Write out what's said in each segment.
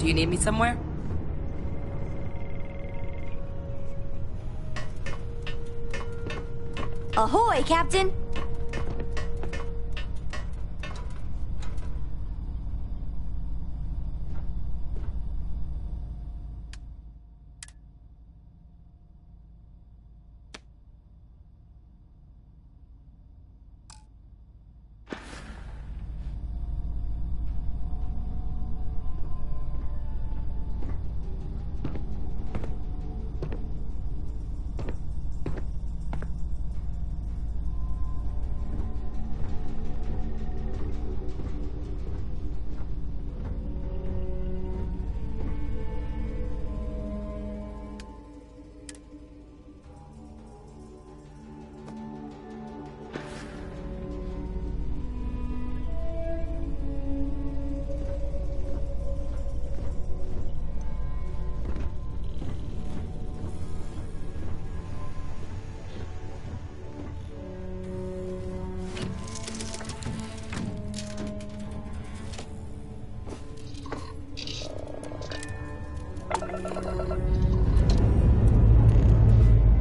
Do you need me somewhere? Ahoy, Captain!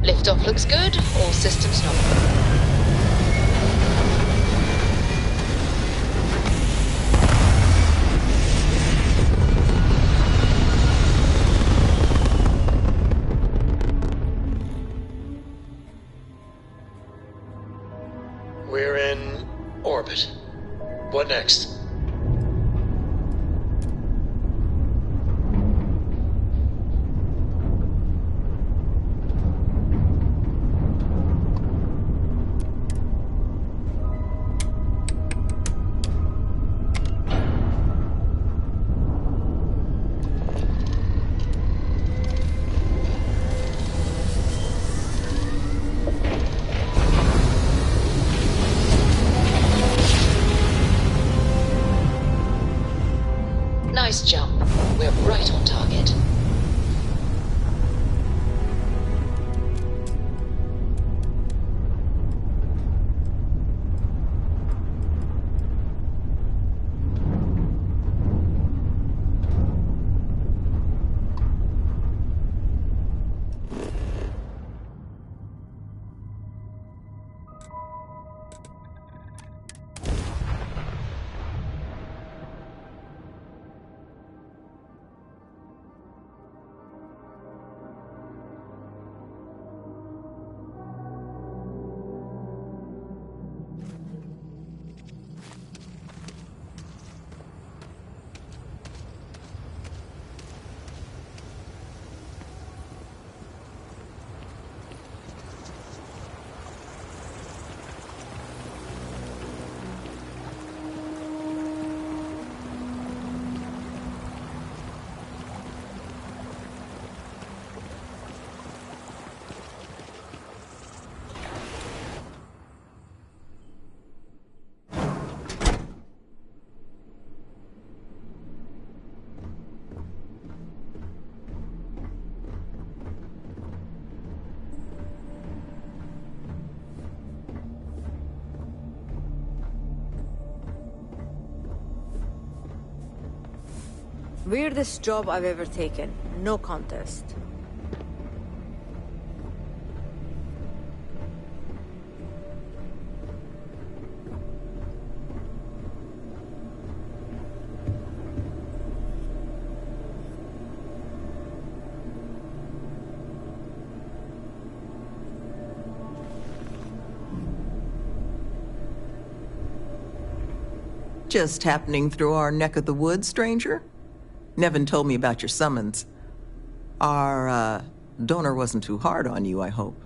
Liftoff looks good, all systems normal. We're in orbit. What next? Nice jump. We're right on target. Weirdest job I've ever taken. No contest. Just happening through our neck of the woods, stranger? Nevin told me about your summons. Our, donor wasn't too hard on you, I hope.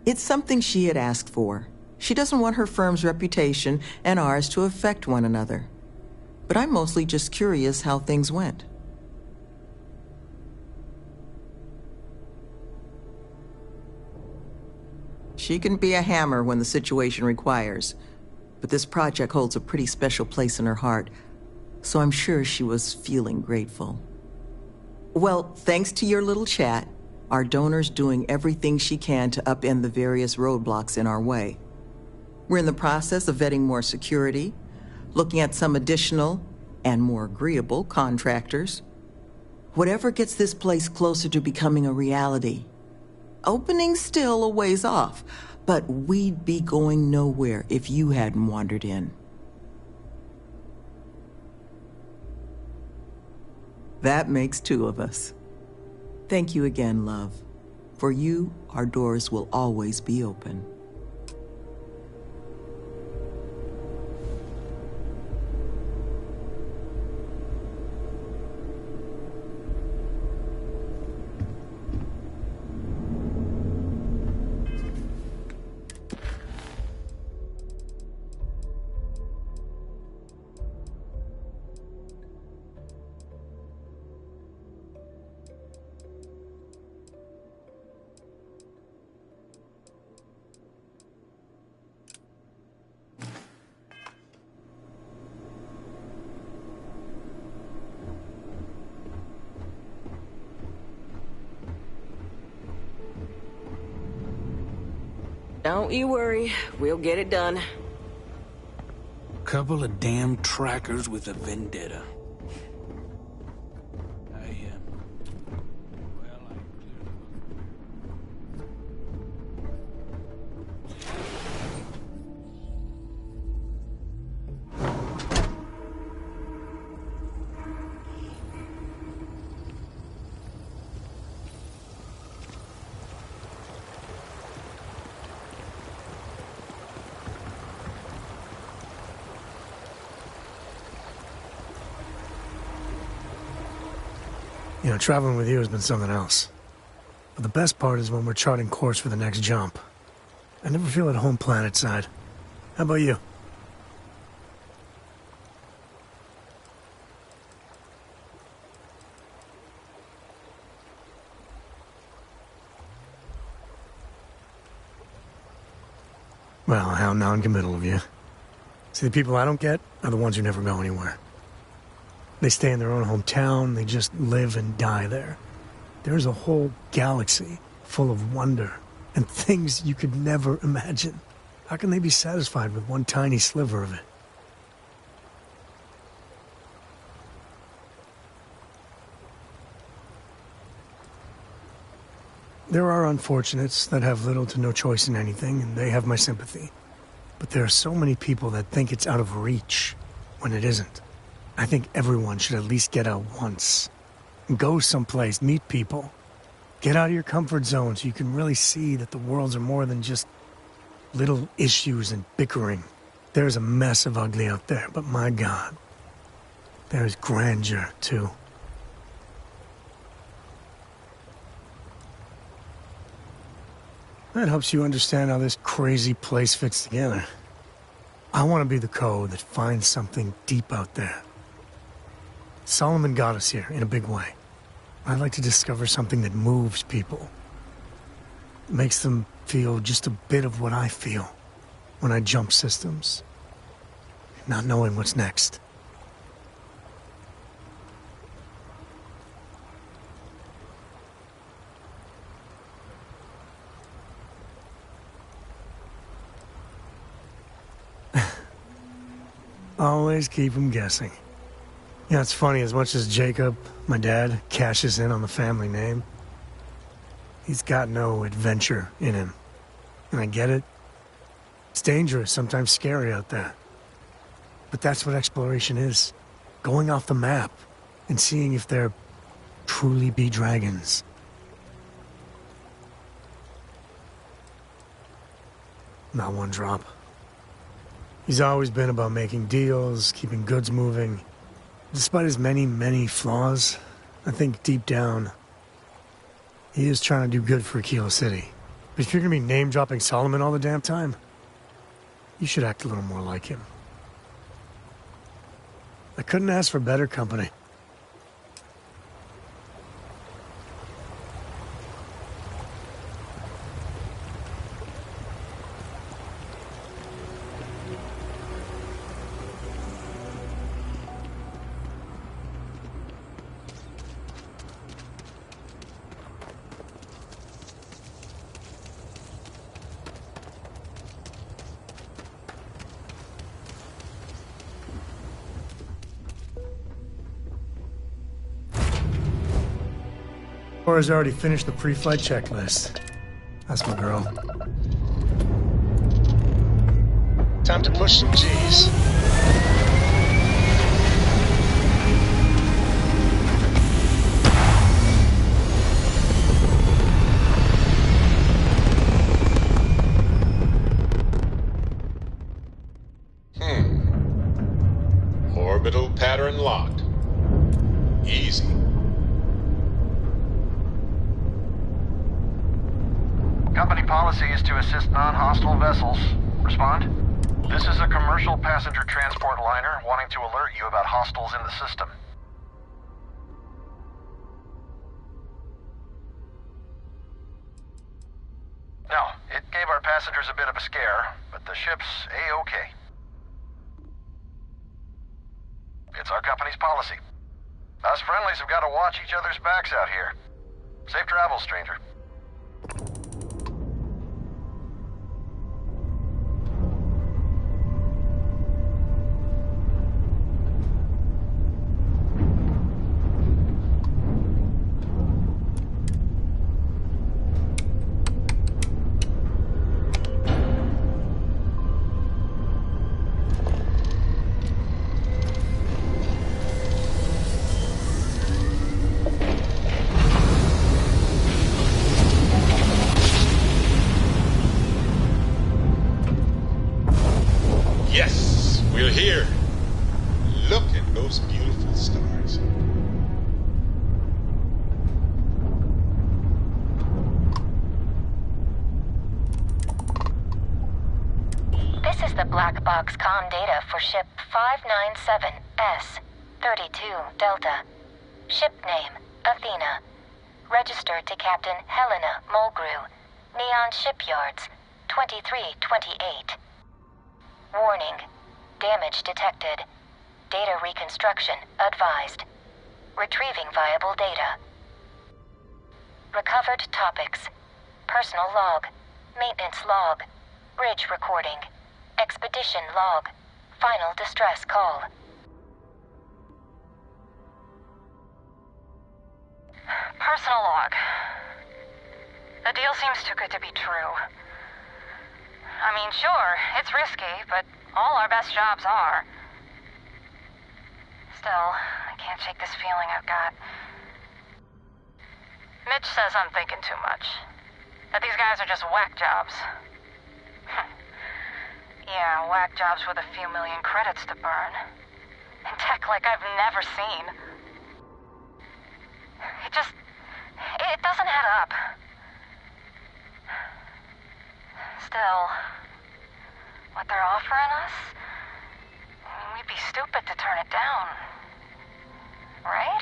It's something she had asked for. She doesn't want her firm's reputation and ours to affect one another. But I'm mostly just curious how things went. She can be a hammer when the situation requires, but this project holds a pretty special place in her heart, so I'm sure she was feeling grateful. Well, thanks to your little chat, our donor's doing everything she can to upend the various roadblocks in our way. We're in the process of vetting more security, looking at some additional and more agreeable contractors. Whatever gets this place closer to becoming a reality. Opening's still a ways off, but we'd be going nowhere if you hadn't wandered in. That makes two of us. Thank you again, love. For you, our doors will always be open. Don't you worry, we'll get it done. Couple of damn trackers with a vendetta. You know, traveling with you has been something else. But the best part is when we're charting course for the next jump. I never feel at home planet side. How about you? Well, how non-committal of you. See, the people I don't get are the ones who never go anywhere. They stay in their own hometown, they just live and die there. There's a whole galaxy full of wonder and things you could never imagine. How can they be satisfied with one tiny sliver of it? There are unfortunates that have little to no choice in anything, and they have my sympathy. But there are so many people that think it's out of reach when it isn't. I think everyone should at least get out once. Go someplace, meet people. Get out of your comfort zone so you can really see that the worlds are more than just little issues and bickering. There's a mess of ugly out there, but my God, there's grandeur, too. That helps you understand how this crazy place fits together. I want to be the code that finds something deep out there. Solomon got us here in a big way. I'd like to discover something that moves people. Makes them feel just a bit of what I feel when I jump systems. Not knowing what's next. Always keep them guessing. Yeah, it's funny, as much as Jacob, my dad, cashes in on the family name, he's got no adventure in him. And I get it. It's dangerous, sometimes scary out there. But that's what exploration is. Going off the map and seeing if there truly be dragons. Not one drop. He's always been about making deals, keeping goods moving. Despite his many, many flaws, I think deep down, he is trying to do good for Kilo City. But if you're gonna be name-dropping Solomon all the damn time, you should act a little more like him. I couldn't ask for better company. Laura's already finished the pre-flight checklist. That's my girl. Time to push some G's. Orbital pattern locked. Easy. Company policy is to assist non-hostile vessels. Respond. This is a commercial passenger transport liner wanting to alert you about hostiles in the system. No, it gave our passengers a bit of a scare, but the ship's A-okay. It's our company's policy. Us friendlies have got to watch each other's backs out here. Safe travels, stranger. Yes, we're here. Look at those beautiful stars. This is the black box comm data for ship 597S32 Delta. Ship name, Athena. Registered to Captain Helena Mulgrew. Neon Shipyards, 2328. Warning. Damage detected. Data reconstruction advised. Retrieving viable data. Recovered topics. Personal log. Maintenance log. Bridge recording. Expedition log. Final distress call. Personal log. The deal seems too good to be true. I mean, sure, it's risky, but all our best jobs are. Still, I can't shake this feeling I've got. Mitch says I'm thinking too much. That these guys are just whack jobs. Yeah, whack jobs with a few million credits to burn. And tech like I've never seen. It doesn't add up. Still, what they're offering us? I mean, we'd be stupid to turn it down. Right?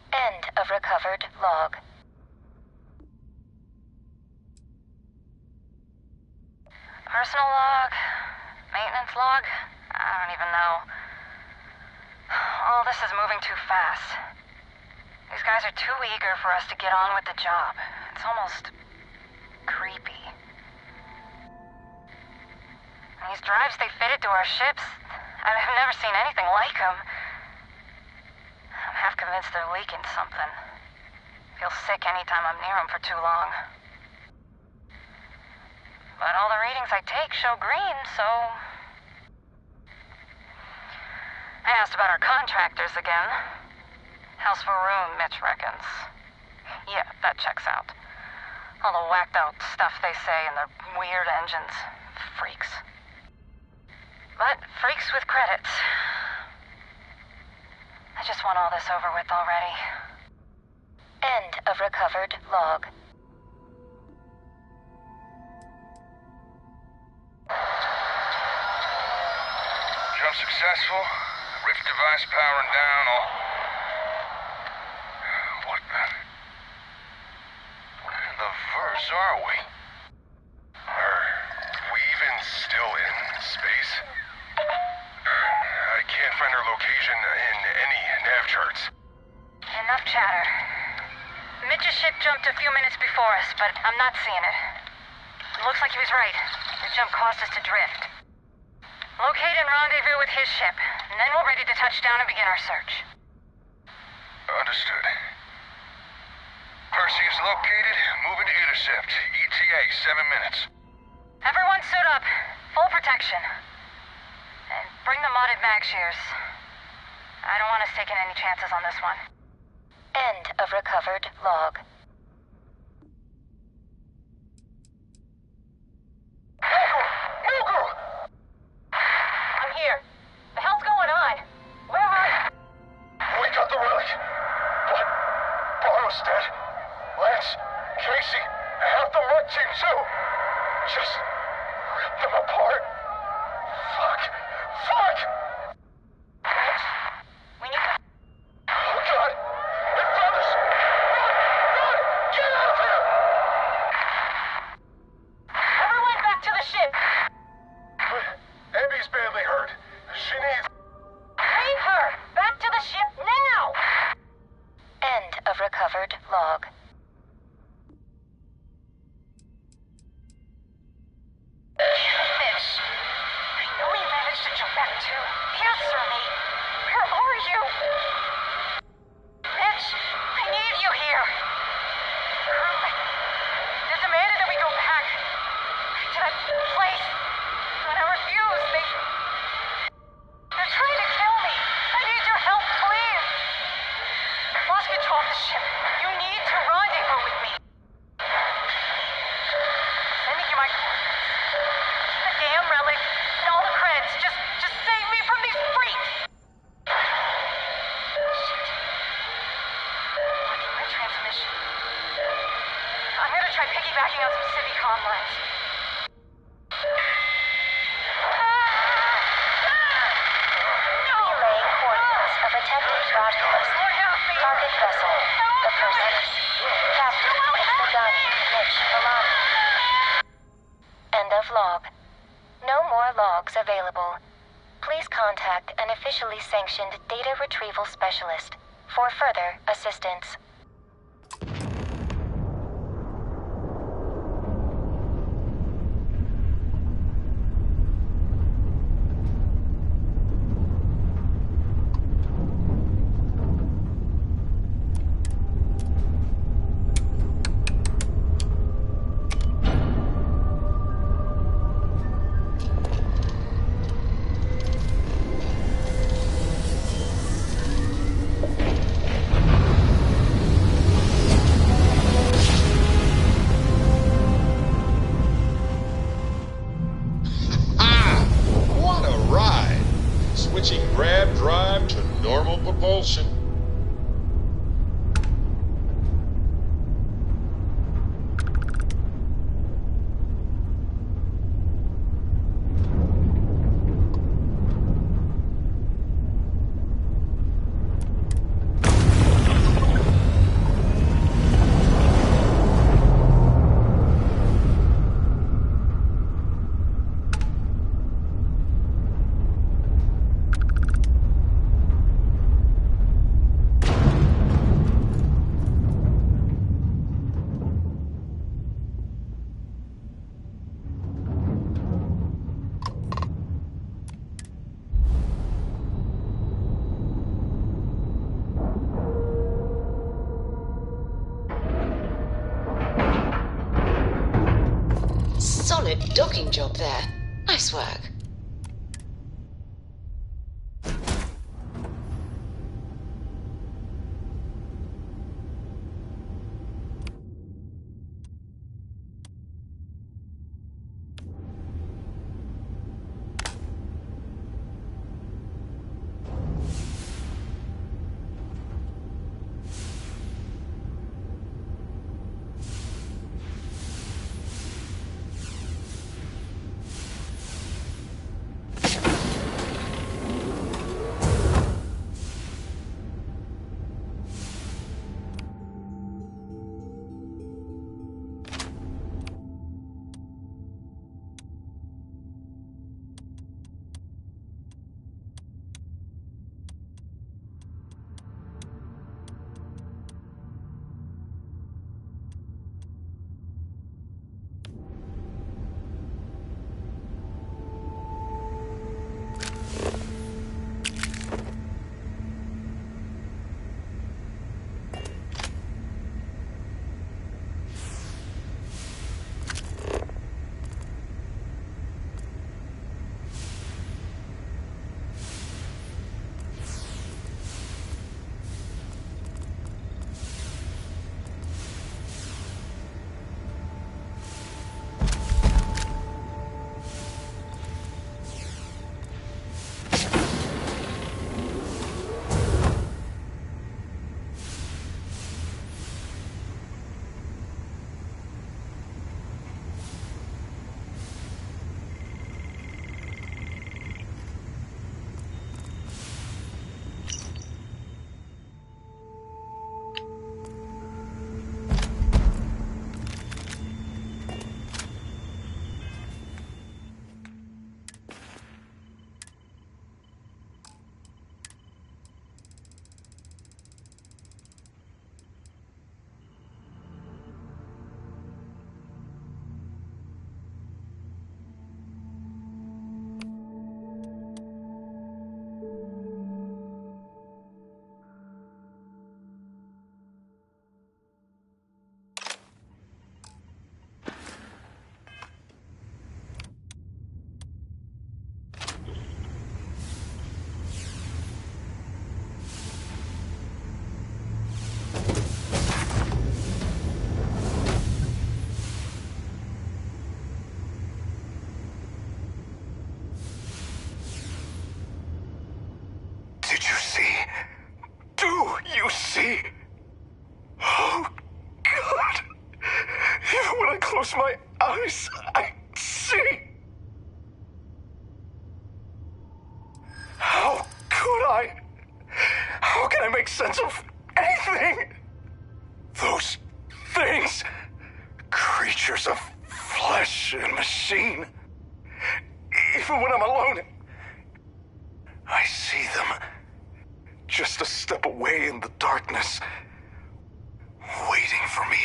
End of recovered log. Personal log? Maintenance log? I don't even know. All this is moving too fast. These guys are too eager for us to get on with the job. It's almost creepy. These drives they fitted to our ships, I've never seen anything like them. I'm half convinced they're leaking something. Feel sick anytime I'm near them for too long. But all the readings I take show green, so... I asked about our contractors again. House for room, Mitch reckons. Yeah, that checks out. All the whacked out stuff they say and their weird engines. Freaks. But freaks with credits. I just want all this over with already. End of recovered log. Jump successful. Rift device powering down. All. What the? Where in the verse are we? Are we even still in space? I can't find our location in any nav charts. Enough chatter. Mitch's ship jumped a few minutes before us, but I'm not seeing it. It looks like he was right. The jump caused us to drift. Locate and rendezvous with his ship, and then we're ready to touch down and begin our search. Understood. Percy is located. Moving to intercept. ETA 7 minutes. Everyone suit up. Full protection. And bring the modded mag shears. I don't want us taking any chances on this one. End of recovered log. Moogle! I'm here. The hell's going on? Where are you? We got the relic. But Barrow's dead. Lance, Casey, half the mud team too. Just rip them apart. Fuck. We need to... Oh God! They found us! Run! Get out of here! Everyone back to the ship! Abby's badly hurt. She needs... Leave her! Back to the ship now! End of recovered log. Mitch! I know we managed to jump back too. Answer me! Where are you? Mitch! I need you here! They demanded that we go back to that place, but I refuse. They're trying to kill me. I need your help, please. Lost control of the ship. You need to rendezvous with me. Sending you my coordinates. The damn relic and all the creds. Just save me from these freaks. Shit. Blocking my transmission. I'm gonna try piggybacking on some Civicom lines. Relaying coordinates of attempted broadcast. Target vessel, the Perseus. Captain, Sudani, Mitch, Milani. End of log. No more logs available. Please contact an officially sanctioned data retrieval specialist for further assistance. Switching grab drive to normal propulsion. Solid docking job there. Nice work. close my eyes, I see. How could I? How can I make sense of anything? Those things, creatures of flesh and machine. Even when I'm alone, I see them just a step away in the darkness, waiting for me.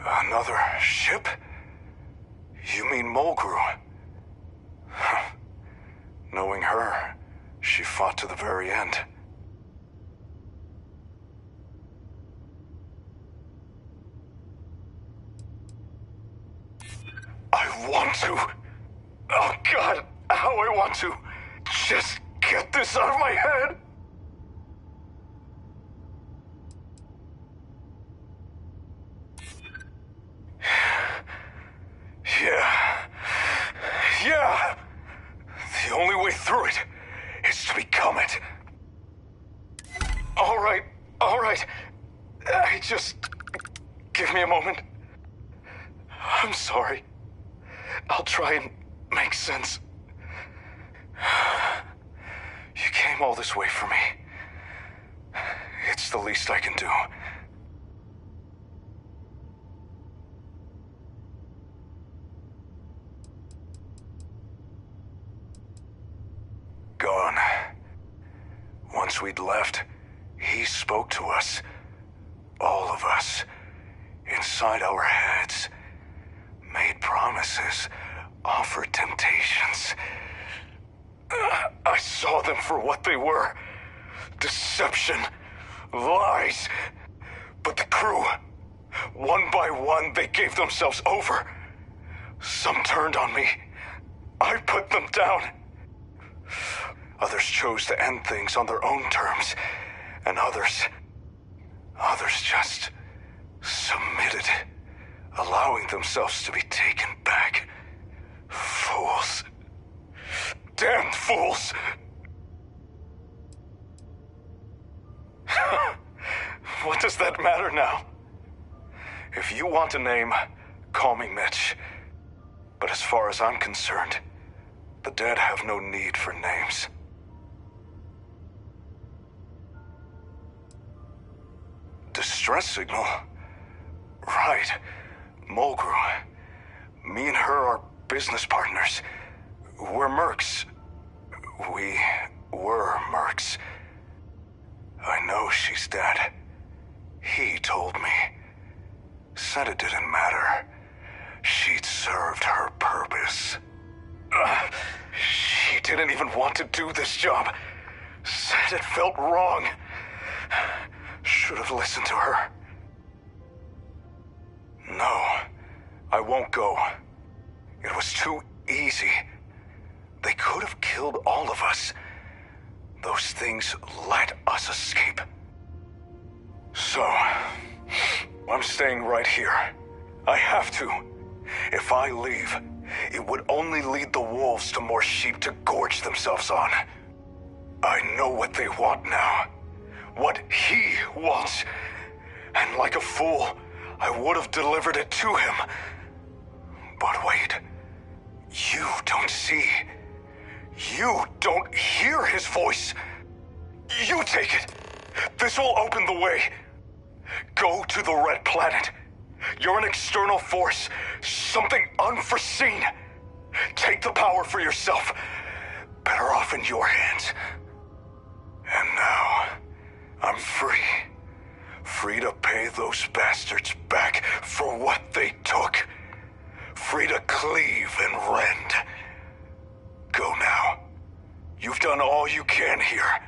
Another ship? You mean Mulgrew? Knowing her, she fought to the very end. I want to. Oh God, how I want to. Just get this out of my head. Yeah. The only way through it is to become it. All right. Just give me a moment. I'm sorry. I'll try and make sense. You came all this way for me. It's the least I can do. Gone. Once we'd left, he spoke to us. All of us. Inside our heads. Made promises. Offered temptations. I saw them for what they were. Deception. Lies. But the crew, one by one, they gave themselves over. Some turned on me. I put them down. Others chose to end things on their own terms. And others just submitted, allowing themselves to be taken back. Fools. Damned fools! What does that matter now? If you want a name, call me Mitch. But as far as I'm concerned, the dead have no need for names. Distress signal? Right. Mulgrew. Me and her are business partners. We're mercs. We were mercs. I know she's dead. He told me. Said it didn't matter. She'd served her purpose. She didn't even want to do this job. Said it felt wrong. Should have listened to her. No, I won't go. It was too easy. They could have killed all of us. Those things let us escape. So, I'm staying right here. I have to. If I leave, it would only lead the wolves to more sheep to gorge themselves on. I know what they want now. What he wants. And like a fool, I would have delivered it to him. But wait. You don't see. You don't hear his voice. You take it. This will open the way. Go to the Red Planet. You're an external force. Something unforeseen. Take the power for yourself. Better off in your hands. And now, I'm free. Free to pay those bastards back for what they took. Free to cleave and rend. Go now. You've done all you can here.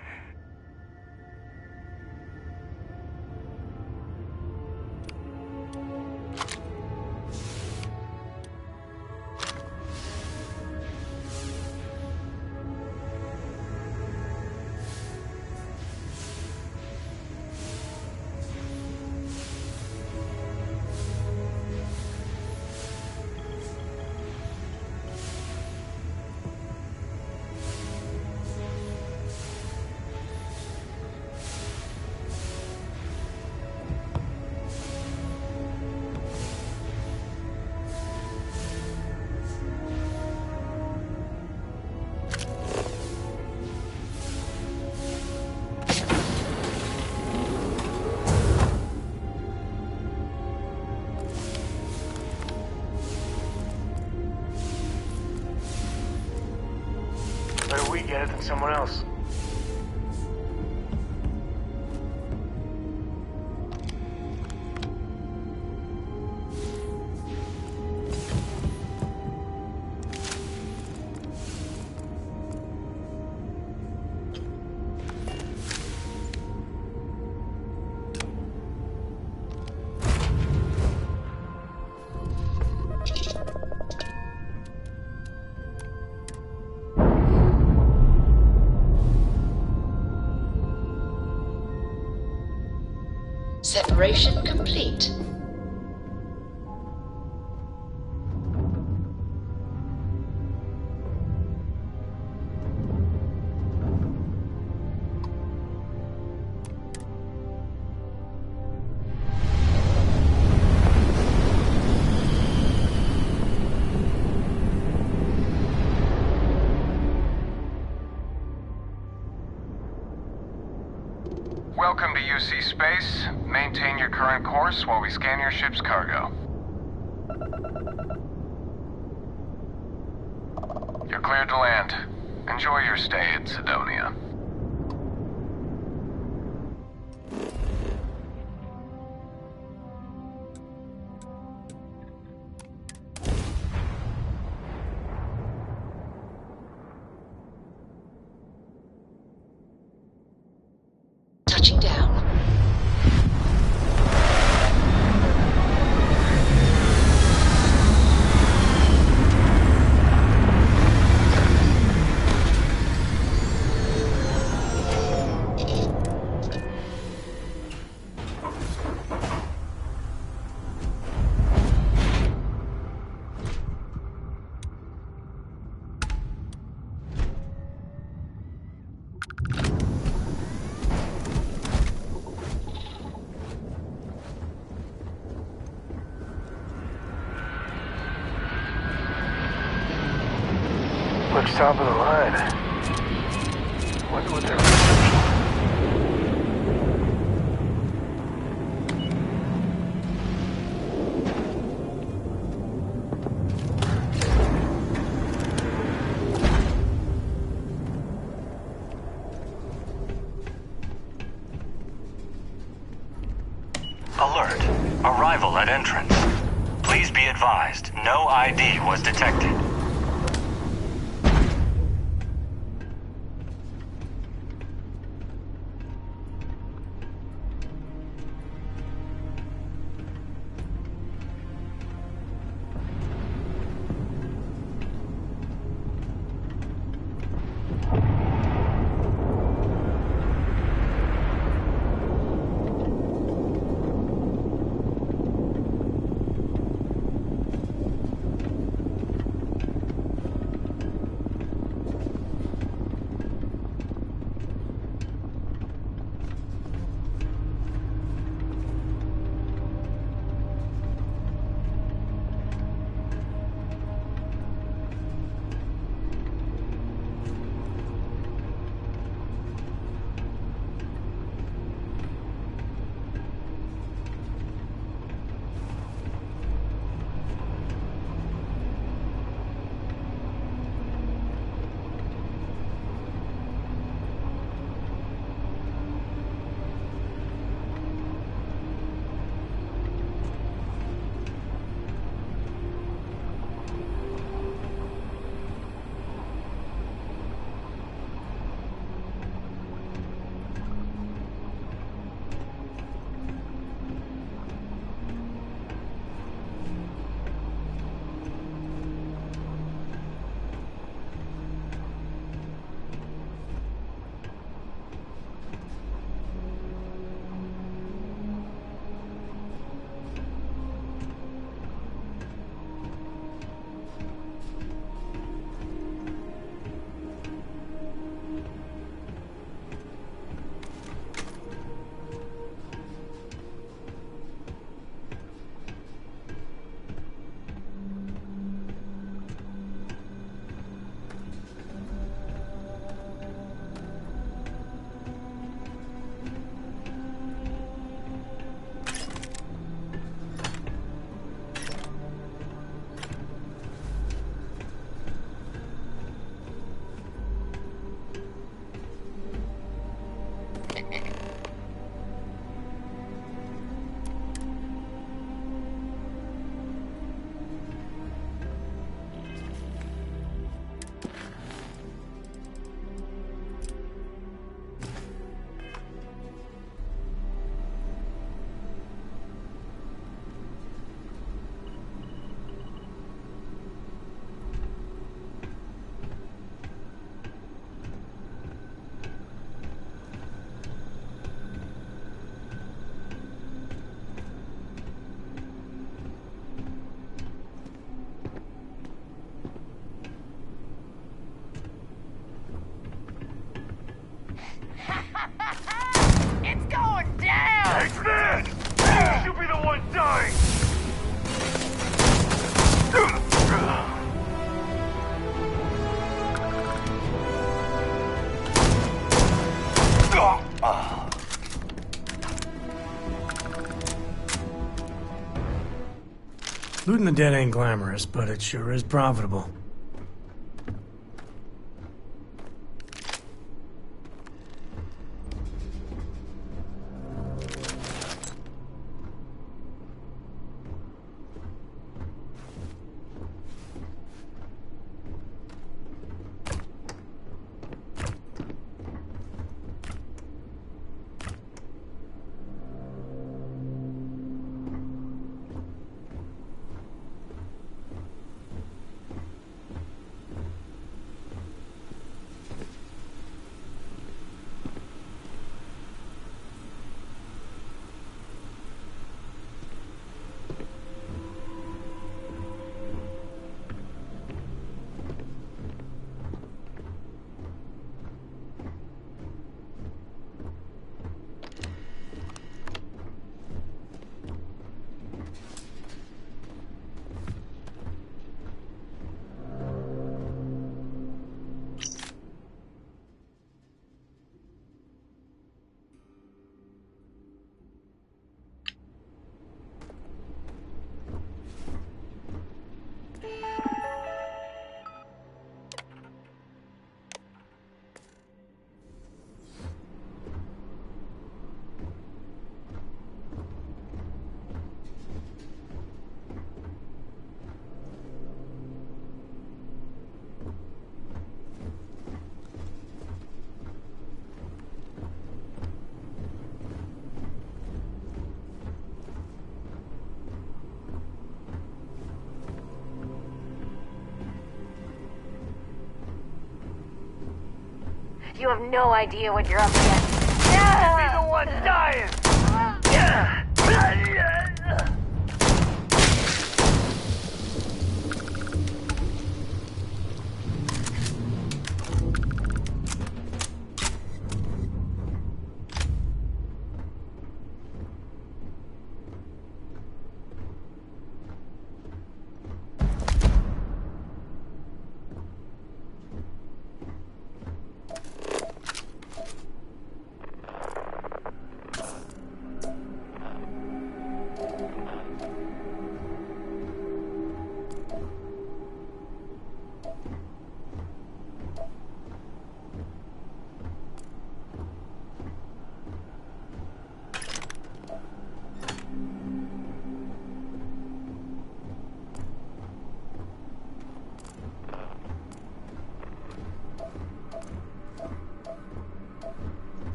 find someone else. Separation complete. Welcome to UC Space. Maintain your current course while we scan your ship's cargo. You're cleared to land. Enjoy your stay at Sidonia. Touching down. Looks top of the line. Wonder what they're Alert. Arrival at entrance. Please be advised, no ID was detected. Looting the dead ain't glamorous, but it sure is profitable. You have no idea what you're up against. Be the one dying!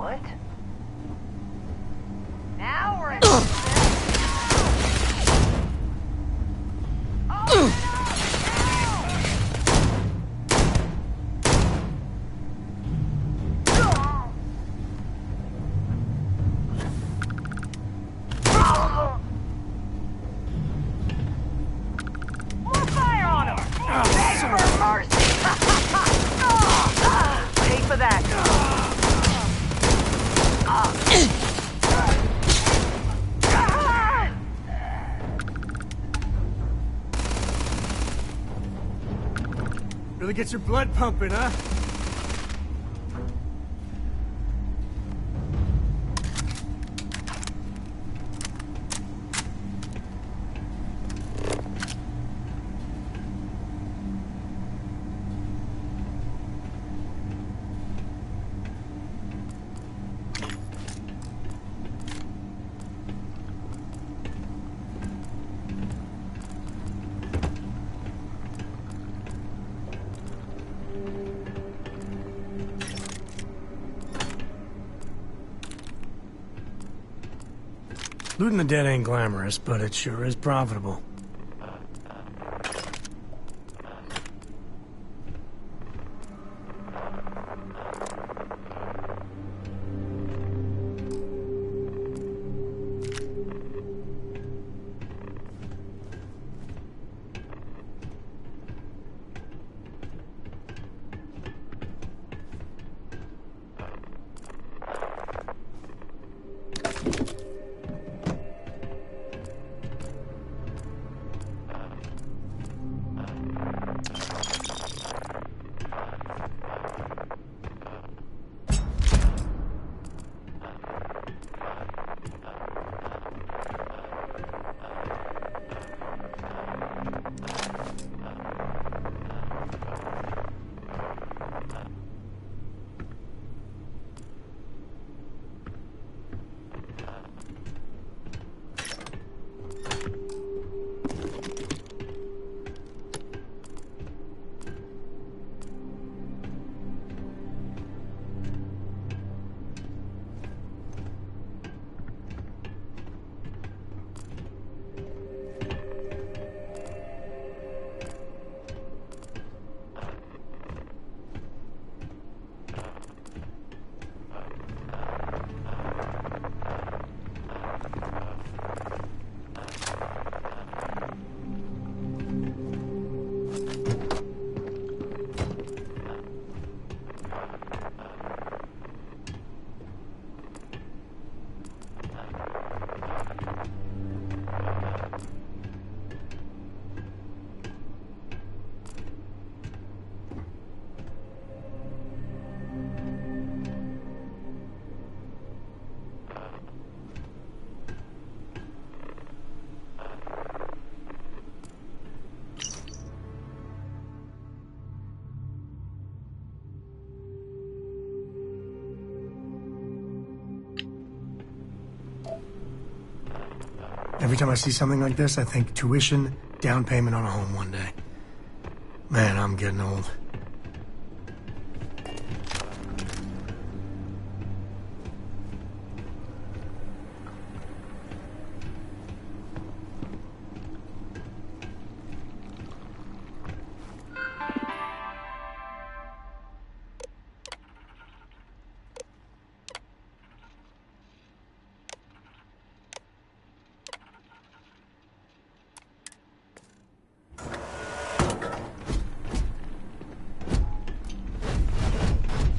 What? Now we're in. Really gets your blood pumping, huh? Looting the dead ain't glamorous, but it sure is profitable. Every time I see something like this, I think tuition, down payment on a home one day. Man, I'm getting old.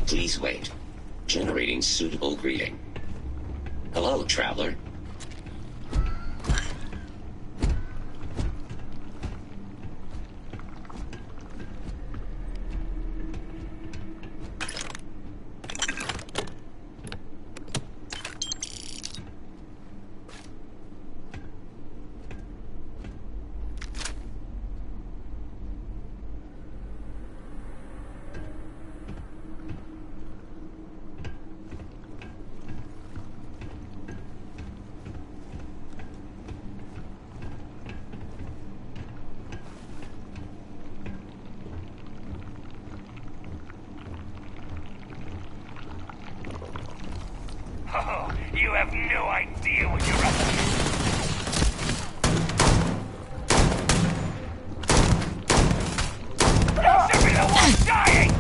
Please wait. Generating suitable greeting. Hello, traveler. have no idea what you're up to. You should be the one dying!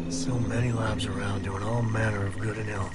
So many labs around doing all manner of good and ill.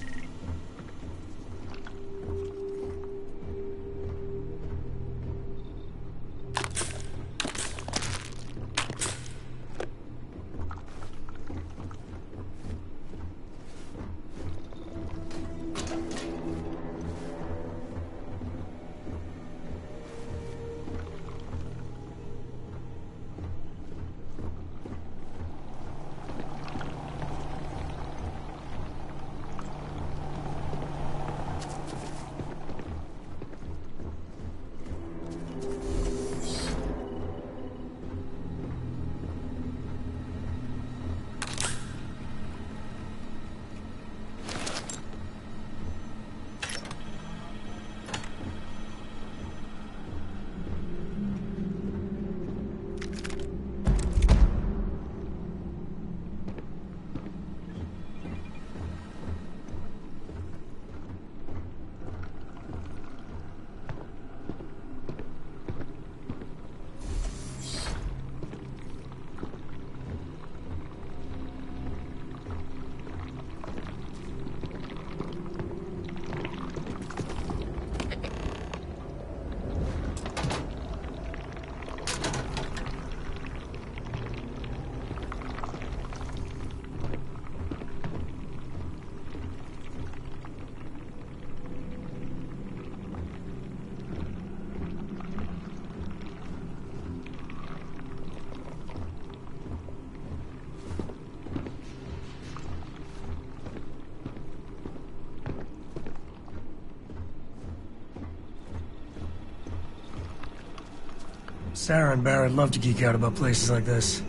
Sarah and Barrett love to geek out about places like this.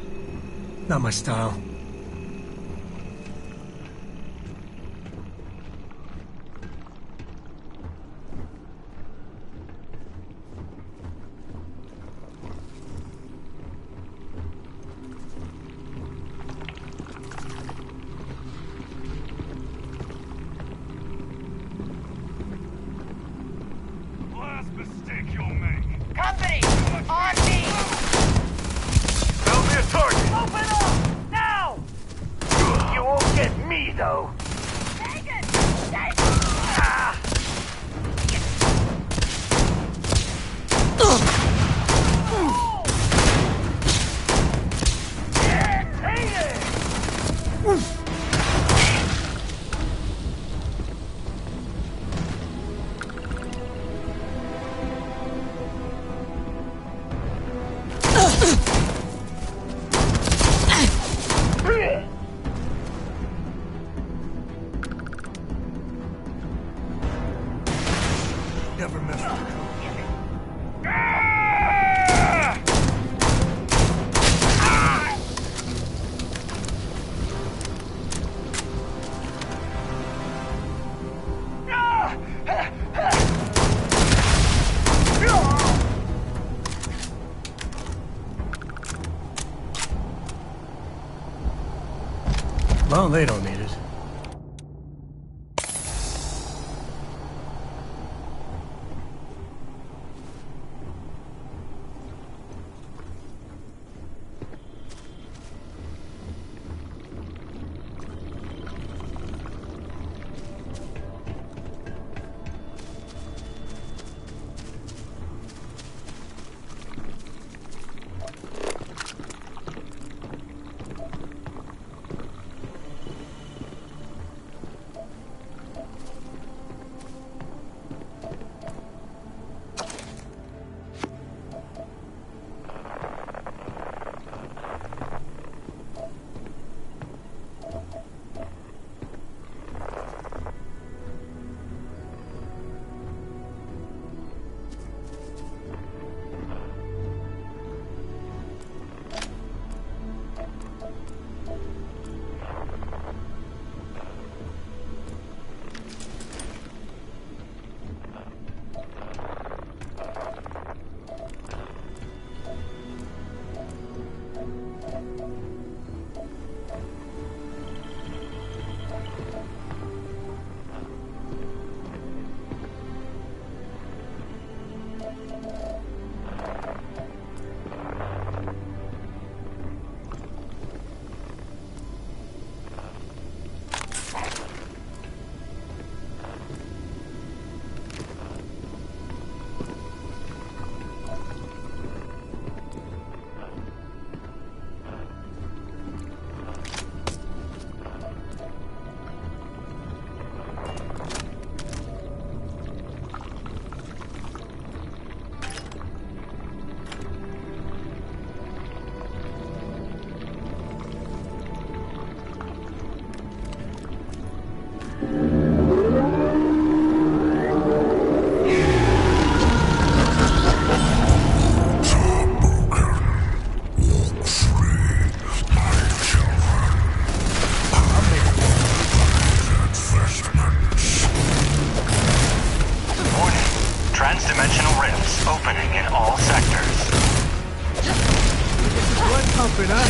Not my style. Last mistake you'll make. Company! On me! That'll be a target! Open up! Now! You won't get me, though. Take it! Take it! Ah! Never mess with the coach. Well, they don't need it. Transdimensional rifts opening in all sectors. This is blood pumping up.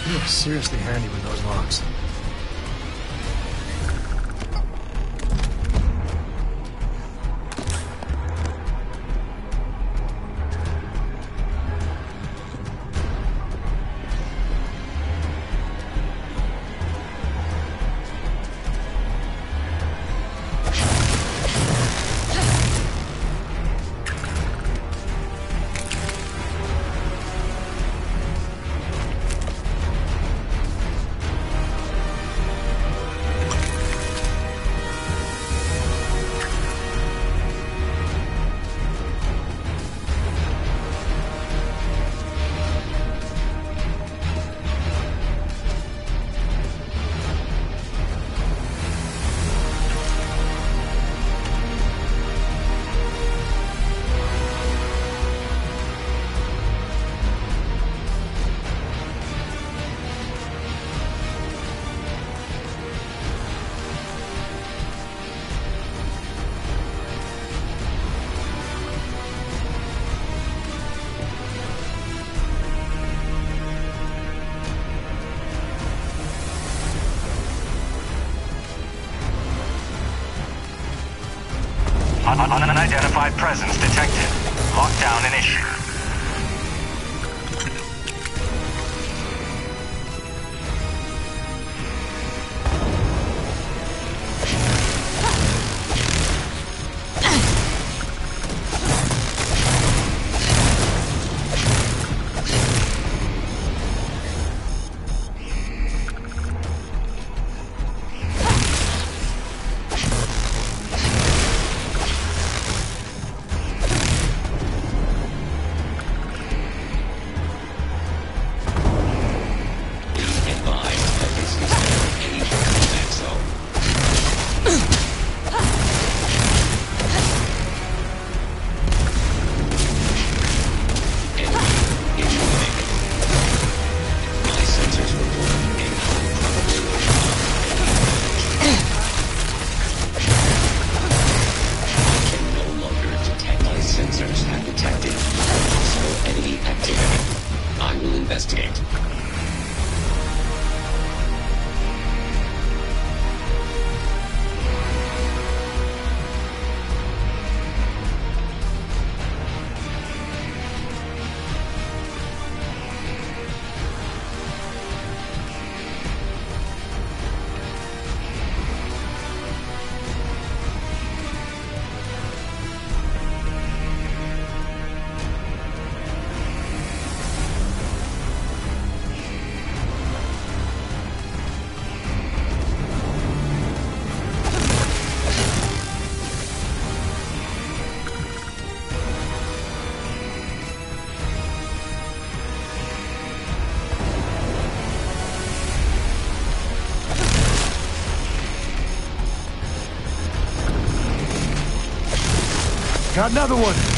You're seriously handy with those locks. Unidentified presence detected. Lockdown initiated. Got another one!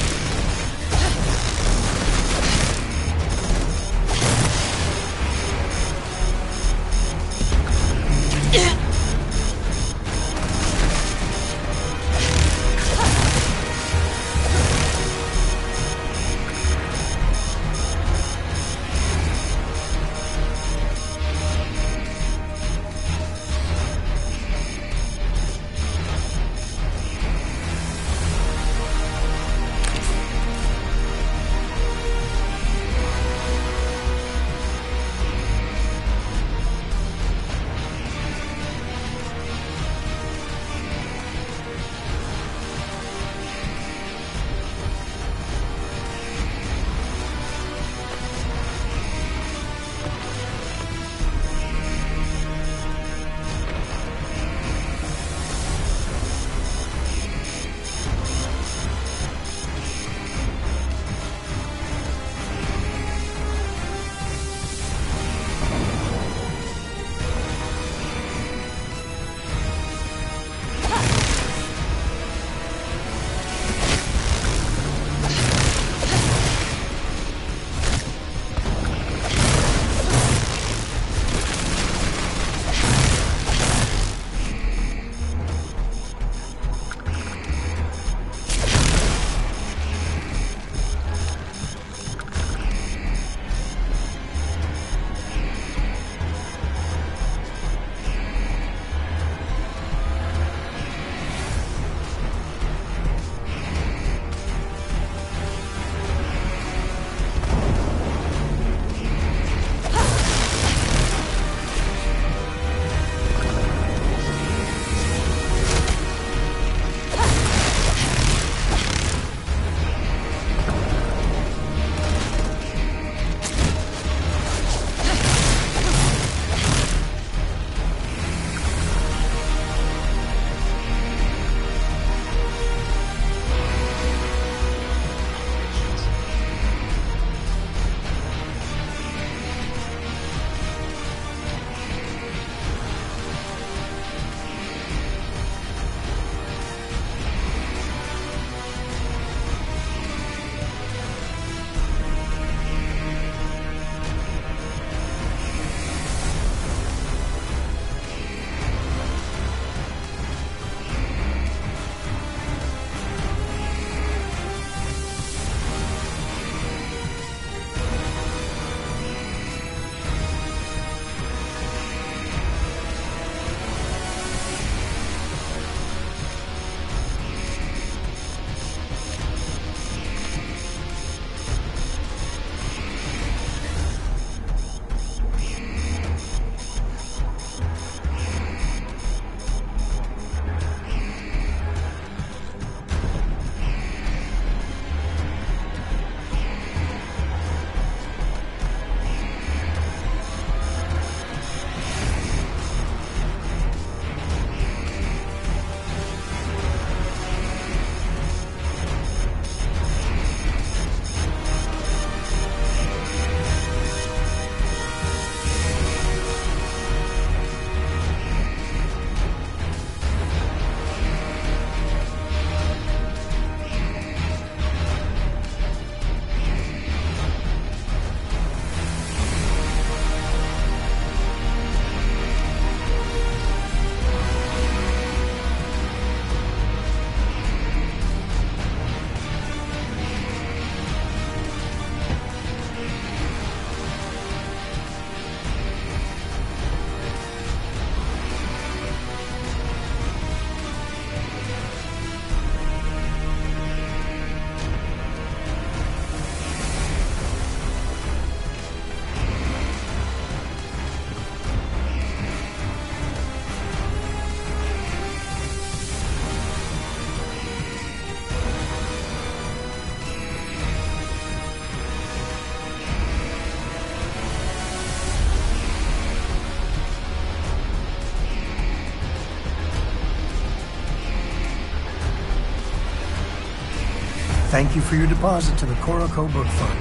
Thank you for your deposit to the Koroko Book Fund.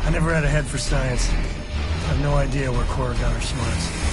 I never had a head for science. I have no idea where Cora got her smarts.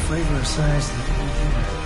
Flavor of science that you do.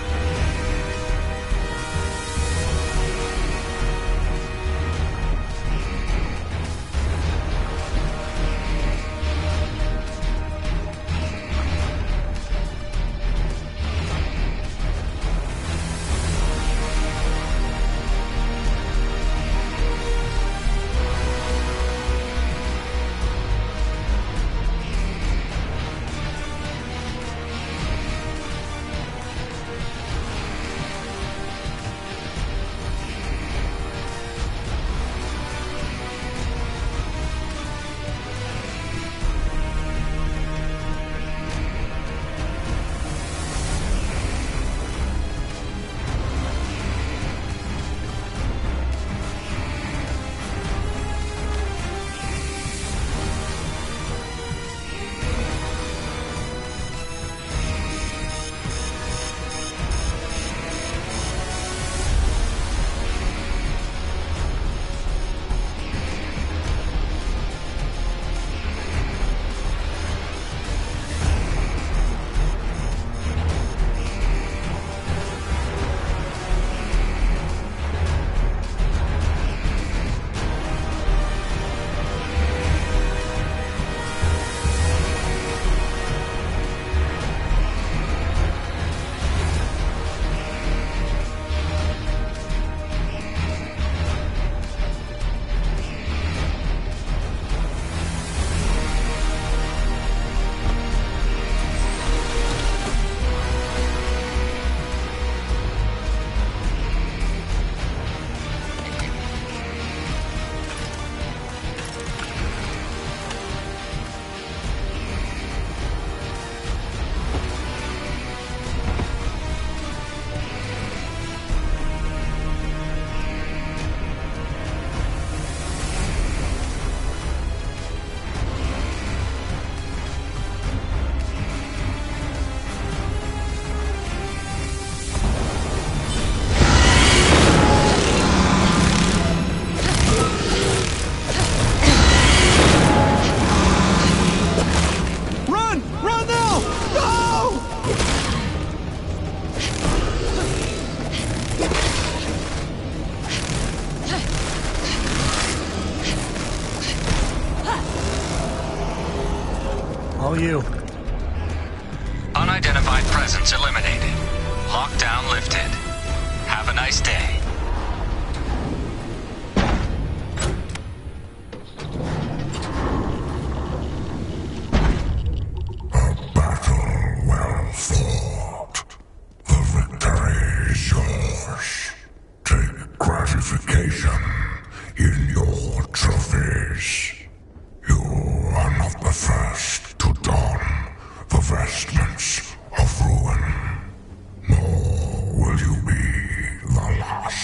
you. Unidentified presence eliminated. Lockdown lifted. Have a nice day. Well fought. The victory is yours. Take gratification in your trophies. You are not the first to don the vestments of ruin, nor will you be the last.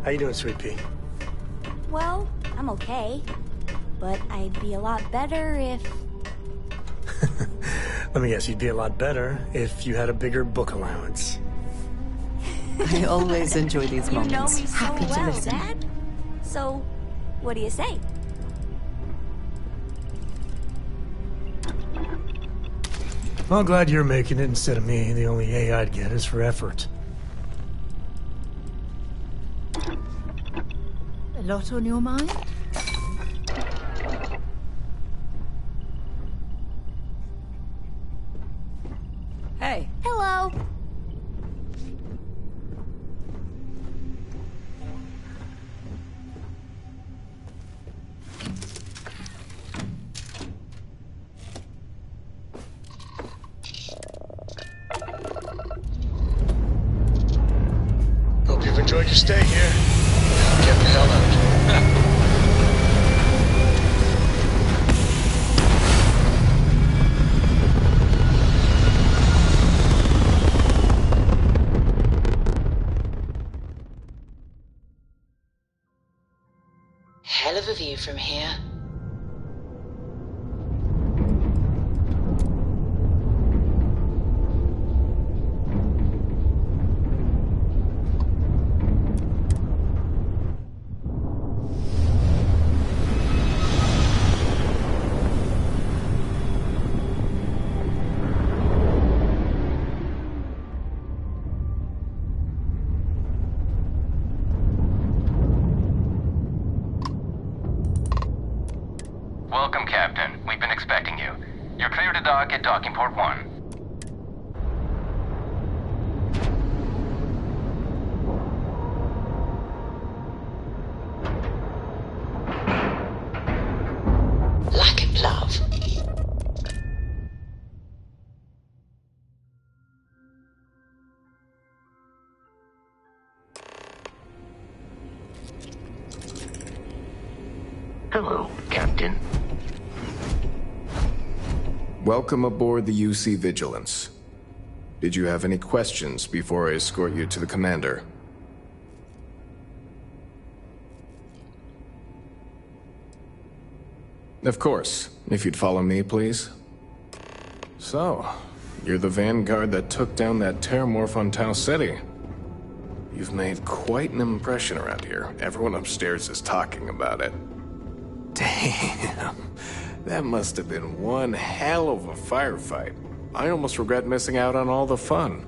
How you doing, Sweet Pea? Well, I'm okay. But I'd be a lot better if... Let me guess, you'd be a lot better if you had a bigger book allowance. I always enjoy these moments. You know me so Happy to well, listen. Dad. So, what do you say? Well, glad you're making it instead of me. The only A I'd get is for effort. A lot on your mind? Hey. Hello. Hope you've enjoyed your stay here. Now get the hell out. Hell of a view from here. Welcome, Captain. We've been expecting you. You're clear to dock at docking port 1. Like a glove. Hello, Captain. Welcome aboard the UC Vigilance. Did you have any questions before I escort you to the commander? Of course. If you'd follow me, please. So, you're the vanguard that took down that terramorph on Tau City. You've made quite an impression around here. Everyone upstairs is talking about it. Damn. That must have been one hell of a firefight. I almost regret missing out on all the fun.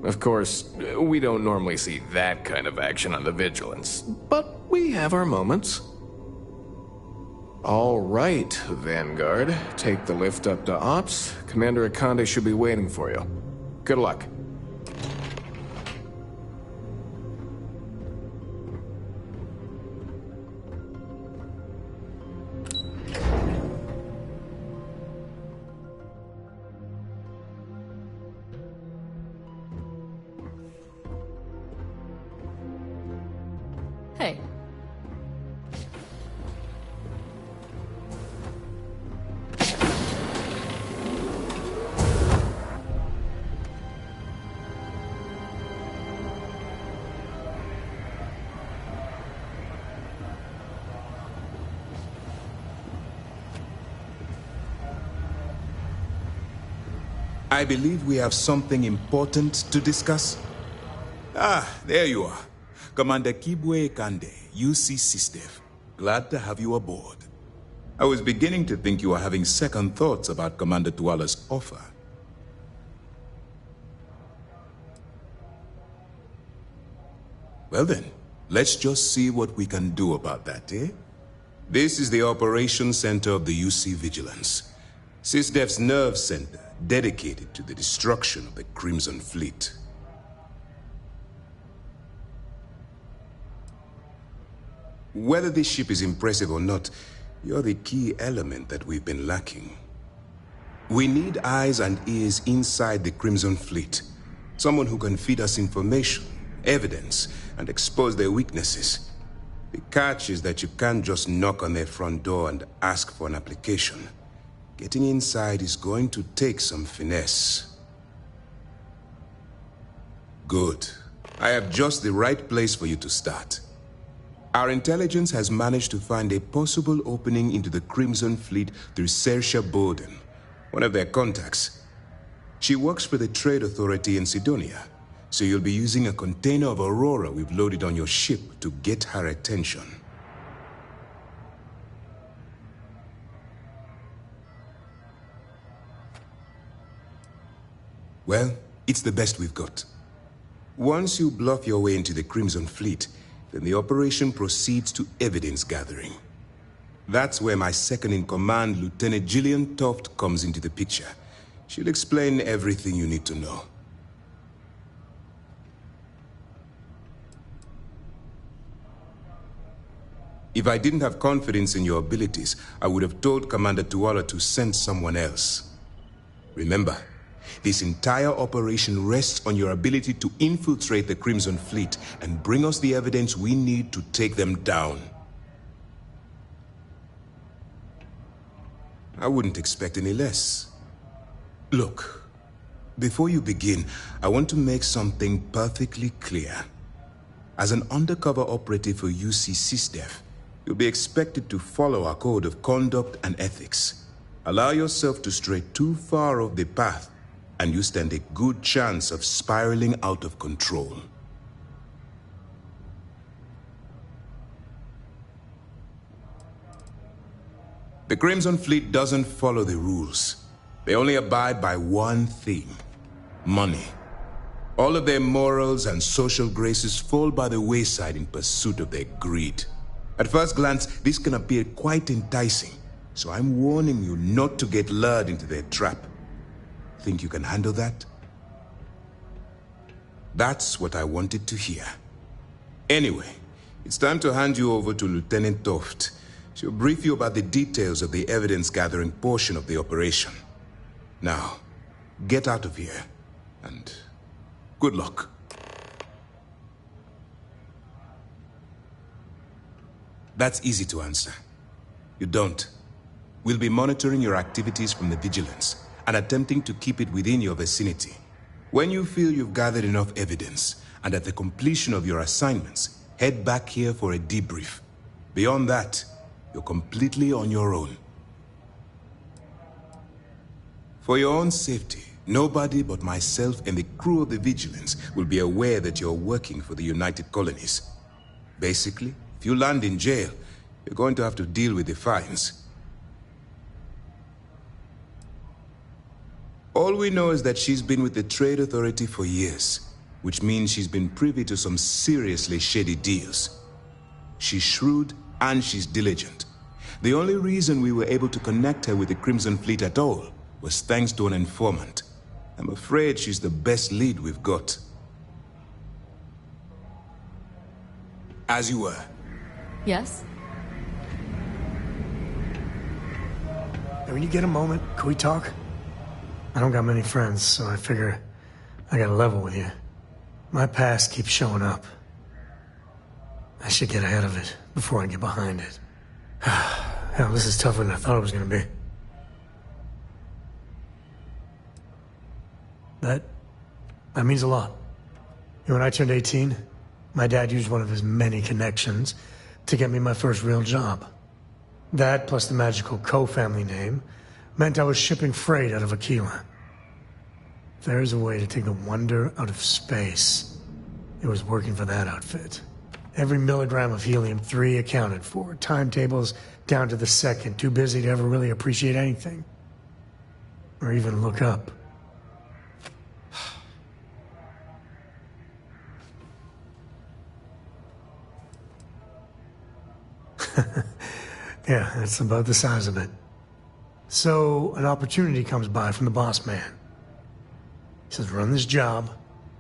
Of course, we don't normally see that kind of action on the Vigilance, but we have our moments. All right, Vanguard. Take the lift up to Ops. Commander Akande should be waiting for you. Good luck. Hey. I believe we have something important to discuss. Ah, there you are. Commander Kibwe Kande, UC SysDev. Glad to have you aboard. I was beginning to think you were having second thoughts about Commander Tuala's offer. Well then, let's just see what we can do about that, eh? This is the Operations Center of the UC Vigilance. SysDev's nerve center, dedicated to the destruction of the Crimson Fleet. Whether this ship is impressive or not, you're the key element that we've been lacking. We need eyes and ears inside the Crimson Fleet. Someone who can feed us information, evidence, and expose their weaknesses. The catch is that you can't just knock on their front door and ask for an application. Getting inside is going to take some finesse. Good. I have just the right place for you to start. Our intelligence has managed to find a possible opening into the Crimson Fleet through Saoirse Bowden, one of their contacts. She works for the Trade Authority in Sidonia, so you'll be using a container of Aurora we've loaded on your ship to get her attention. Well, it's the best we've got. Once you bluff your way into the Crimson Fleet, then the operation proceeds to evidence gathering. That's where my second-in-command, Lieutenant Gillian Toft, comes into the picture. She'll explain everything you need to know. If I didn't have confidence in your abilities, I would have told Commander Tuala to send someone else. Remember, this entire operation rests on your ability to infiltrate the Crimson Fleet and bring us the evidence we need to take them down. I wouldn't expect any less. Look, before you begin, I want to make something perfectly clear. As an undercover operative for UC SysDef, you'll be expected to follow our code of conduct and ethics. Allow yourself to stray too far off the path, and you stand a good chance of spiraling out of control. The Crimson Fleet doesn't follow the rules. They only abide by one thing: money. All of their morals and social graces fall by the wayside in pursuit of their greed. At first glance, this can appear quite enticing, so I'm warning you not to get lured into their trap. Think you can handle that? That's what I wanted to hear. Anyway, it's time to hand you over to Lieutenant Toft. She'll brief you about the details of the evidence-gathering portion of the operation. Now, get out of here, and good luck. That's easy to answer. You don't. We'll be monitoring your activities from the Vigilance and attempting to keep it within your vicinity. When you feel you've gathered enough evidence, and at the completion of your assignments, head back here for a debrief. Beyond that, you're completely on your own. For your own safety, nobody but myself and the crew of the Vigilance will be aware that you're working for the United Colonies. Basically, if you land in jail, you're going to have to deal with the fines. All we know is that she's been with the Trade Authority for years, which means she's been privy to some seriously shady deals. She's shrewd and she's diligent. The only reason we were able to connect her with the Crimson Fleet at all was thanks to an informant. I'm afraid she's the best lead we've got. As you were. Yes? When you get a moment, can we talk? I don't got many friends, so I figure I gotta level with you. My past keeps showing up. I should get ahead of it before I get behind it. Hell, this is tougher than I thought it was gonna be. That means a lot. You know, when I turned 18, my dad used one of his many connections to get me my first real job. That, plus the magical Co family name, meant I was shipping freight out of Aquila. If there's a way to take the wonder out of space, it was working for that outfit. Every milligram of helium-3 accounted for, timetables down to the second, too busy to ever really appreciate anything. Or even look up. Yeah, that's about the size of it. So, an opportunity comes by from the boss man. He says, run this job,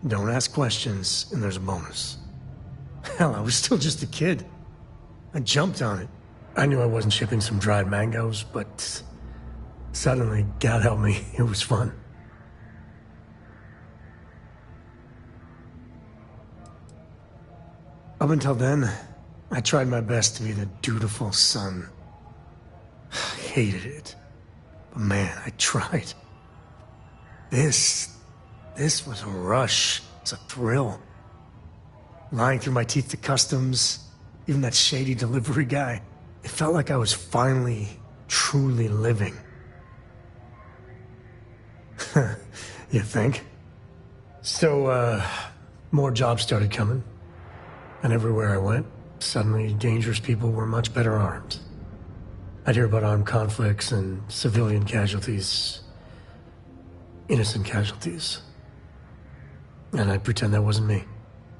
don't ask questions, and there's a bonus. Hell, I was still just a kid. I jumped on it. I knew I wasn't shipping some dried mangoes, but suddenly, God help me, it was fun. Up until then, I tried my best to be the dutiful son. I hated it. But man, I tried. This was a rush. It's a thrill. lying through my teeth to customs, even that shady delivery guy. It felt like I was finally, truly living. You think? So, more jobs started coming. And everywhere I went, suddenly dangerous people were much better armed. I'd hear about armed conflicts and civilian casualties. Innocent casualties. And I'd pretend that wasn't me.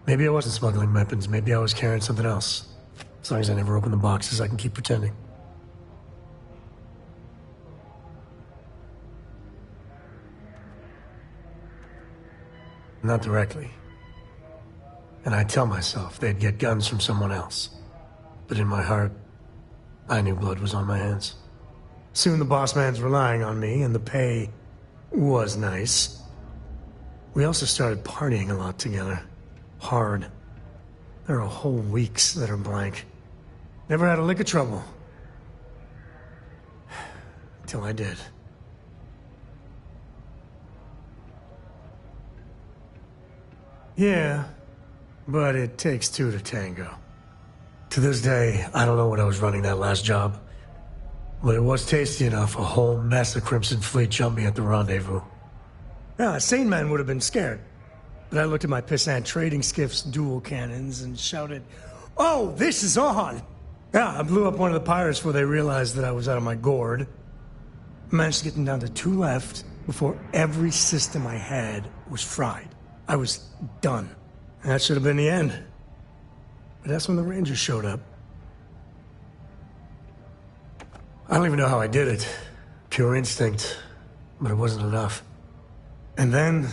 Maybe I wasn't smuggling weapons, maybe I was carrying something else. As long as I never open the boxes, I can keep pretending. Not directly. And I'd tell myself they'd get guns from someone else. But in my heart, I knew blood was on my hands. Soon the boss man's relying on me, and the pay was nice. We also started partying a lot together. Hard. There are whole weeks that are blank. Never had a lick of trouble. Till I did. Yeah, but it takes two to tango. To this day, I don't know what I was running that last job. But it was tasty enough, a whole mess of Crimson Fleet jumped me at the rendezvous. Yeah, a sane man would have been scared. But I looked at my pissant trading skiff's dual cannons and shouted, "Oh, this is on!" Yeah, I blew up one of the pirates before they realized that I was out of my gourd. Managed to get them down to 2 left before every system I had was fried. I was done. And that should have been the end. But that's when the Rangers showed up. I don't even know how I did it. Pure instinct. But it wasn't enough. And then,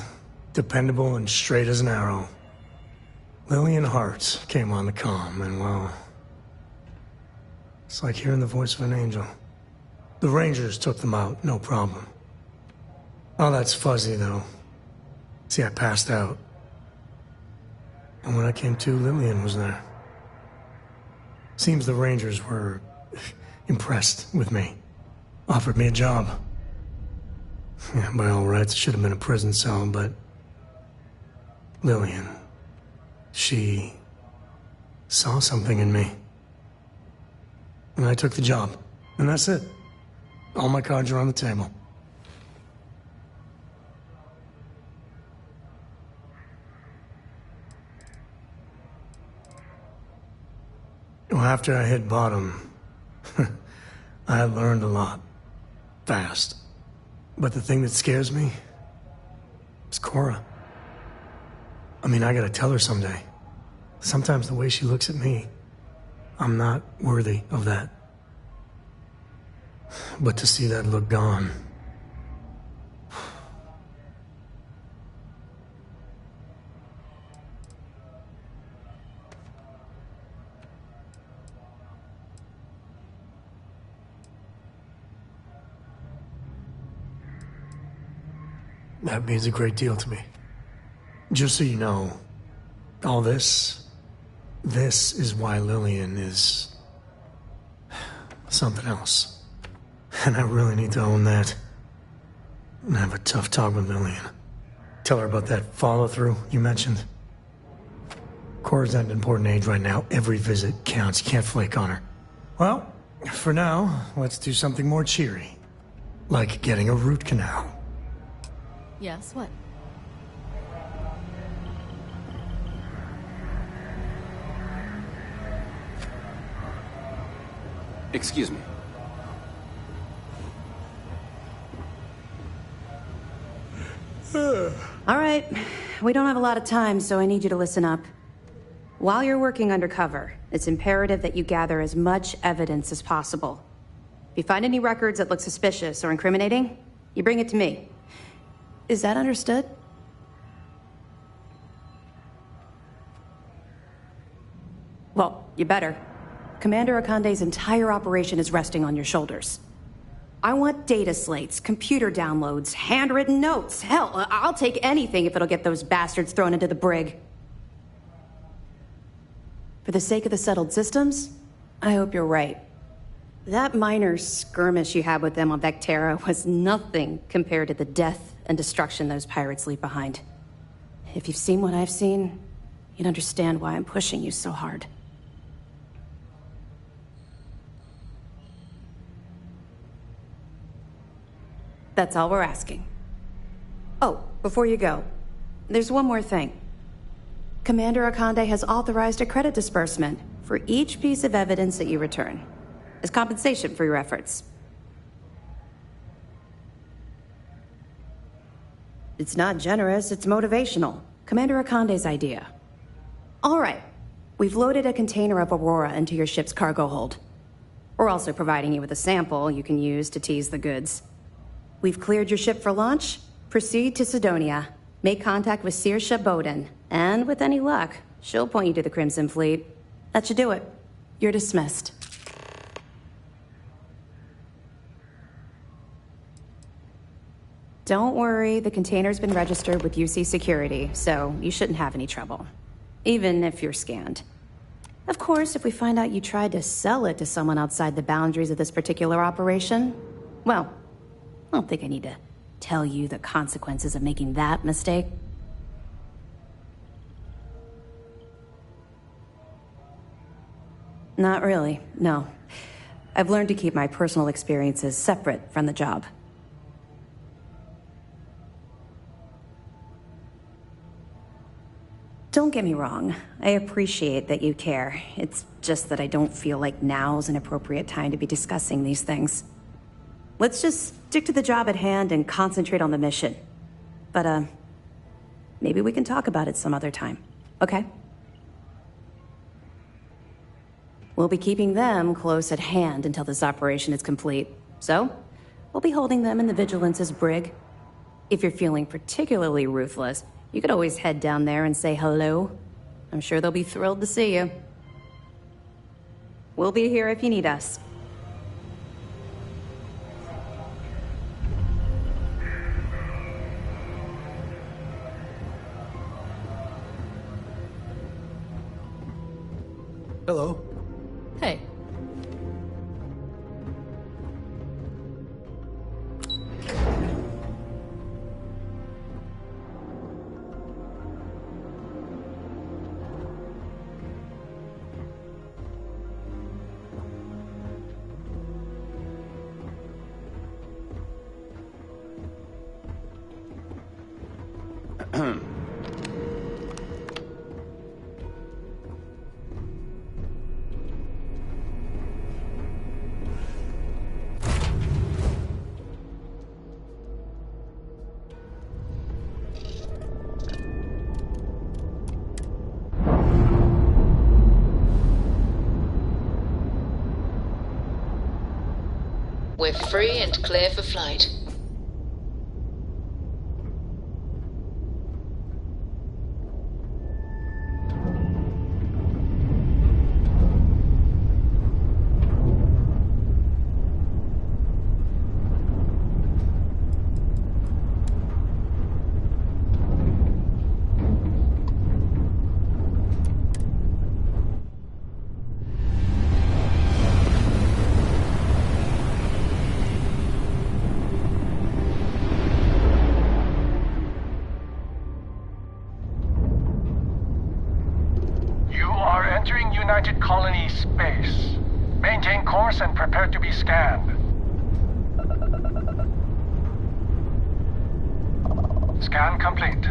dependable and straight as an arrow, Lillian Hart came on the comm, and well, it's like hearing the voice of an angel. The Rangers took them out, no problem. All that's fuzzy, though. See, I passed out. And when I came to, Lillian was there. Seems the Rangers were impressed with me. Offered me a job. Yeah, by all rights, it should have been a prison cell, but Lillian, she saw something in me. And I took the job. And that's it. All my cards are on the table. Well, after I hit bottom, I learned a lot. Fast. But the thing that scares me is Cora. I mean, I gotta tell her someday. Sometimes the way she looks at me, I'm not worthy of that. But to see that look gone... that means a great deal to me. Just so you know, all this is why Lillian is something else. And I really need to own that. And have a tough talk with Lillian. Tell her about that follow-through you mentioned. Cora's at an important age right now. Every visit counts. You can't flake on her. Well, for now, let's do something more cheery. Like getting a root canal. Yes, what? Excuse me. All right. We don't have a lot of time, so I need you to listen up. While you're working undercover, it's imperative that you gather as much evidence as possible. If you find any records that look suspicious or incriminating, you bring it to me. Is that understood? Well, you better. Commander Akande's entire operation is resting on your shoulders. I want data slates, computer downloads, handwritten notes. Hell, I'll take anything if it'll get those bastards thrown into the brig. For the sake of the settled systems, I hope you're right. That minor skirmish you had with them on Vectera was nothing compared to the death and destruction those pirates leave behind. If you've seen what I've seen, you'd understand why I'm pushing you so hard. That's all we're asking. Oh, before you go, there's one more thing. Commander Akande has authorized a credit disbursement for each piece of evidence that you return, as compensation for your efforts. It's not generous, it's motivational. Commander Akande's idea. All right, we've loaded a container of Aurora into your ship's cargo hold. We're also providing you with a sample you can use to tease the goods. We've cleared your ship for launch. Proceed to Sidonia. Make contact with Saoirse Bowden. And with any luck, she'll point you to the Crimson Fleet. That should do it. You're dismissed. Don't worry, the container's been registered with UC Security, so you shouldn't have any trouble. Even if you're scanned. Of course, if we find out you tried to sell it to someone outside the boundaries of this particular operation, well, I don't think I need to tell you the consequences of making that mistake. Not really, no. I've learned to keep my personal experiences separate from the job. Don't get me wrong, I appreciate that you care. It's just that I don't feel like now's an appropriate time to be discussing these things. Let's just stick to the job at hand and concentrate on the mission. But, maybe we can talk about it some other time, okay? We'll be keeping them close at hand until this operation is complete. So, we'll be holding them in the Vigilance's brig. If you're feeling particularly ruthless, you could always head down there and say hello. I'm sure they'll be thrilled to see you. We'll be here if you need us. Hello. Hey. We're free and clear for flight. United Colony space. Maintain course and prepare to be scanned. Scan complete.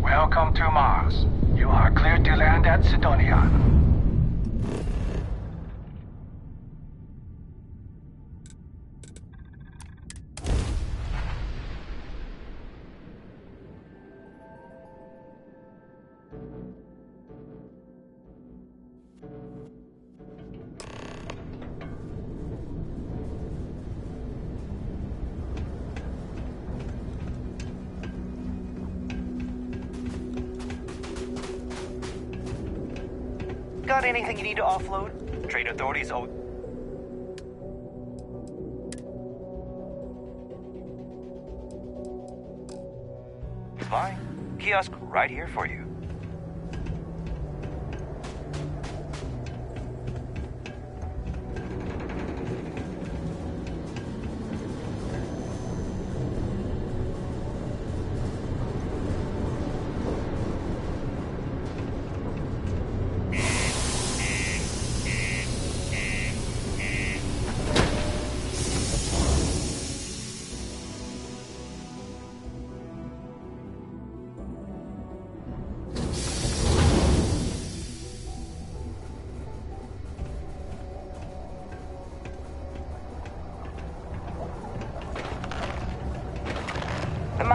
Welcome to Mars. You are cleared to land at Sidonia. Got anything you need to offload? Trade authorities owe... Fine. Kiosk right here for you.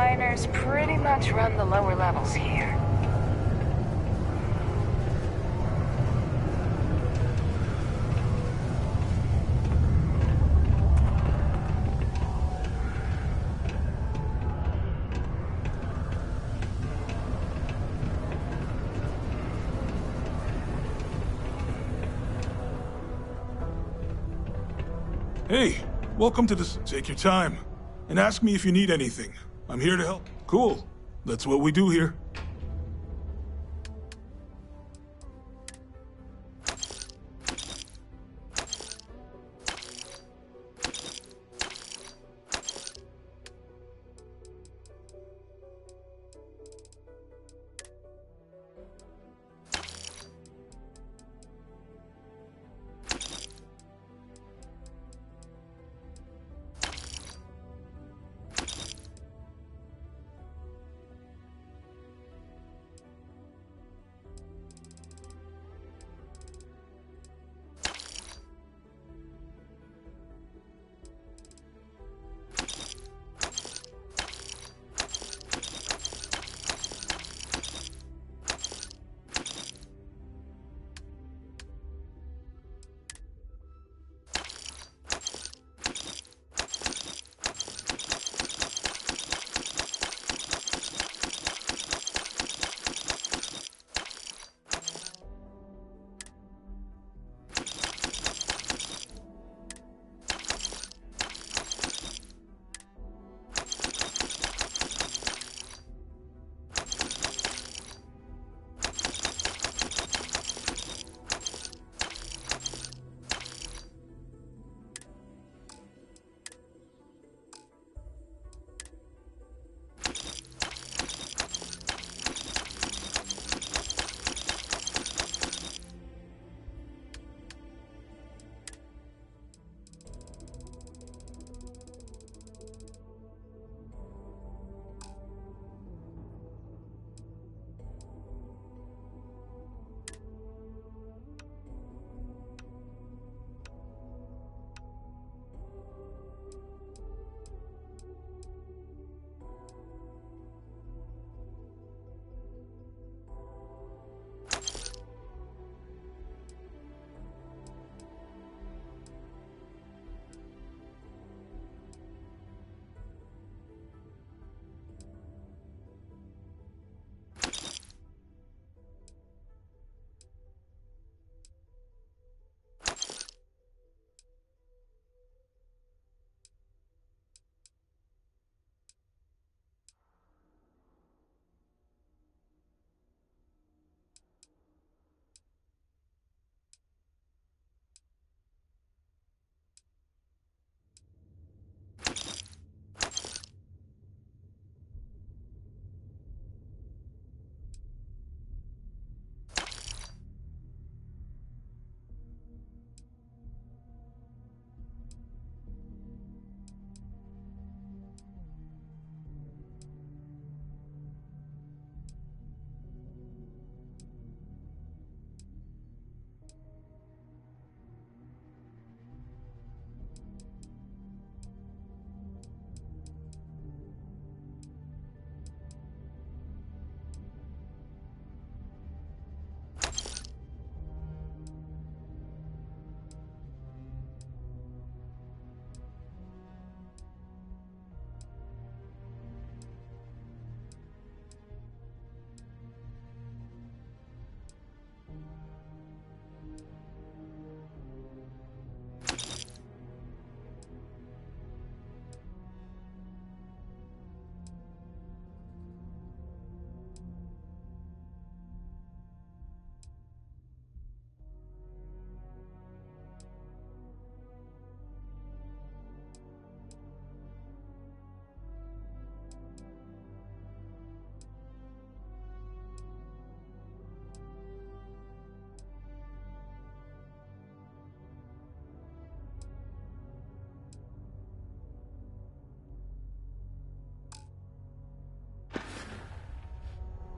miners pretty much run the lower levels here. Hey, welcome to this. Take your time. And ask me if you need anything. I'm here to help. Cool. That's what we do here.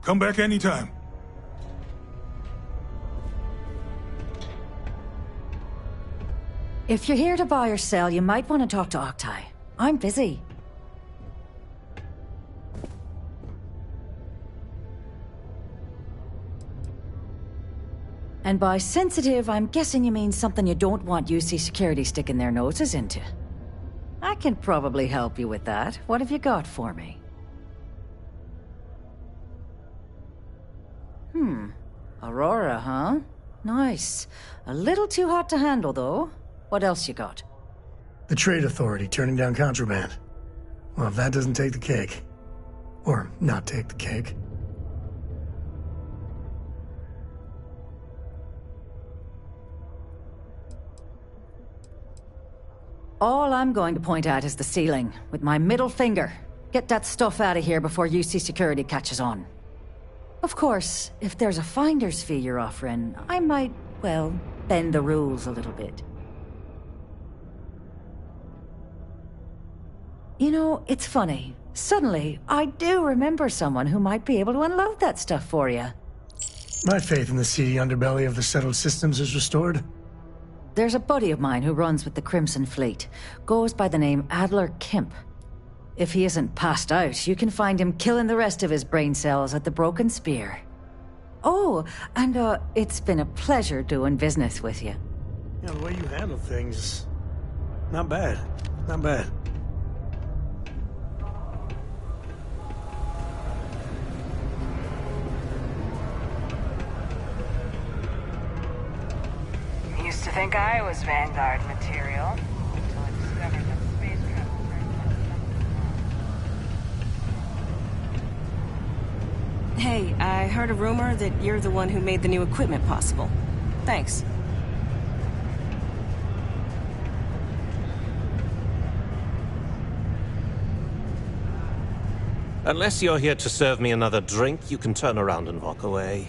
Come back anytime. If you're here to buy or sell, you might want to talk to Octai. I'm busy. And by sensitive, I'm guessing you mean something you don't want UC security sticking their noses into. I can probably help you with that. What have you got for me? Aurora, huh? Nice. A little too hot to handle, though. What else you got? The Trade Authority turning down contraband. Well, if that doesn't take the cake. Or not take the cake. All I'm going to point at is the ceiling, with my middle finger. Get that stuff out of here before UC security catches on. Of course, if there's a finder's fee you're offering, I might, well, bend the rules a little bit. You know, it's funny. Suddenly, I do remember someone who might be able to unload that stuff for you. My faith in the seedy underbelly of the settled systems is restored. There's a buddy of mine who runs with the Crimson Fleet. Goes by the name Adler Kemp. If he isn't passed out, you can find him killing the rest of his brain cells at the Broken Spear. Oh, and it's been a pleasure doing business with you. Yeah, the way you handle things, not bad. Not bad. Used to think I was Vanguard material, until I discovered that space travel Hey, I heard a rumor that you're the one who made the new equipment possible. Thanks. Unless you're here to serve me another drink, you can turn around and walk away.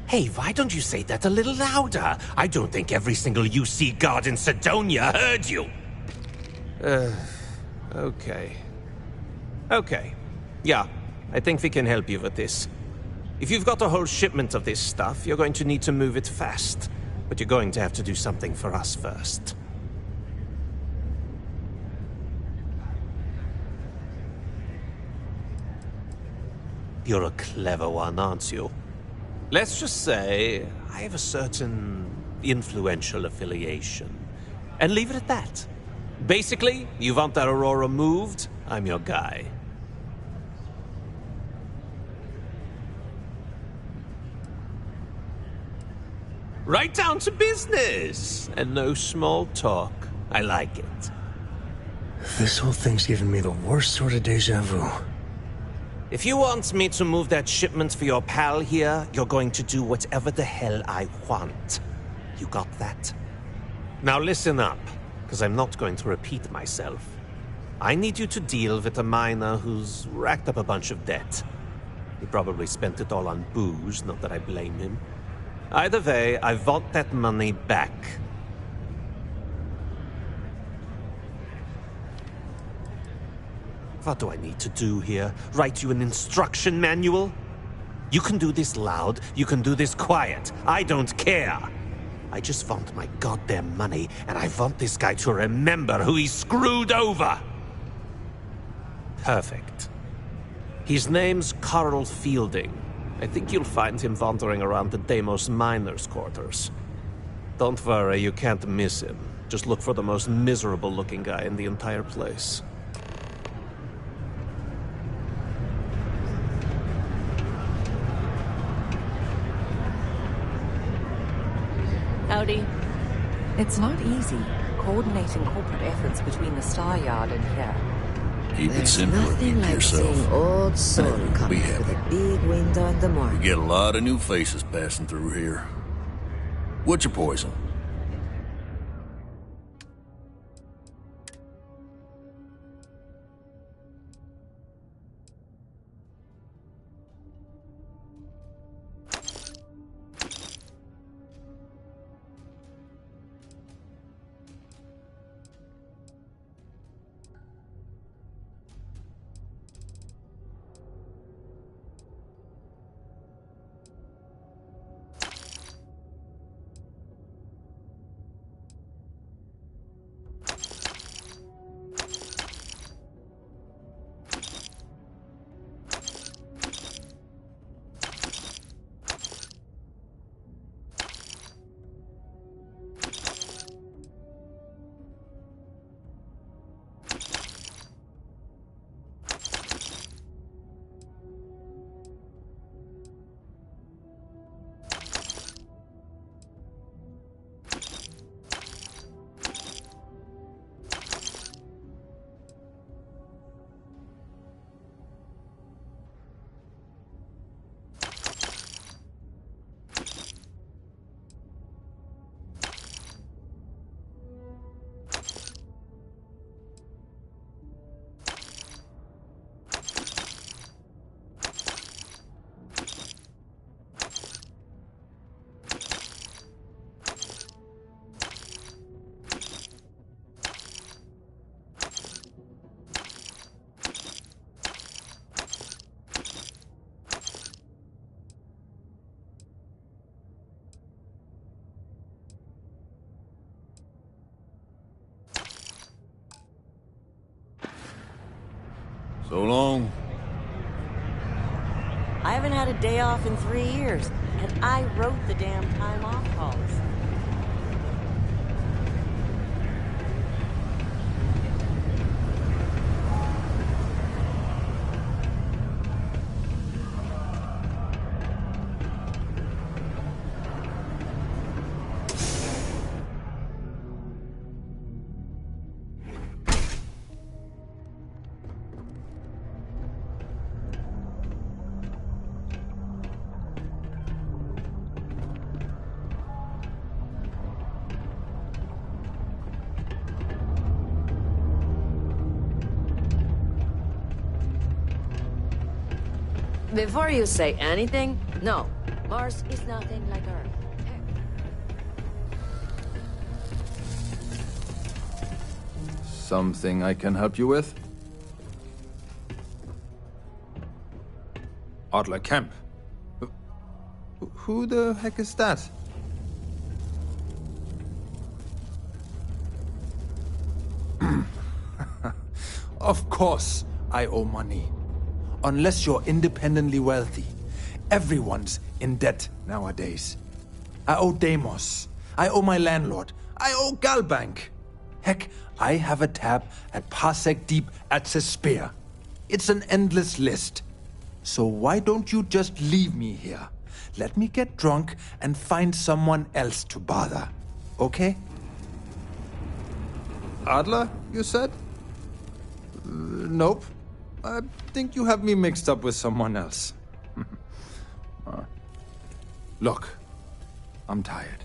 Hey, why don't you say that a little louder? I don't think every single UC guard in Sidonia heard you. Okay. Okay. Yeah, I think we can help you with this. If you've got a whole shipment of this stuff, you're going to need to move it fast. But you're going to have to do something for us first. You're a clever one, aren't you? Let's just say I have a certain influential affiliation. And leave it at that. Basically, you want that Aurora moved, I'm your guy. Right down to business! And no small talk. I like it. This whole thing's giving me the worst sort of deja vu. If you want me to move that shipment for your pal here, you're going to do whatever the hell I want. You got that? Now listen up, because I'm not going to repeat myself. I need you to deal with a miner who's racked up a bunch of debt. He probably spent it all on booze, not that I blame him. Either way, I want that money back. What do I need to do here? Write you an instruction manual? You can do this loud, you can do this quiet. I don't care. I just want my goddamn money, and I want this guy to remember who he screwed over. Perfect. His name's Carl Fielding. I think you'll find him wandering around the Deimos miners' quarters. Don't worry, you can't miss him. Just look for the most miserable-looking guy in the entire place. Howdy. It's not easy, coordinating corporate efforts between the Star Yard and here. Keep it simple and keep to yourself. Seeing old sun We'll be coming happy. with a big window in the We morning. get a lot of new faces passing through here. What's your poison? So long. I haven't had a day off in 3 years, and I wrote the damn time off policy. Before you say anything, no. Mars is nothing like Earth. Something I can help you with? Adler Kemp. Who the heck is that? Of course I owe money. Unless you're independently wealthy. Everyone's in debt nowadays. I owe Deimos. I owe my landlord. I owe Galbank. Heck, I have a tab at Parsec Deep at Cespear. It's an endless list. So why don't you just leave me here? Let me get drunk and find someone else to bother. Okay? Adler, you said? Nope. I think you have me mixed up with someone else. Look, I'm tired.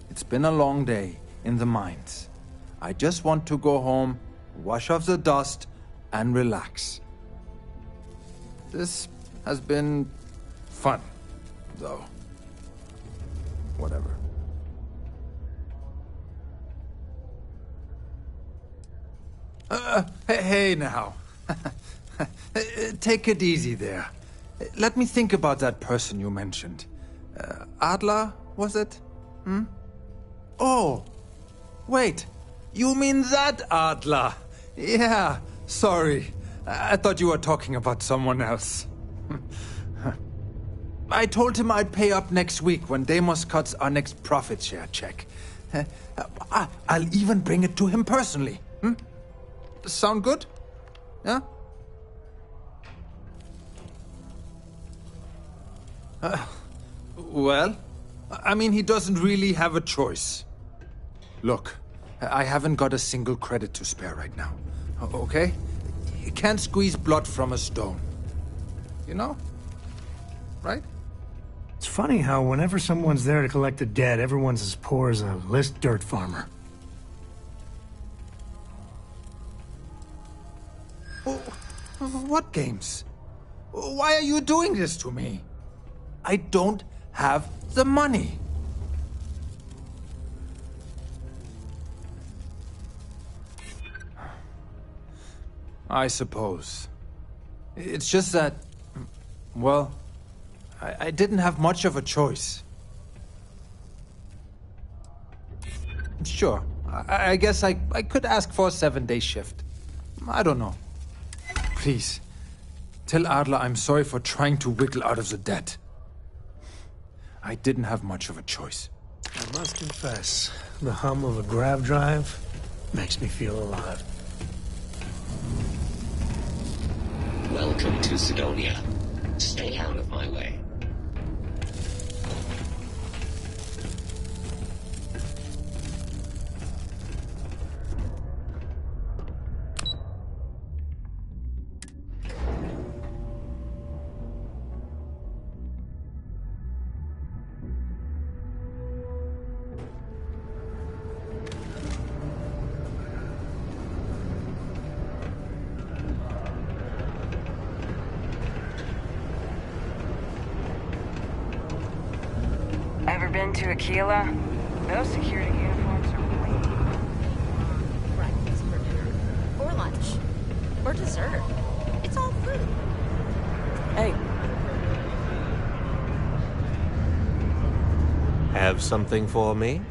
It's been a long day in the mines. I just want to go home, wash off the dust, and relax. This has been fun, though. Whatever. Hey now. Take it easy there. Let me think about that person you mentioned. Adler, was it? Hmm? Oh, wait. You mean that Adler? Yeah, sorry. I thought you were talking about someone else. I told him I'd pay up next week when Deimos cuts our next profit share check. I'll even bring it to him personally. Hmm? Sound good? Yeah? Well, I mean, he doesn't really have a choice. Look, I haven't got a single credit to spare right now, okay? You can't squeeze blood from a stone. You know? Right? It's funny how whenever someone's there to collect the debt, everyone's as poor as a list dirt farmer. What games? Why are you doing this to me? I don't have the money. I suppose. It's just that, well, I didn't have much of a choice. Sure, I guess I could ask for a 7-day shift. I don't know. Please, tell Adler I'm sorry for trying to wiggle out of the debt. I didn't have much of a choice. I must confess, the hum of a grav drive makes me feel alive. Welcome to Sidonia. Stay out of my way. Ever been to Aquila? Those security uniforms are lame. Breakfast for dinner. Or lunch. Or dessert. It's all food. Hey. Have something for me?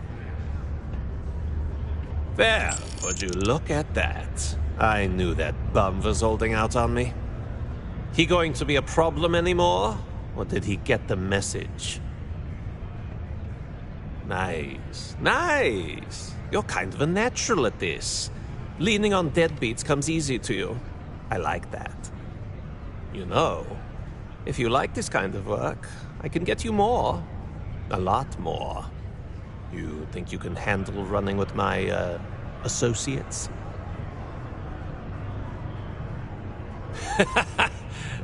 There, would you look at that? I knew that bum was holding out on me. He going to be a problem anymore? Or did he get the message? Nice. Nice. You're kind of a natural at this. Leaning on deadbeats comes easy to you. I like that. You know, if you like this kind of work, I can get you more. A lot more. You think you can handle running with my, associates?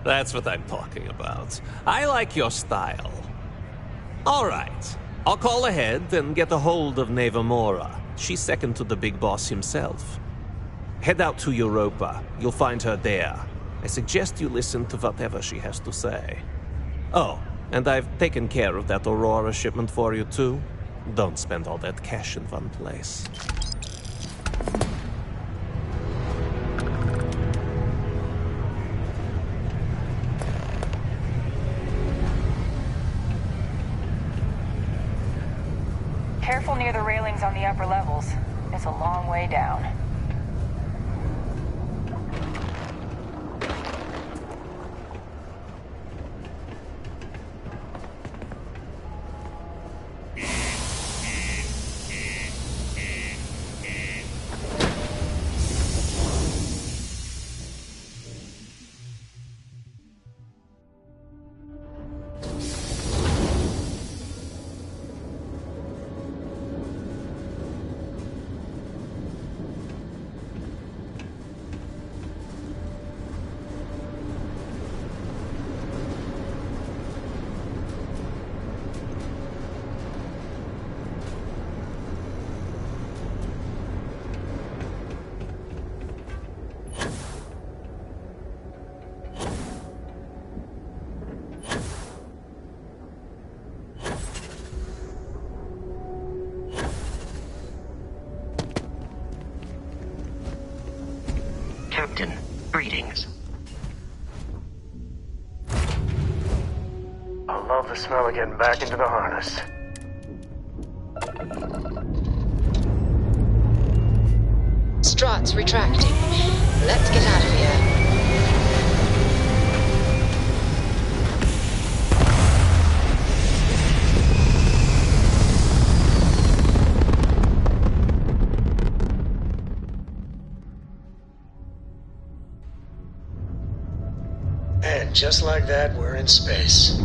That's what I'm talking about. I like your style. All right. I'll call ahead and get a hold of Nevamora. She's second to the big boss himself. Head out to Europa. You'll find her there. I suggest you listen to whatever she has to say. Oh, and I've taken care of that Aurora shipment for you too. Don't spend all that cash in one place. Careful near the railings on the upper levels. It's a long way down. Captain, greetings. I love the smell of getting back into the harness. Struts retracting. Let's get out of here. And just like that, we're in space.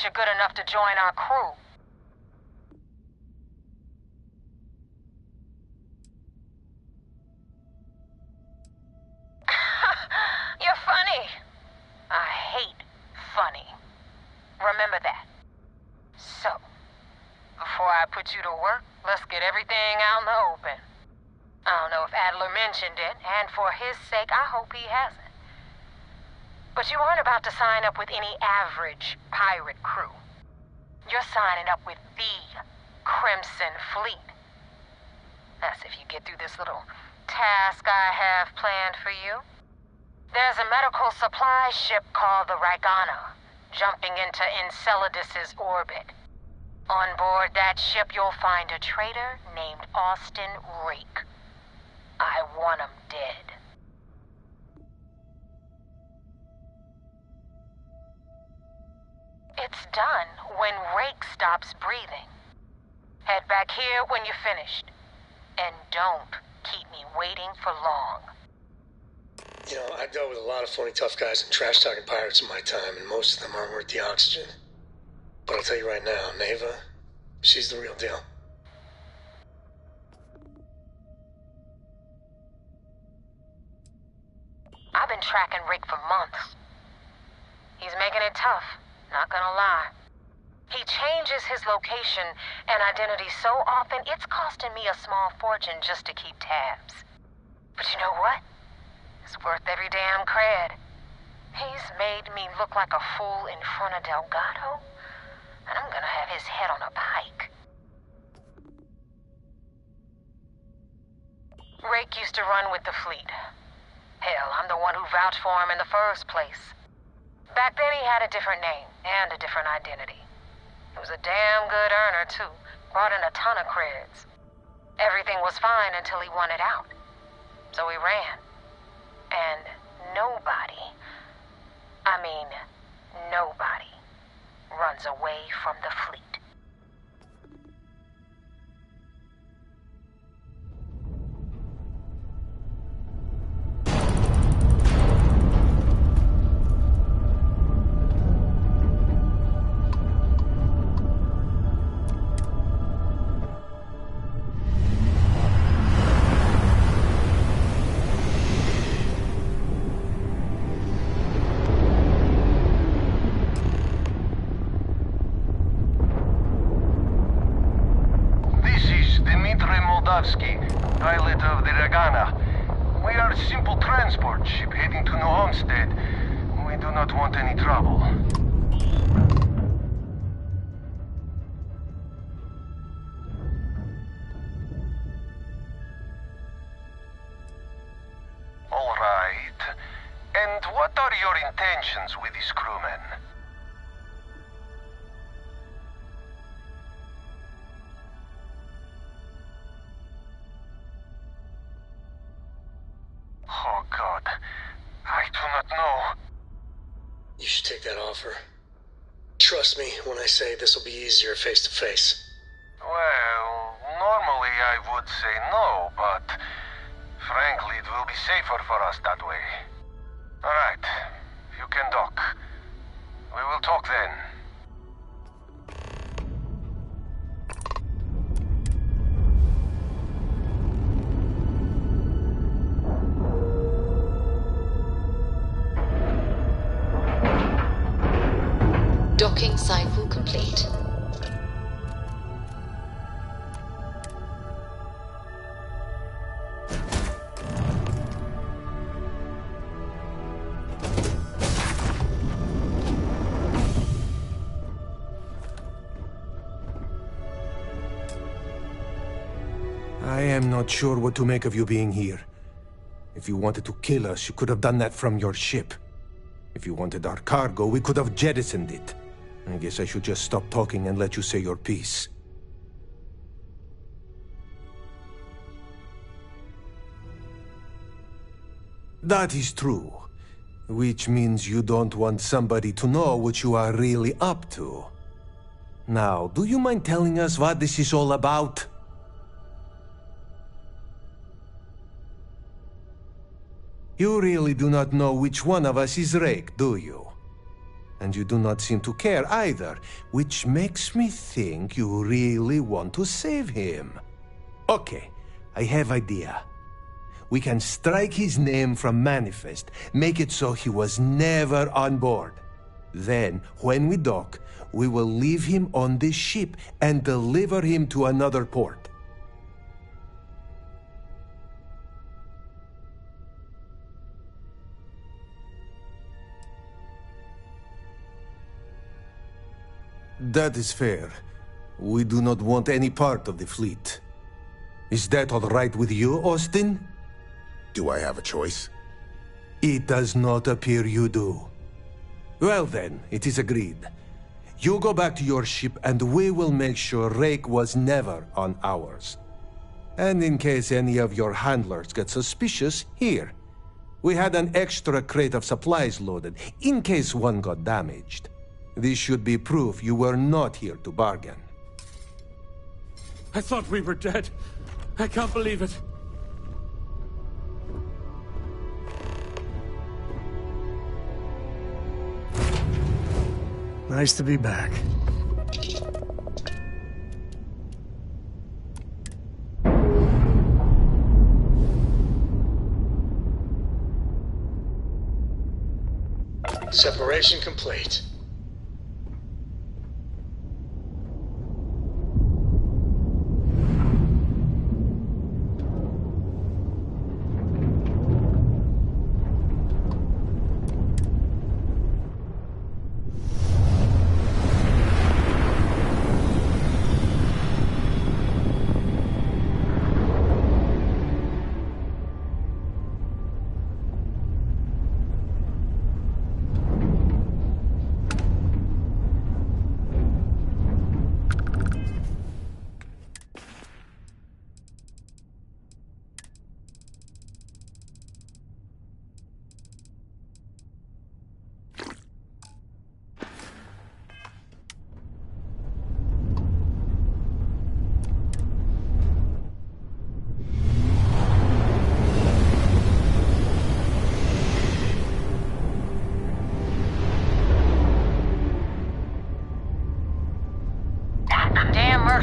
You're good enough to join our crew. You're funny. I hate funny. Remember that. So, before I put you to work, let's get everything out in the open. I don't know if Adler mentioned it, and for his sake, I hope he hasn't. But you aren't about to sign up with any average pirate crew. You're signing up with the Crimson Fleet. That's if you get through this little task I have planned for you. There's a medical supply ship called the Ragana, jumping into Enceladus's orbit. On board that ship, you'll find a traitor named Austin Rake. I want him dead. It's done when Rake stops breathing. Head back here when you're finished. And don't keep me waiting for long. You know, I dealt with a lot of phony tough guys and trash-talking pirates in my time, and most of them aren't worth the oxygen. But I'll tell you right now, Neva, she's the real deal. I've been tracking Rick for months. He's making it tough, not gonna lie. He changes his location and identity so often, it's costing me a small fortune just to keep tabs. But you know what? It's worth every damn cred. He's made me look like a fool in front of Delgado, and I'm gonna have his head on a pike. Rake used to run with the fleet. Hell, I'm the one who vouched for him in the first place. Back then he had a different name and a different identity. He was a damn good earner, too. Brought in a ton of creds. Everything was fine until he wanted out. So he ran. And nobody, I mean, nobody, runs away from the fleet. Pilot of the Ragana. We are a simple transport ship heading to New Homestead. We do not want any trouble. All right. And what are your intentions with these crewmen? Oh, God. I do not know. You should take that offer. Trust me when I say this will be easier face to face. Well, normally I would say no, but frankly it will be safer for us that way. Alright, you can dock. We will talk then. Docking cycle complete. I am not sure what to make of you being here. If you wanted to kill us, you could have done that from your ship. If you wanted our cargo, we could have jettisoned it. I guess I should just stop talking and let you say your piece. That is true. Which means you don't want somebody to know what you are really up to. Now, do you mind telling us what this is all about? You really do not know which one of us is Rake, do you? And you do not seem to care either, which makes me think you really want to save him. Okay, I have idea. We can strike his name from Manifest, make it so he was never on board. Then, when we dock, we will leave him on this ship and deliver him to another port. That is fair. We do not want any part of the fleet. Is that all right with you, Austin? Do I have a choice? It does not appear you do. Well then, it is agreed. You go back to your ship and we will make sure Rake was never on ours. And in case any of your handlers get suspicious, here. We had an extra crate of supplies loaded, in case one got damaged. This should be proof you were not here to bargain. I thought we were dead. I can't believe it. Nice to be back. Separation complete.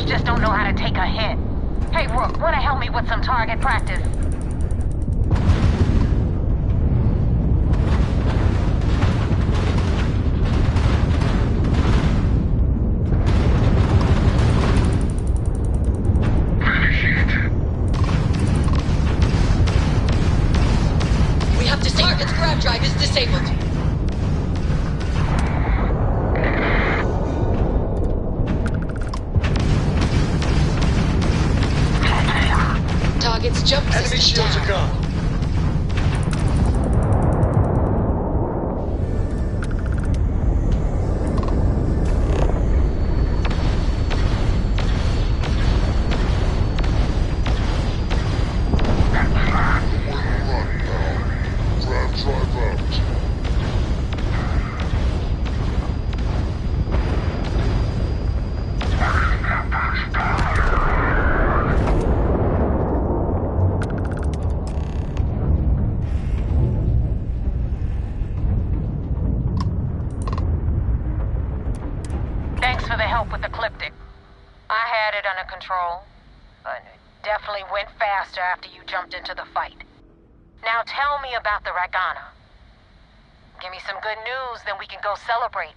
Just don't know how to take a hit. Hey, Rook, wanna help me with some target practice? We have to target's grab drive is disabled. Target's jump Enemy shields are gone. After you jumped into the fight. Now tell me about the Ragana. Give me some good news, then we can go celebrate.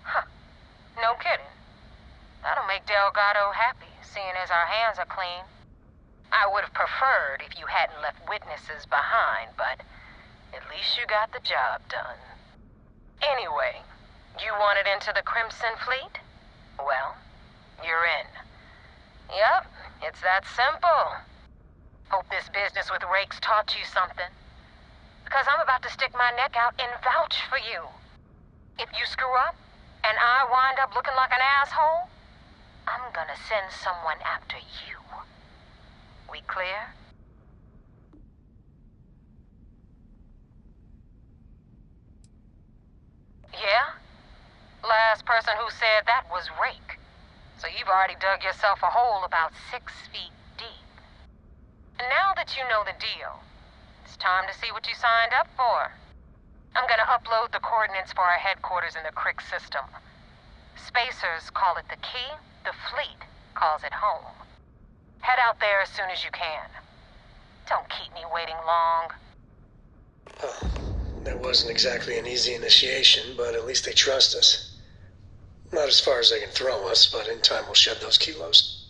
Huh. No kidding. That'll make Delgado happy, seeing as our hands are clean. I would have preferred if you hadn't left witnesses behind, but at least you got the job done. Anyway, you wanted into the Crimson Fleet? Well, you're in. Yep, it's that simple. Hope this business with Rakes taught you something. Because I'm about to stick my neck out and vouch for you. If you screw up, and I wind up looking like an asshole, I'm gonna send someone after you. We clear? Yeah? Last person who said that was Rake. So you've already dug yourself a hole about 6 feet deep. And now that you know the deal, it's time to see what you signed up for. I'm gonna upload the coordinates for our headquarters in the Crick system. Spacers call it the key, the fleet calls it home. Head out there as soon as you can. Don't keep me waiting long. Oh, that wasn't exactly an easy initiation, but at least they trust us. Not as far as they can throw us, but in time we'll shed those kilos.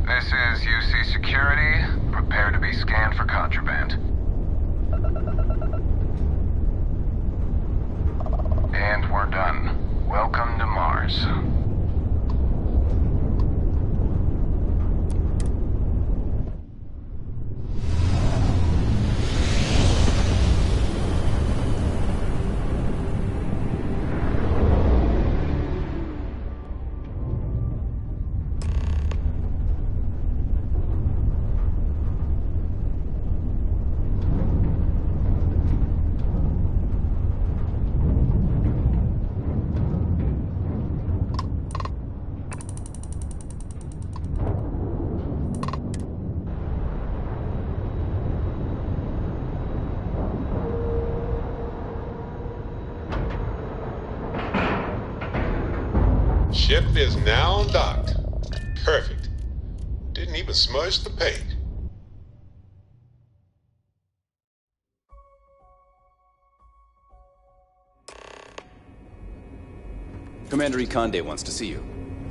This is UC Security. Prepare to be scanned for contraband. And we're done. Welcome to Mars. is now docked. Perfect. Didn't even smudge the paint. Commander Ikonde wants to see you.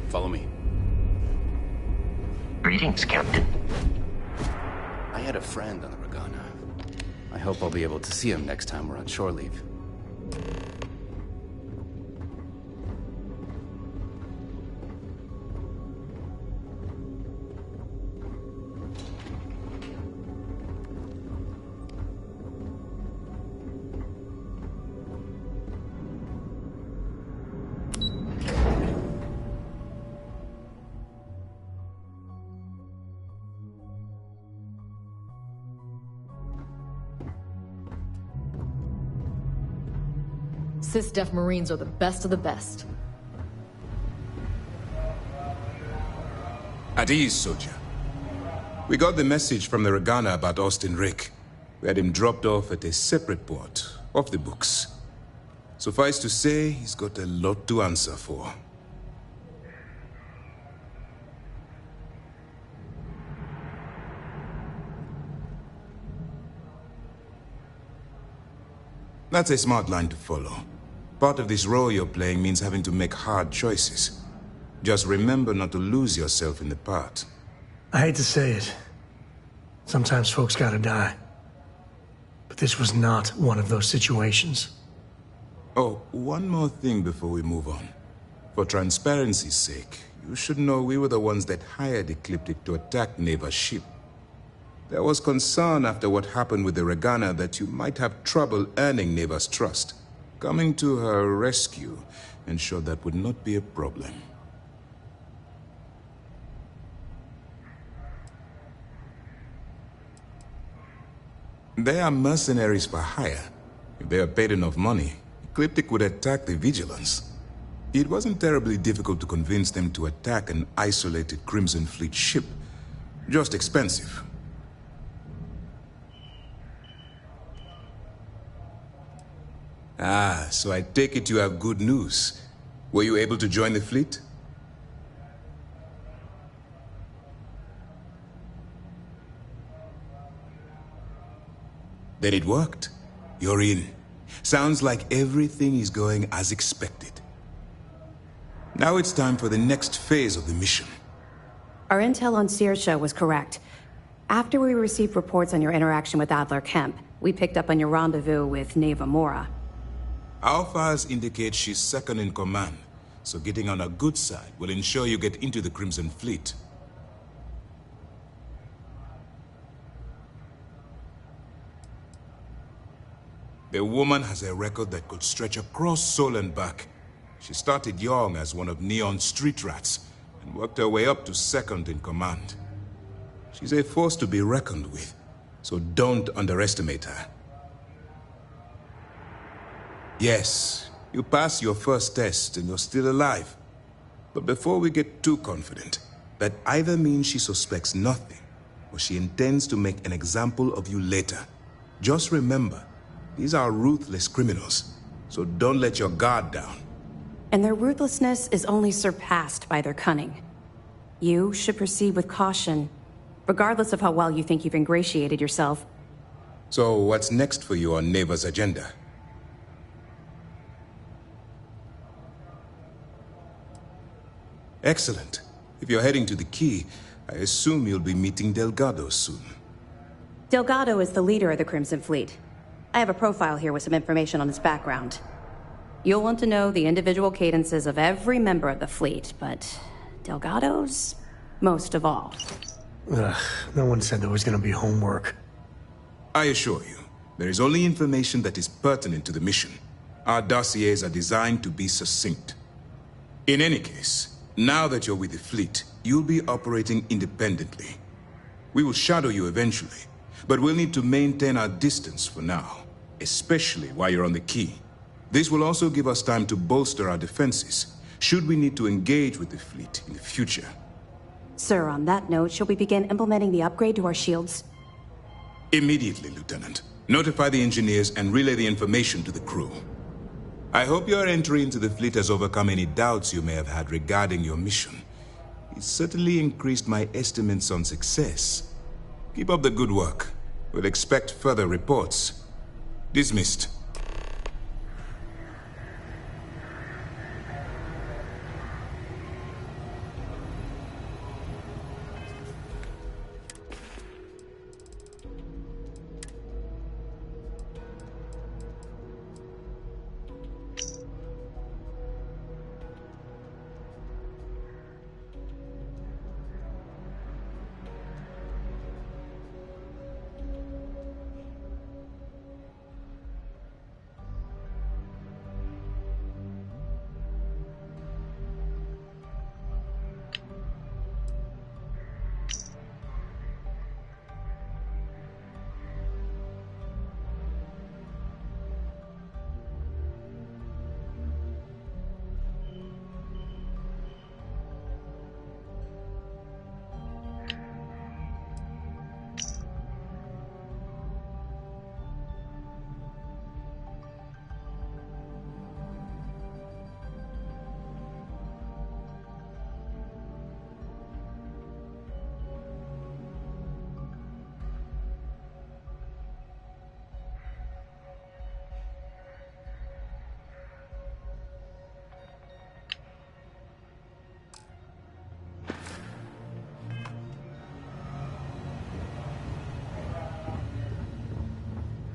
Follow me. Greetings, Captain. I had a friend on the Regana. I hope I'll be able to see him next time we're on shore leave. Sys-Def Marines are the best of the best. At ease, soldier. We got the message from the Regana about Austin Rick. We had him dropped off at a separate port, off the books. Suffice to say, he's got a lot to answer for. That's a smart line to follow. Part of this role you're playing means having to make hard choices. Just remember not to lose yourself in the part. I hate to say it. Sometimes folks gotta die. But this was not one of those situations. Oh, one more thing before we move on. For transparency's sake, you should know we were the ones that hired Ecliptic to attack Neva's ship. There was concern after what happened with the Regana that you might have trouble earning Neva's trust. Coming to her rescue ensured that would not be a problem. They are mercenaries for hire. If they are paid enough money, Ecliptic would attack the Vigilance. It wasn't terribly difficult to convince them to attack an isolated Crimson Fleet ship. Just expensive. Ah, so I take it you have good news. Were you able to join the fleet? Then it worked. You're in. Sounds like everything is going as expected. Now it's time for the next phase of the mission. Our intel on Saoirse was correct. After we received reports on your interaction with Adler Kemp, we picked up on your rendezvous with Neva Mora. Our files indicate she's second in command, so getting on her good side will ensure you get into the Crimson Fleet. The woman has a record that could stretch across Sol and back. She started young as one of Neon's street rats, and worked her way up to second in command. She's a force to be reckoned with, so don't underestimate her. Yes, you passed your first test and you're still alive. But before we get too confident, that either means she suspects nothing, or she intends to make an example of you later. Just remember, these are ruthless criminals, so don't let your guard down. And their ruthlessness is only surpassed by their cunning. You should proceed with caution, regardless of how well you think you've ingratiated yourself. So what's next for you on Neva's agenda? Excellent. If you're heading to the Key, I assume you'll be meeting Delgado soon. Delgado is the leader of the Crimson Fleet. I have a profile here with some information on his background. You'll want to know the individual cadences of every member of the fleet, but Delgado's most of all. Ugh, no one said there was gonna be homework. I assure you, there is only information that is pertinent to the mission. Our dossiers are designed to be succinct. In any case, now that you're with the fleet, you'll be operating independently. We will shadow you eventually, but we'll need to maintain our distance for now, especially while you're on the Key. This will also give us time to bolster our defenses, should we need to engage with the fleet in the future. Sir, on that note, shall we begin implementing the upgrade to our shields? Immediately, Lieutenant. Notify the engineers and relay the information to the crew. I hope your entry into the fleet has overcome any doubts you may have had regarding your mission. It certainly increased my estimates on success. Keep up the good work. We'll expect further reports. Dismissed.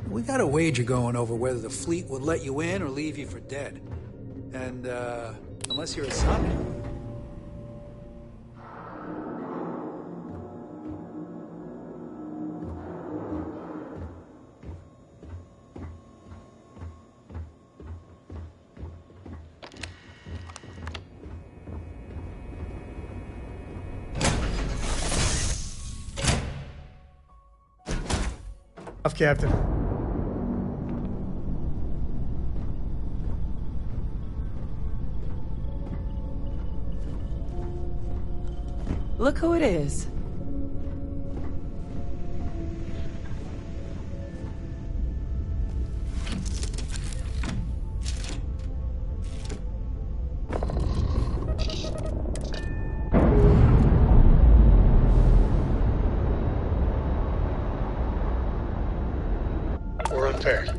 We got a wager going over whether the fleet would let you in or leave you for dead. And, unless you're a son. Off, Captain. Look who it is. We're unpaired.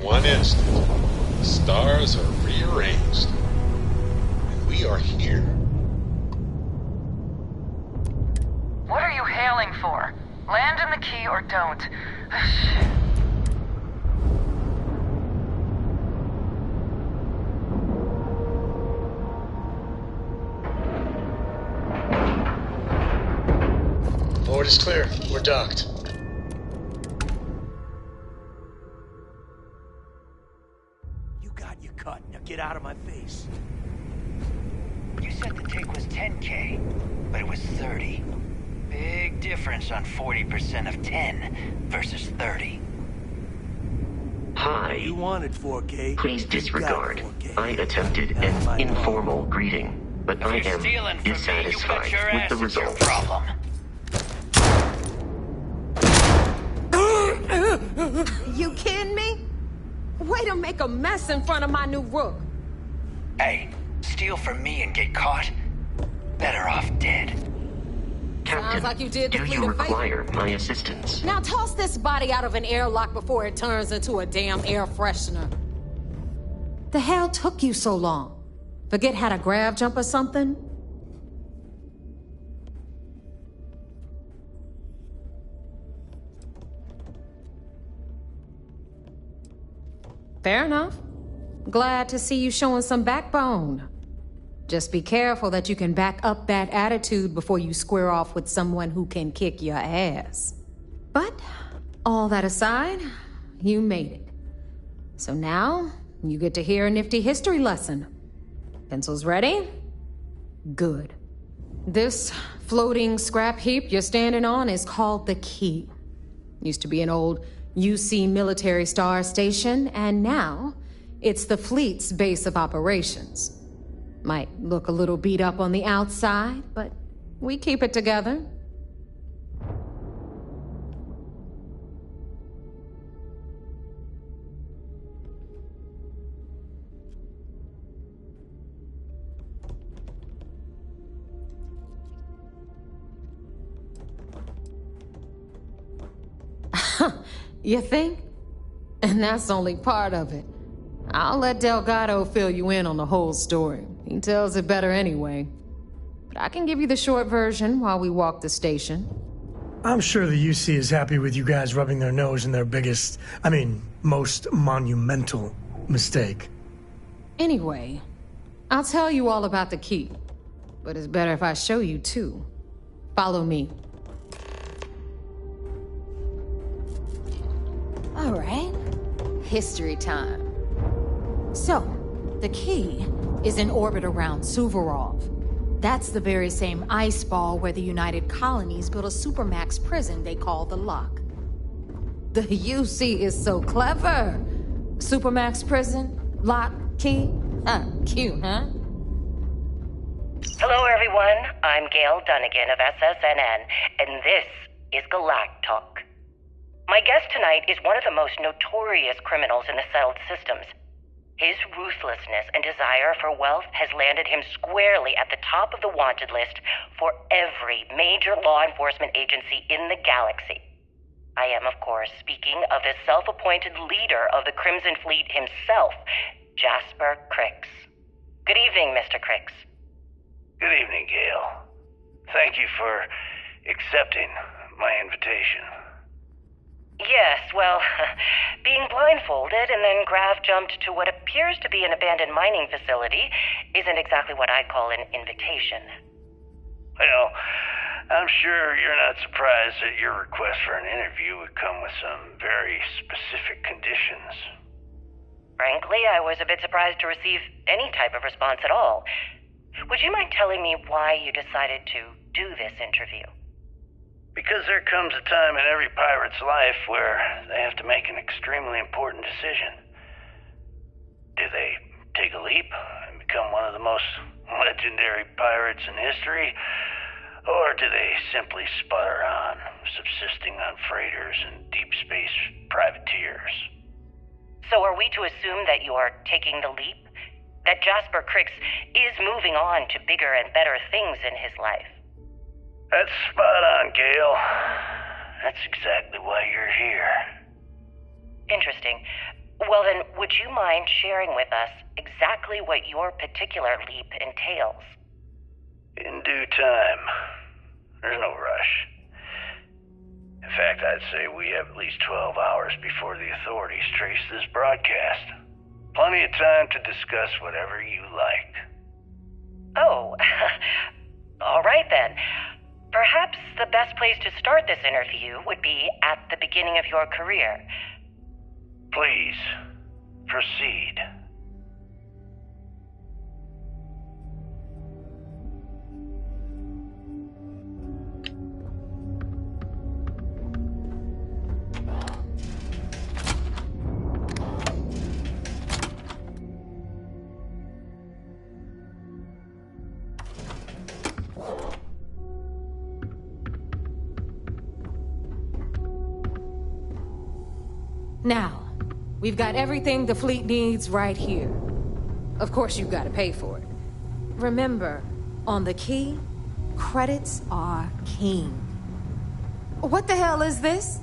One instant, the stars are rearranged, and we are here. What are you hailing for? Land in the key or don't. Board is clear. We're docked. Get out of my face. You said the take was 10K, but it was 30. Big difference on 40% of 10 versus 30. Hi. You wanted 4K. Please disregard. I attempted an informal greeting, but I am dissatisfied with the result. Problem. You kidding me? Way to make a mess in front of my new rook. Hey, steal from me and get caught? Better off dead. Captain, Sounds like you did the do fleet you a favor. require my assistance? Now toss this body out of an airlock before it turns into a damn air freshener. The hell took you so long? Forget how to grav jump or something? Fair enough. Glad to see you showing some backbone. Just be careful that you can back up that attitude before you square off with someone who can kick your ass. But, all that aside, you made it. So now, you get to hear a nifty history lesson. Pencils ready? Good. This floating scrap heap you're standing on is called the Key. Used to be an old UC military star station, and now it's the fleet's base of operations. Might look a little beat up on the outside, but we keep it together. You think? And that's only part of it. I'll let Delgado fill you in on the whole story. He tells it better anyway. But I can give you the short version while we walk the station. I'm sure the UC is happy with you guys rubbing their nose in their most monumental mistake. Anyway, I'll tell you all about the Key. But it's better if I show you too. Follow me. All right. History time. So, the Key is in orbit around Suvorov. That's the very same ice ball where the United Colonies built a supermax prison they call the Lock. The UC is so clever. Supermax prison, Lock, Key. Cute, huh? Hello, everyone. I'm Gail Dunnigan of SSNN, and this is Galactalk. My guest tonight is one of the most notorious criminals in the settled systems. His ruthlessness and desire for wealth has landed him squarely at the top of the wanted list for every major law enforcement agency in the galaxy. I am, of course, speaking of the self-appointed leader of the Crimson Fleet himself, Jasper Crix. Good evening, Mr. Crix. Good evening, Gail. Thank you for accepting my invitation. Yes, well, being blindfolded and then Grav jumped to what appears to be an abandoned mining facility isn't exactly what I'd call an invitation. Well, I'm sure you're not surprised that your request for an interview would come with some very specific conditions. Frankly, I was a bit surprised to receive any type of response at all. Would you mind telling me why you decided to do this interview? Because there comes a time in every pirate's life where they have to make an extremely important decision. Do they take a leap and become one of the most legendary pirates in history? Or do they simply sputter on, subsisting on freighters and deep space privateers? So are we to assume that you are taking the leap? That Jasper Crix is moving on to bigger and better things in his life? That's spot on, Gail. That's exactly why you're here. Interesting. Well then, would you mind sharing with us exactly what your particular leap entails? In due time. There's no rush. In fact, I'd say we have at least 12 hours before the authorities trace this broadcast. Plenty of time to discuss whatever you like. Oh, all right then. Perhaps the best place to start this interview would be at the beginning of your career. Please, proceed. Now, we've got everything the fleet needs right here. Of course, you've got to pay for it. Remember, on the Key, credits are king. What the hell is this?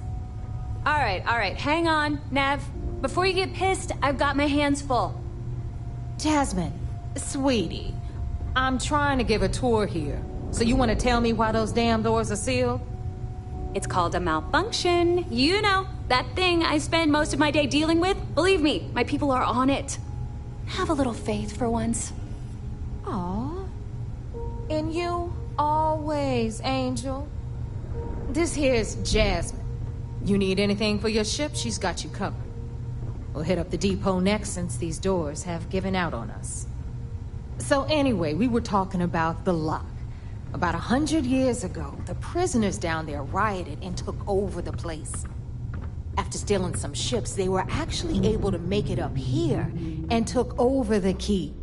All right, hang on, Nev. Before you get pissed, I've got my hands full. Jasmine, sweetie, I'm trying to give a tour here. So you want to tell me why those damn doors are sealed? It's called a malfunction. You know, that thing I spend most of my day dealing with. Believe me, my people are on it. Have a little faith for once. Aw, And you, always, Angel. This here's Jasmine. You need anything for your ship, she's got you covered. We'll hit up the depot next since these doors have given out on us. So anyway, we were talking about the lock. About 100 years ago, the prisoners down there rioted and took over the place. After stealing some ships, they were actually able to make it up here and took over the key.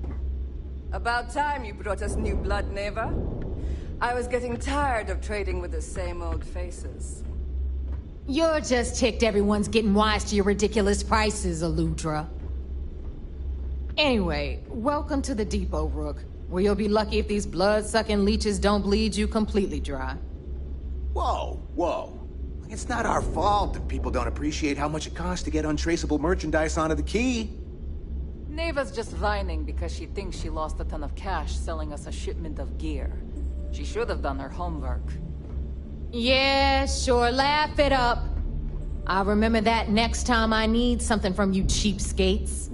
About time you brought us new blood, Neva. I was getting tired of trading with the same old faces. You're just ticked everyone's getting wise to your ridiculous prices, Aludra. Anyway, welcome to the depot, Rook, where you'll be lucky if these blood-sucking leeches don't bleed you completely dry. Whoa, whoa. It's not our fault that people don't appreciate how much it costs to get untraceable merchandise onto the key. Neva's just whining because she thinks she lost a ton of cash selling us a shipment of gear. She should have done her homework. Yeah, sure, laugh it up. I'll remember that next time I need something from you cheapskates.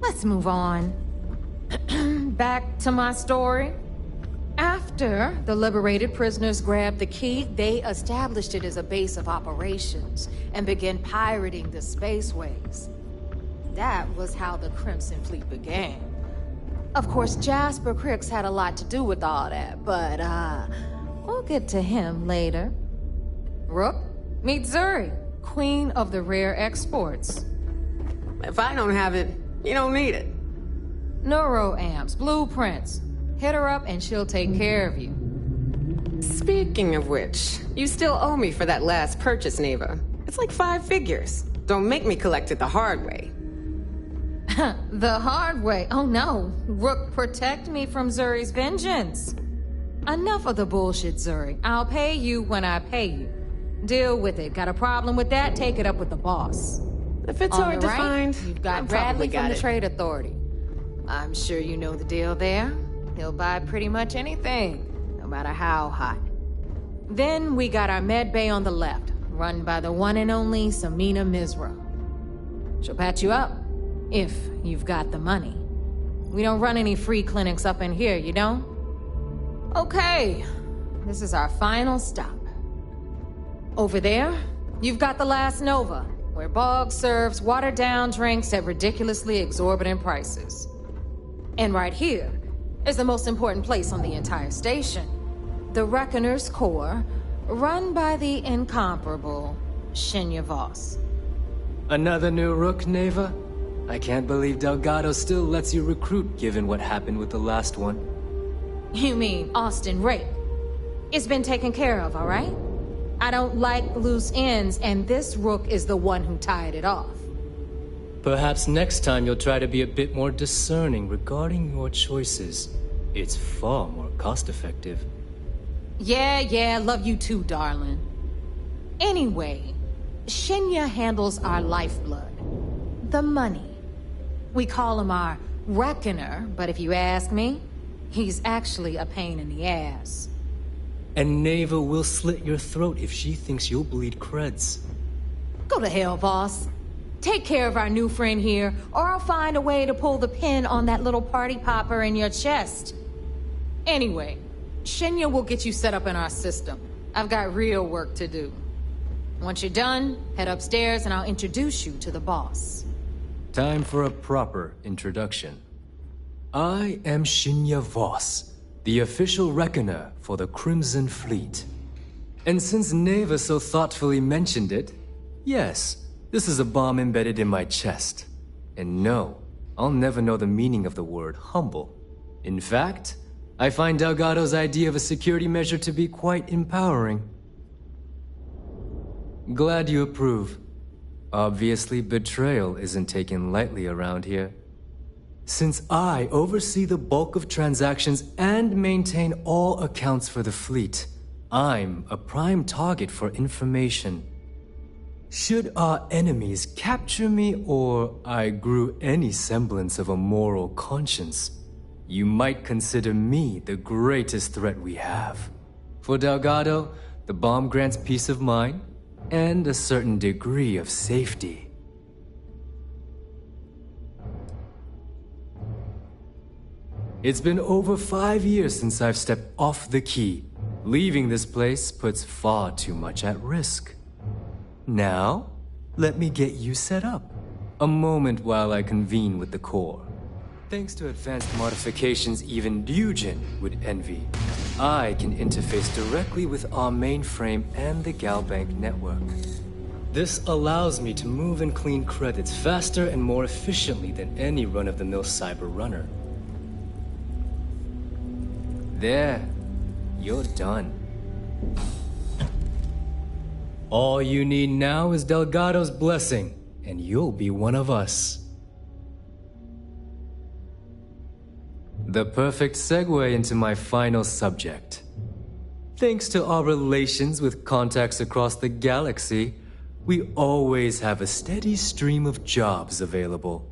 Let's move on. Back to my story. After the liberated prisoners grabbed the key, they established it as a base of operations and began pirating the spaceways. That was how the Crimson Fleet began. Of course, Jasper Cricks had a lot to do with all that, but, we'll get to him later. Rook, meet Zuri, Queen of the Rare Exports. If I don't have it, you don't need it. Neuroamps, blueprints. Hit her up and she'll take care of you. Speaking of which, you still owe me for that last purchase, Neva. It's like 5 figures. Don't make me collect it the hard way. The hard way? Oh no. Rook, protect me from Zuri's vengeance. Enough of the bullshit, Zuri. I'll pay you when I pay you. Deal with it. Got a problem with that? Take it up with the boss. If it's hard to find, you've got Bradley from the Trade Authority. I'm sure you know the deal there. He'll buy pretty much anything, no matter how hot. Then we got our med bay on the left, run by the one and only Samina Mizra. She'll patch you up, if you've got the money. We don't run any free clinics up in here, you don't? Okay, this is our final stop. Over there, you've got the Last Nova, where Bog serves watered-down drinks at ridiculously exorbitant prices. And right here is the most important place on the entire station. The Reckoner's Core, run by the incomparable Shinya Voss. Another new Rook, Neva? I can't believe Delgado still lets you recruit, given what happened with the last one. You mean Austin Rape? It's been taken care of, all right? I don't like loose ends, and this Rook is the one who tied it off. Perhaps next time you'll try to be a bit more discerning regarding your choices. It's far more cost-effective. Yeah, love you too, darling. Anyway, Shinya handles our lifeblood. The money. We call him our Reckoner, but if you ask me, he's actually a pain in the ass. And Neva will slit your throat if she thinks you'll bleed creds. Go to hell, boss. Take care of our new friend here, or I'll find a way to pull the pin on that little party popper in your chest. Anyway, Shinya will get you set up in our system. I've got real work to do. Once you're done, head upstairs and I'll introduce you to the boss. Time for a proper introduction. I am Shinya Voss, the official reckoner for the Crimson Fleet. And since Neva so thoughtfully mentioned it, yes, this is a bomb embedded in my chest. And no, I'll never know the meaning of the word humble. In fact, I find Delgado's idea of a security measure to be quite empowering. Glad you approve. Obviously, betrayal isn't taken lightly around here. Since I oversee the bulk of transactions and maintain all accounts for the fleet, I'm a prime target for information. Should our enemies capture me or I grew any semblance of a moral conscience, you might consider me the greatest threat we have. For Delgado, the bomb grants peace of mind and a certain degree of safety. It's been over 5 years since I've stepped off the key. Leaving this place puts far too much at risk. Now, let me get you set up. A moment while I convene with the core. Thanks to advanced modifications even Ryujin would envy, I can interface directly with our mainframe and the Galbank network. This allows me to move and clean credits faster and more efficiently than any run-of-the-mill cyber runner. There, you're done. All you need now is Delgado's blessing, and you'll be one of us. The perfect segue into my final subject. Thanks to our relations with contacts across the galaxy, we always have a steady stream of jobs available.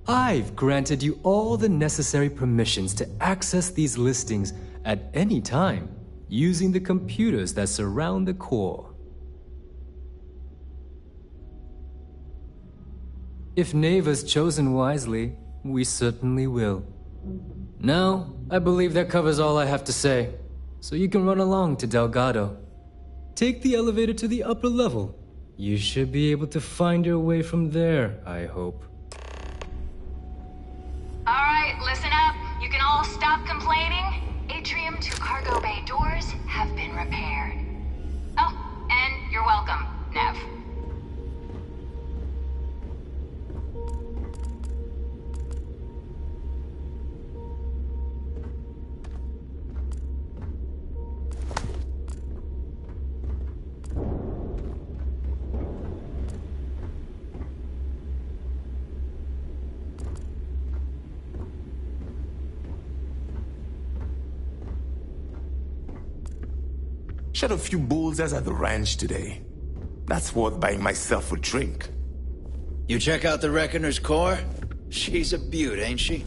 I've granted you all the necessary permissions to access these listings at any time, using the computers that surround the core. If Neva's chosen wisely, we certainly will. Now, I believe that covers all I have to say, so you can run along to Delgado. Take the elevator to the upper level. You should be able to find your way from there, I hope. Alright, listen up. You can all stop complaining. Atrium to cargo bay doors have been repaired. Oh, and you're welcome, Nev. Shot a few bulls at the ranch today. That's worth buying myself a drink. You check out the Reckoner's core? She's a beaut, ain't she?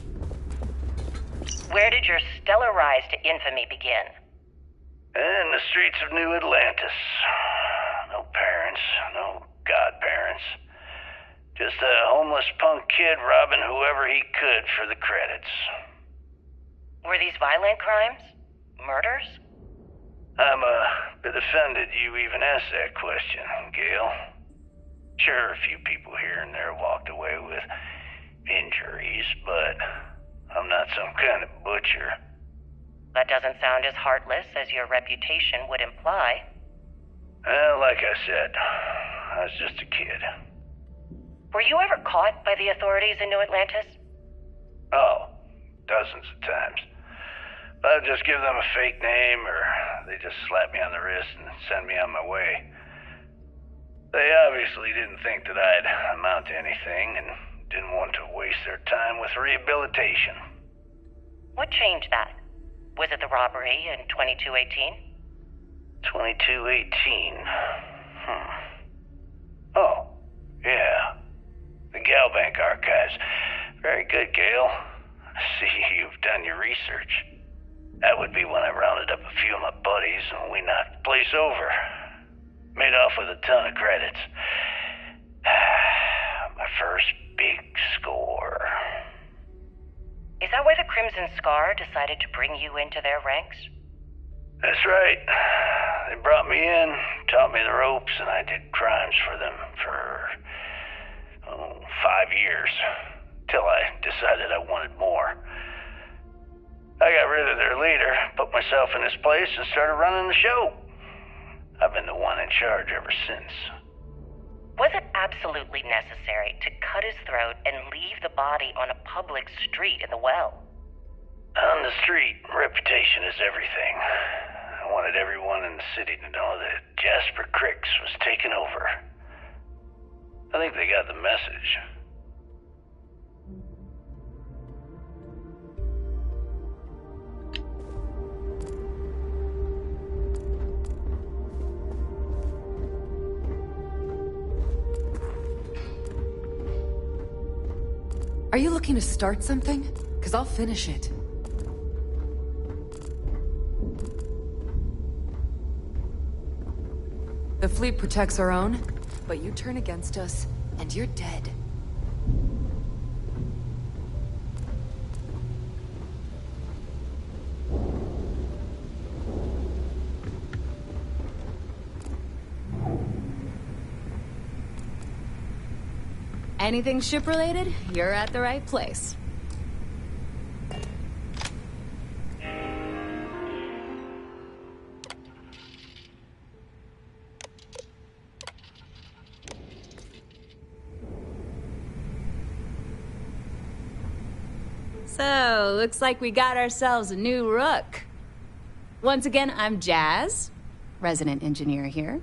Where did your stellar rise to infamy begin? In the streets of New Atlantis. No parents, no godparents. Just a homeless punk kid robbing whoever he could for the credits. Were these violent crimes? Murders? I'm a bit offended you even asked that question, Gale. Sure, a few people here and there walked away with injuries, but I'm not some kind of butcher. That doesn't sound as heartless as your reputation would imply. Well, like I said, I was just a kid. Were you ever caught by the authorities in New Atlantis? Oh, dozens of times. I'd just give them a fake name, or they just slap me on the wrist and send me on my way. They obviously didn't think that I'd amount to anything, and didn't want to waste their time with rehabilitation. What changed that? Was it the robbery in 2218? 2218? Oh, yeah. The Galbank archives. Very good, Gale. I see you've done your research. That would be when I rounded up a few of my buddies and we knocked the place over. Made off with a ton of credits. My first big score. Is that why the Crimson Scar decided to bring you into their ranks? That's right. They brought me in, taught me the ropes, and I did crimes for them for 5 years. Till I decided I wanted more. I got rid of their leader, put myself in his place, and started running the show. I've been the one in charge ever since. Was it absolutely necessary to cut his throat and leave the body on a public street in the well? On the street, reputation is everything. I wanted everyone in the city to know that Jasper Cricks was taking over. I think they got the message. Are you looking to start something? Because I'll finish it. The fleet protects our own, but you turn against us, and you're dead. Anything ship-related, you're at the right place. So, looks like we got ourselves a new rook. Once again, I'm Jazz, resident engineer here.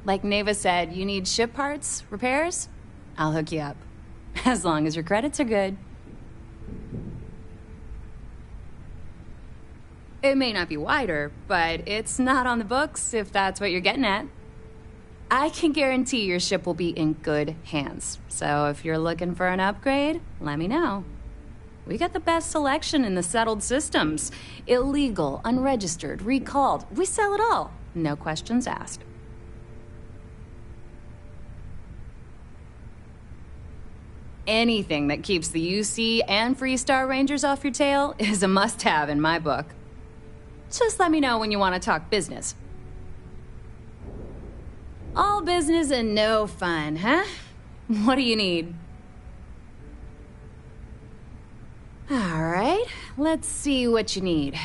Like Neva said, you need ship parts, repairs? I'll hook you up. As long as your credits are good. It may not be wider, but it's not on the books if that's what you're getting at. I can guarantee your ship will be in good hands. So if you're looking for an upgrade, let me know. We got the best selection in the settled systems. Illegal, unregistered, recalled. We sell it all. No questions asked. Anything that keeps the UC and Freestar Rangers off your tail is a must-have in my book. Just let me know when you want to talk business. All business and no fun, huh? What do you need? All right, let's see what you need.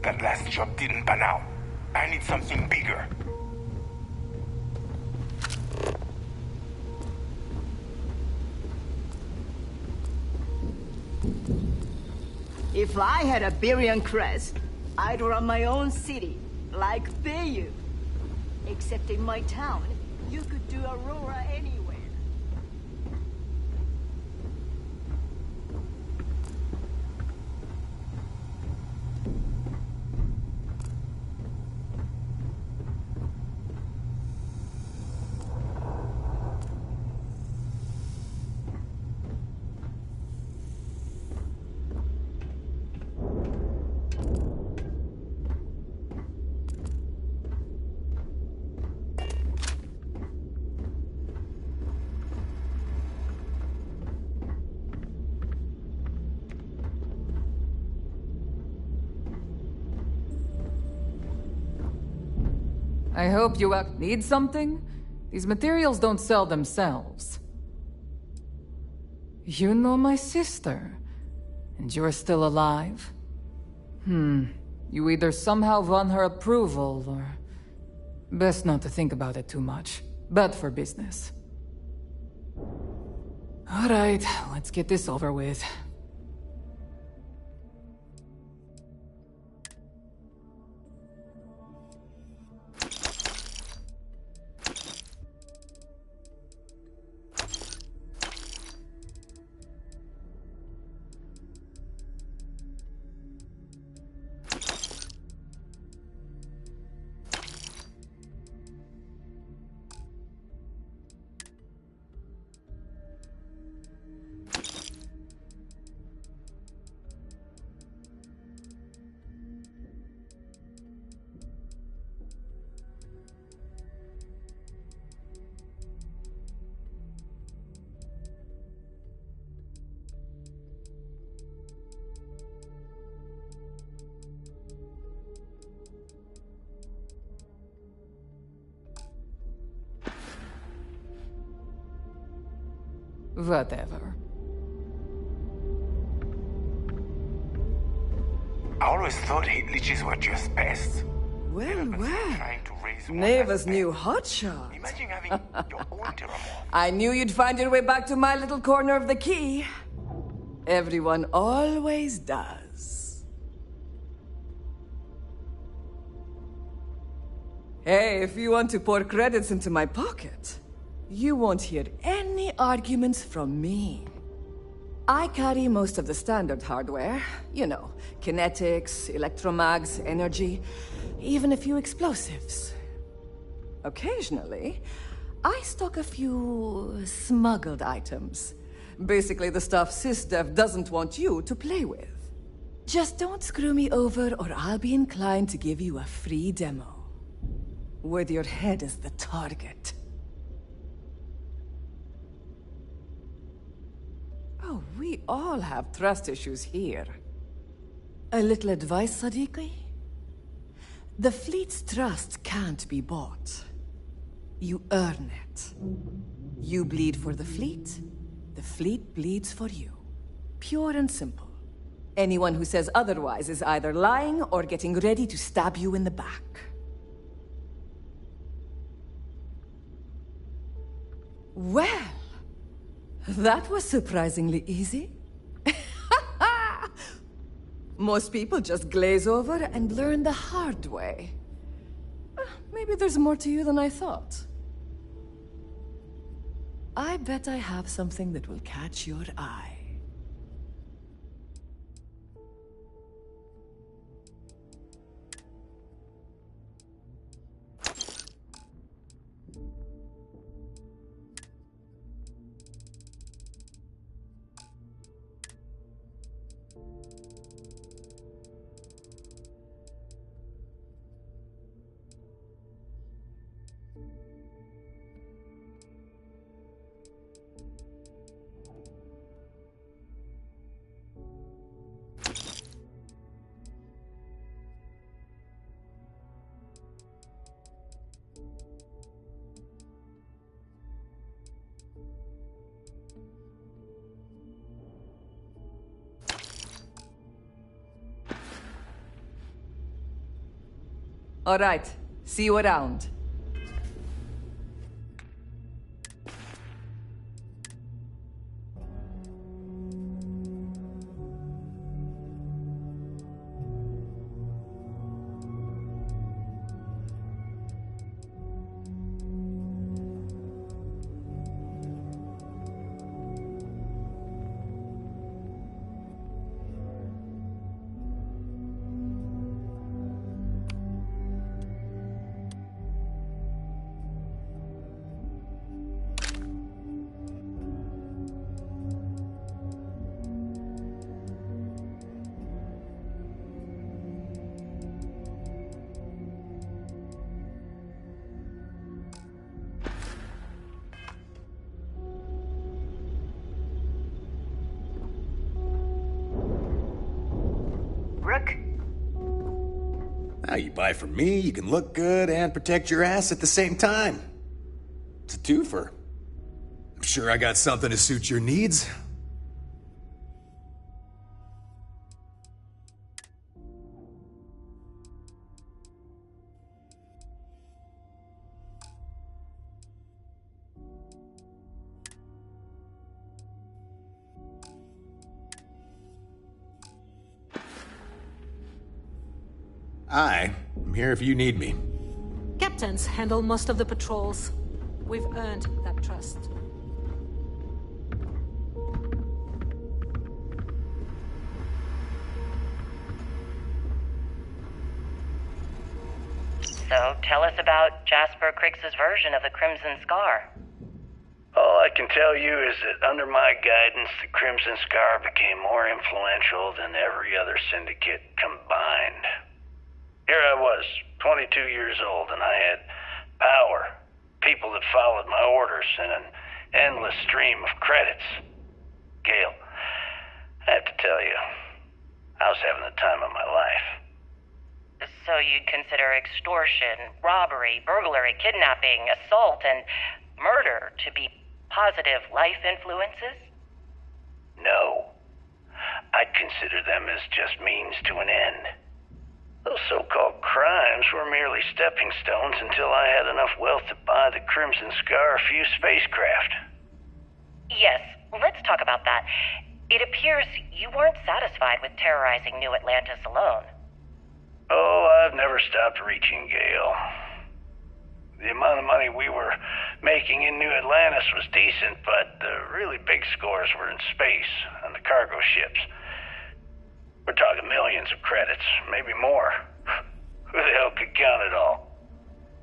That last job didn't pan out. I need something bigger. If I had a Berian crest, I'd run my own city, like Bayou. Except in my town, you could do Aurora anywhere. I hope you need something? These materials don't sell themselves. You know my sister, and you're still alive? You either somehow won her approval, or... Best not to think about it too much. Bad for business. Alright, let's get this over with. Whatever. I always thought heat leeches were just pests. Well, Neva's new hotshot. Imagine having your own TERRAN. I knew you'd find your way back to my little corner of the key. Everyone always does. Hey, if you want to pour credits into my pocket, you won't hear any arguments from me. I carry most of the standard hardware. You know, kinetics, electromags, energy, even a few explosives. Occasionally, I stock a few smuggled items. Basically the stuff SysDev doesn't want you to play with. Just don't screw me over or I'll be inclined to give you a free demo. With your head as the target. Oh, we all have trust issues here. A little advice, Sadiqi? The fleet's trust can't be bought. You earn it. You bleed for the fleet bleeds for you. Pure and simple. Anyone who says otherwise is either lying or getting ready to stab you in the back. Well, that was surprisingly easy. Most people just glaze over and learn the hard way. Maybe there's more to you than I thought. I bet I have something that will catch your eye. All right. See you around. Now you buy from me, you can look good and protect your ass at the same time. It's a twofer. I'm sure I got something to suit your needs. I'm here if you need me. Captains handle most of the patrols. We've earned that trust. So, tell us about Jasper Crix's version of the Crimson Scar. All I can tell you is that under my guidance, the Crimson Scar became more influential than every other syndicate combined. Here I was, 22 years old, and I had power, people that followed my orders, and an endless stream of credits. Gale, I have to tell you, I was having the time of my life. So you'd consider extortion, robbery, burglary, kidnapping, assault, and murder to be positive life influences? No. I'd consider them as just means to an end. Those so-called crimes were merely stepping stones until I had enough wealth to buy the Crimson Scar a few spacecraft. Yes, let's talk about that. It appears you weren't satisfied with terrorizing New Atlantis alone. Oh, I've never stopped reaching, Gale. The amount of money we were making in New Atlantis was decent, but the really big scores were in space, on the cargo ships. We're talking millions of credits, maybe more. Who the hell could count it all?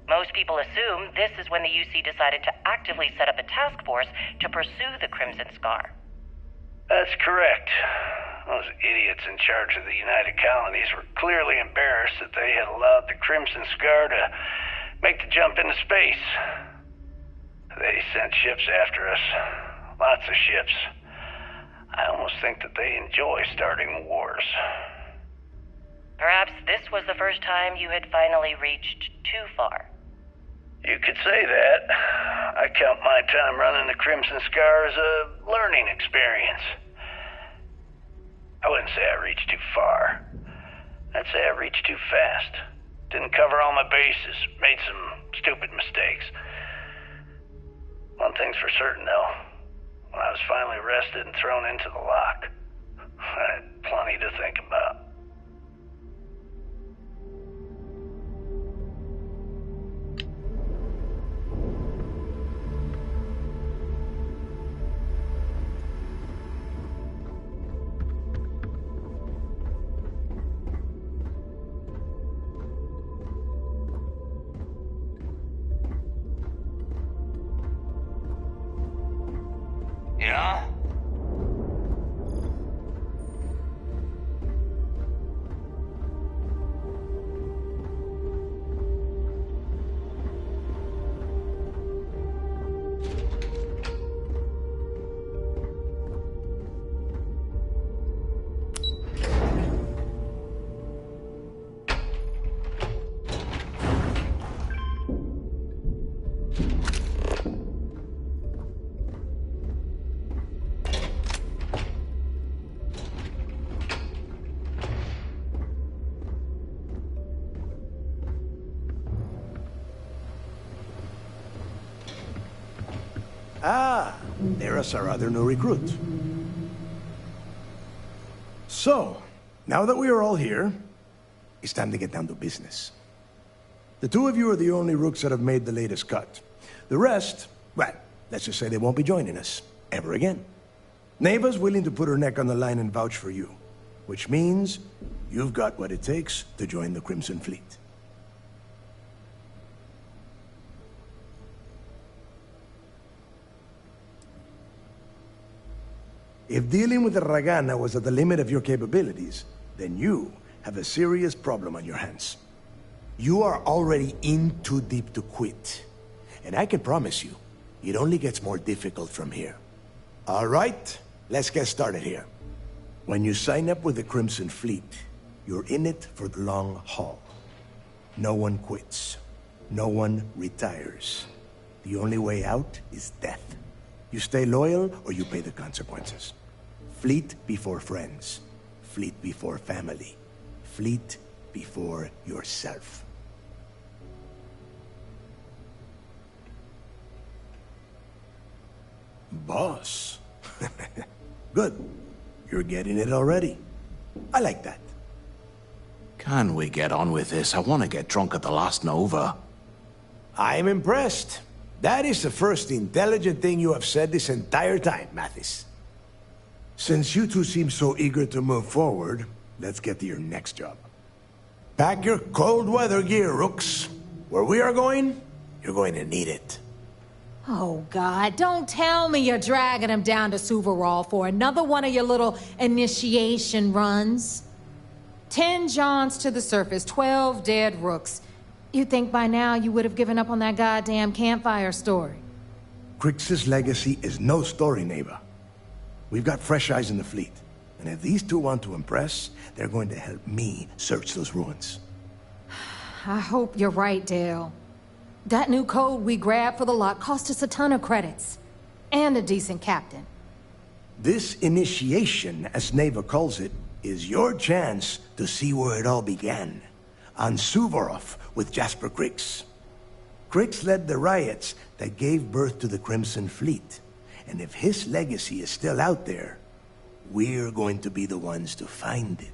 Most people assume this is when the UC decided to actively set up a task force to pursue the Crimson Scar. That's correct. Those idiots in charge of the United Colonies were clearly embarrassed that they had allowed the Crimson Scar to make the jump into space. They sent ships after us. Lots of ships. I almost think that they enjoy starting wars. Perhaps this was the first time you had finally reached too far. You could say that. I count my time running the Crimson Scar as a learning experience. I wouldn't say I reached too far. I'd say I reached too fast. Didn't cover all my bases. Made some stupid mistakes. One thing's for certain, though. When I was finally arrested and thrown into the lock, I had plenty to think about. Yeah? Ah, there's our other new recruit. So, now that we are all here, it's time to get down to business. The two of you are the only rooks that have made the latest cut. The rest, well, let's just say they won't be joining us ever again. Neva's willing to put her neck on the line and vouch for you, which means you've got what it takes to join the Crimson Fleet. If dealing with the Ragana was at the limit of your capabilities, then you have a serious problem on your hands. You are already in too deep to quit. And I can promise you, it only gets more difficult from here. All right, let's get started here. When you sign up with the Crimson Fleet, you're in it for the long haul. No one quits. No one retires. The only way out is death. You stay loyal or you pay the consequences. Fleet before friends. Fleet before family. Fleet before yourself. Boss. Good. You're getting it already. I like that. Can we get on with this? I want to get drunk at the last Nova. I'm impressed. That is the first intelligent thing you have said this entire time, Mathis. Since you two seem so eager to move forward, let's get to your next job. Pack your cold weather gear, Rooks. Where we are going, you're going to need it. Oh, God, don't tell me you're dragging him down to Suvorov for another one of your little initiation runs. 10 Johns to the surface, 12 dead Rooks. You'd think by now you would have given up on that goddamn campfire story. Crix's legacy is no story, Neva. We've got fresh eyes in the fleet. And if these two want to impress, they're going to help me search those ruins. I hope you're right, Dale. That new code we grabbed for the lot cost us a ton of credits. And a decent captain. This initiation, as Neva calls it, is your chance to see where it all began. On Suvorov with Jasper Crix. Crix led the riots that gave birth to the Crimson Fleet. And if his legacy is still out there, we're going to be the ones to find it.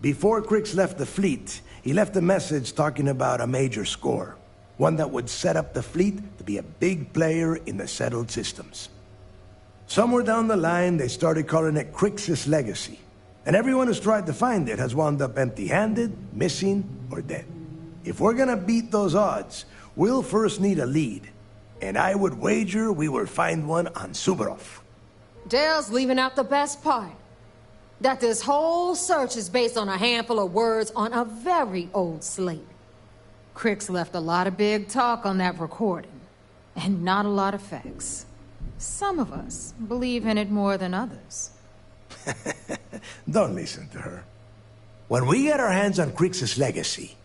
Before Crix left the fleet, he left a message talking about a major score. One that would set up the fleet to be a big player in the settled systems. Somewhere down the line, they started calling it Crix's legacy. And everyone who's tried to find it has wound up empty-handed, missing, or dead. If we're gonna beat those odds, we'll first need a lead. And I would wager we will find one on Suvorov. Dale's leaving out the best part. That this whole search is based on a handful of words on a very old slate. Crix left a lot of big talk on that recording, and not a lot of facts. Some of us believe in it more than others. Don't listen to her. When we get our hands on Crix's legacy,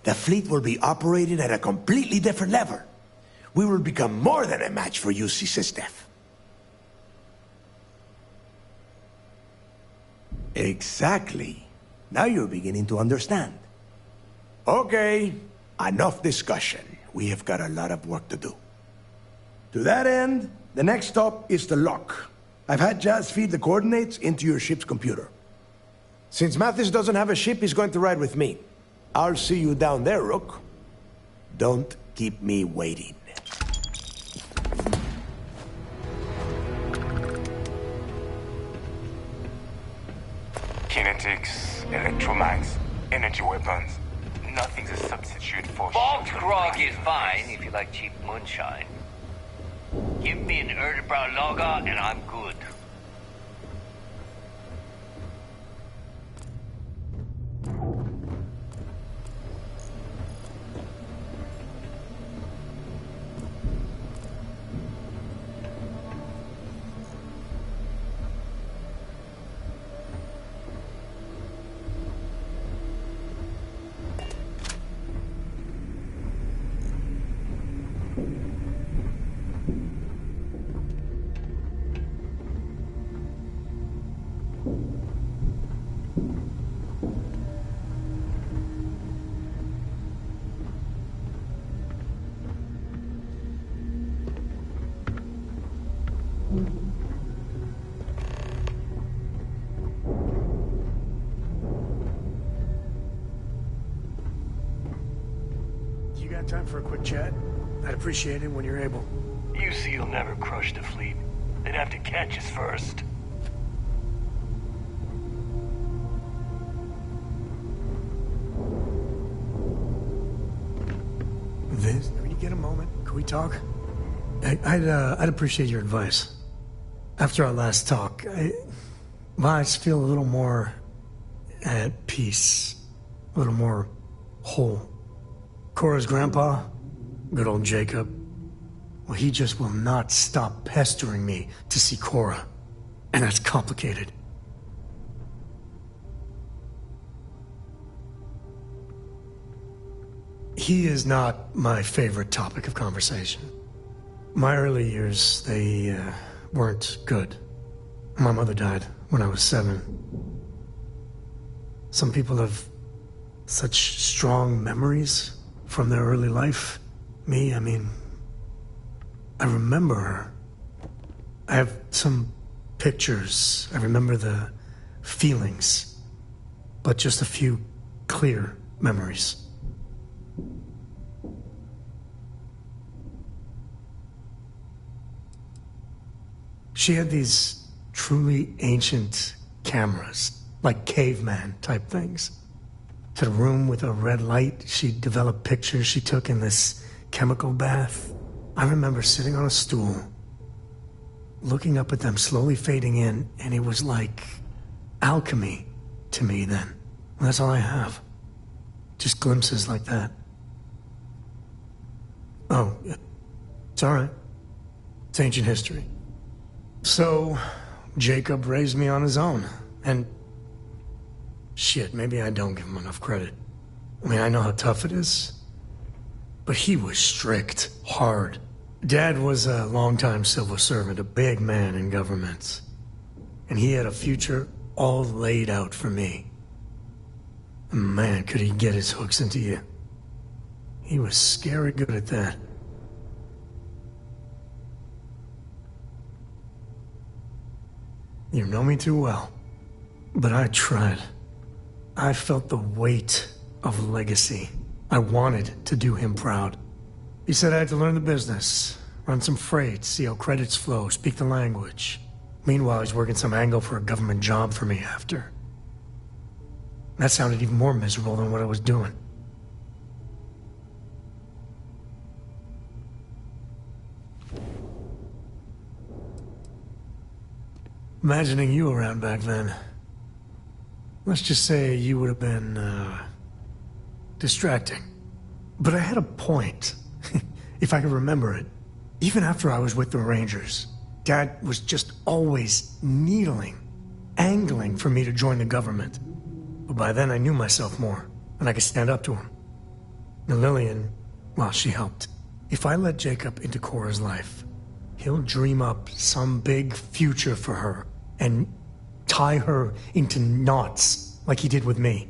the fleet will be operating at a completely different level. We will become more than a match for UC Systef. Exactly. Now you're beginning to understand. Okay, enough discussion. We have got a lot of work to do. To that end, the next stop is the lock. I've had Jazz feed the coordinates into your ship's computer. Since Mathis doesn't have a ship, he's going to ride with me. I'll see you down there, Rook. Don't keep me waiting. Kinetics, electromags, energy weapons. Nothing's a substitute for... Fogged grog is fine if you like cheap moonshine. Give me an Erdebrow lager and I'm good. got time for a quick chat? I'd appreciate it when you're able. UC'll never crush the fleet. They'd have to catch us first. Vince, when you get a moment, could we talk? I'd appreciate your advice. After our last talk, I just feel a little more at peace, a little more whole. Cora's grandpa, good old Jacob, well, he just will not stop pestering me to see Cora, and that's complicated. He is not my favorite topic of conversation. My early years, they weren't good. My mother died when I was 7. Some people have such strong memories from their early life. Me, I mean, I remember her. I have some pictures. I remember the feelings, but just a few clear memories. She had these truly ancient cameras, like caveman type things. To the room with a red light, she developed pictures she took in this chemical bath. I remember sitting on a stool, looking up at them slowly fading in, and it was like alchemy to me then. And that's all I have. Just glimpses like that. Oh, it's all right. It's ancient history. So, Jacob raised me on his own, and shit, maybe I don't give him enough credit. I mean, I know how tough it is, but he was strict, hard. Dad was a longtime civil servant, a big man in government, and he had a future all laid out for me. Man, could he get his hooks into you. He was scary good at that. You know me too well, but I tried. I felt the weight of legacy. I wanted to do him proud. He said I had to learn the business, run some freight, see how credits flow, speak the language. Meanwhile, he's working some angle for a government job for me after. That sounded even more miserable than what I was doing. Imagining you around back then. Let's just say you would have been, distracting. But I had a point, if I could remember it. Even after I was with the Rangers, Dad was just always needling, angling for me to join the government. But by then I knew myself more, and I could stand up to him. And Lillian, well, she helped. If I let Jacob into Cora's life, he'll dream up some big future for her and tie her into knots like he did with me.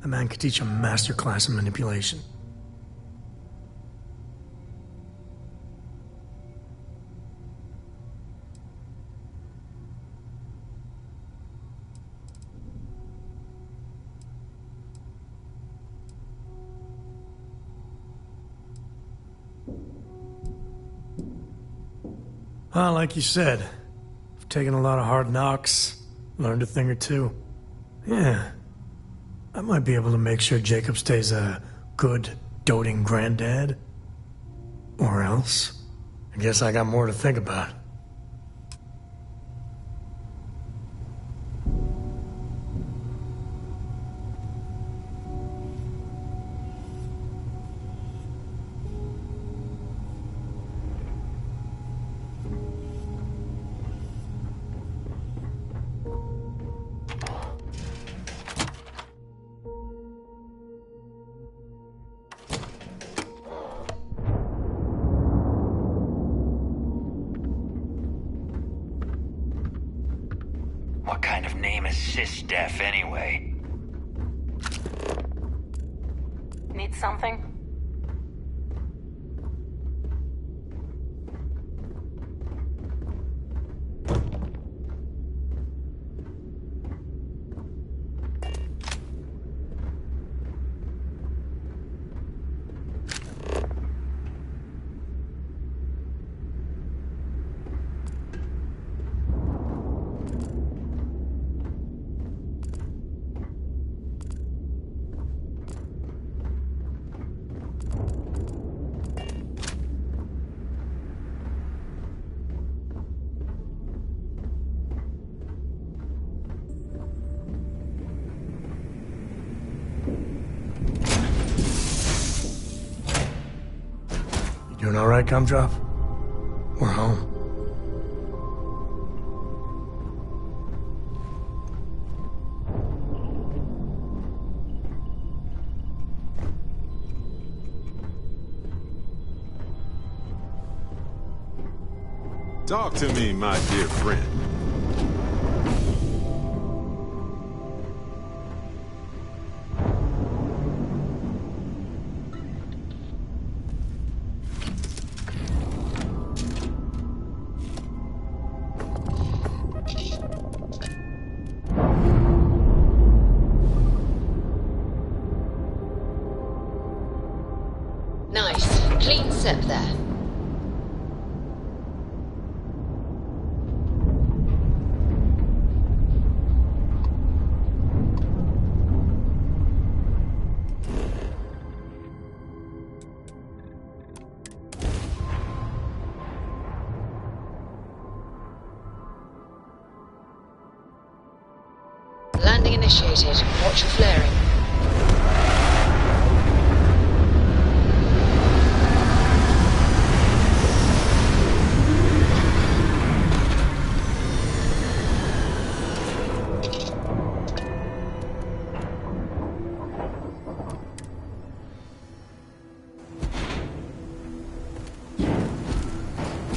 A man could teach a master class in manipulation. Well, like you said, I've taken a lot of hard knocks, learned a thing or two. Yeah, I might be able to make sure Jacob stays a good, doting granddad. Or else, I guess I got more to think about. What kind of name is Sys-Def anyway? Need something? Doing all right, Gumdrop? We're home. Talk to me, my dear friend. Nice. Clean set there. Landing initiated. Watch for flaring.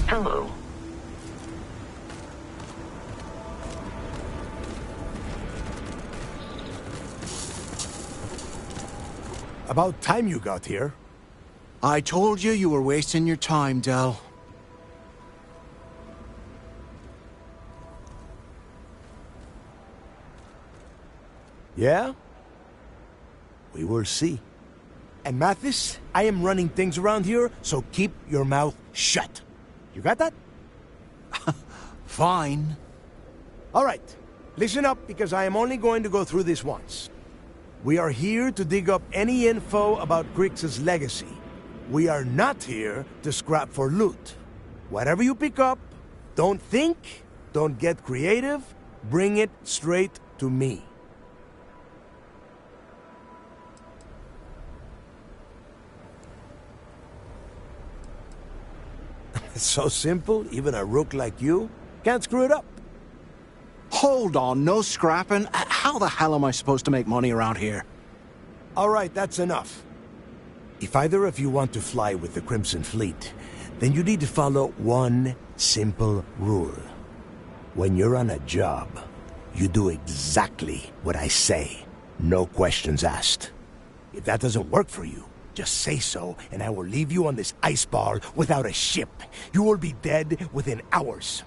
Hello. About time you got here. I told you you were wasting your time, Del. Yeah? We will see. And Mathis, I am running things around here, so keep your mouth shut. You got that? Fine. All right. Listen up, because I am only going to go through this once. We are here to dig up any info about Grix's legacy. We are not here to scrap for loot. Whatever you pick up, don't think, don't get creative, bring it straight to me. It's so simple, even a rook like you can't screw it up. Hold on, no scrapping? How the hell am I supposed to make money around here? All right, that's enough. If either of you want to fly with the Crimson Fleet, then you need to follow one simple rule. When you're on a job, you do exactly what I say. No questions asked. If that doesn't work for you, just say so, and I will leave you on this ice ball without a ship. You will be dead within hours.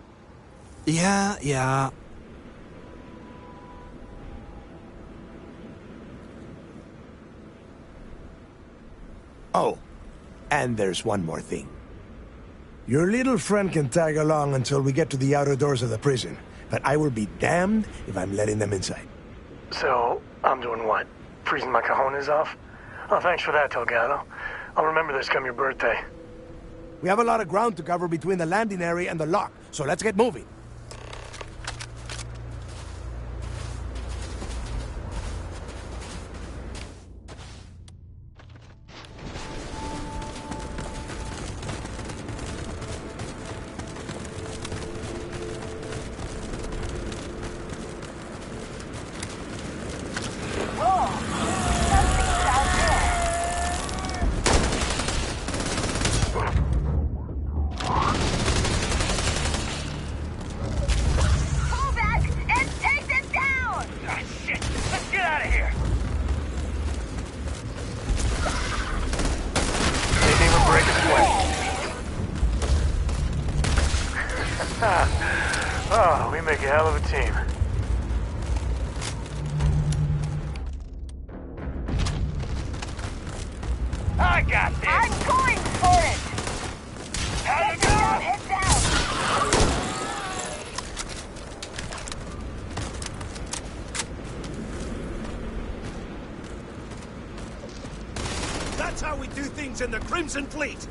Yeah. Oh, and there's one more thing. Your little friend can tag along until we get to the outer doors of the prison, but I will be damned if I'm letting them inside. So, I'm doing what? Freezing my cojones off? Oh, thanks for that, Delgado. I'll remember this come your birthday. We have a lot of ground to cover between the landing area and the lock, so let's get moving. Oh, we make a hell of a team. I got this! I'm going for it! Head down! Head down! That's how we do things in the Crimson Fleet!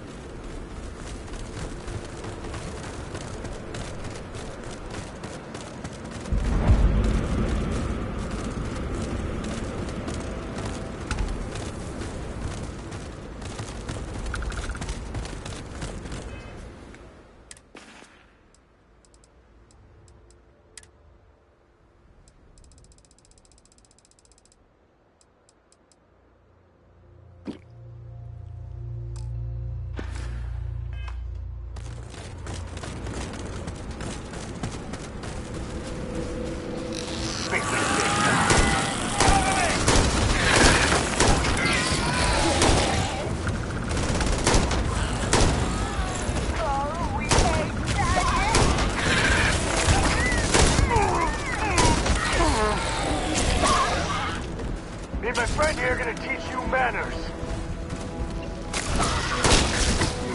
Need my friend here gonna teach you manners.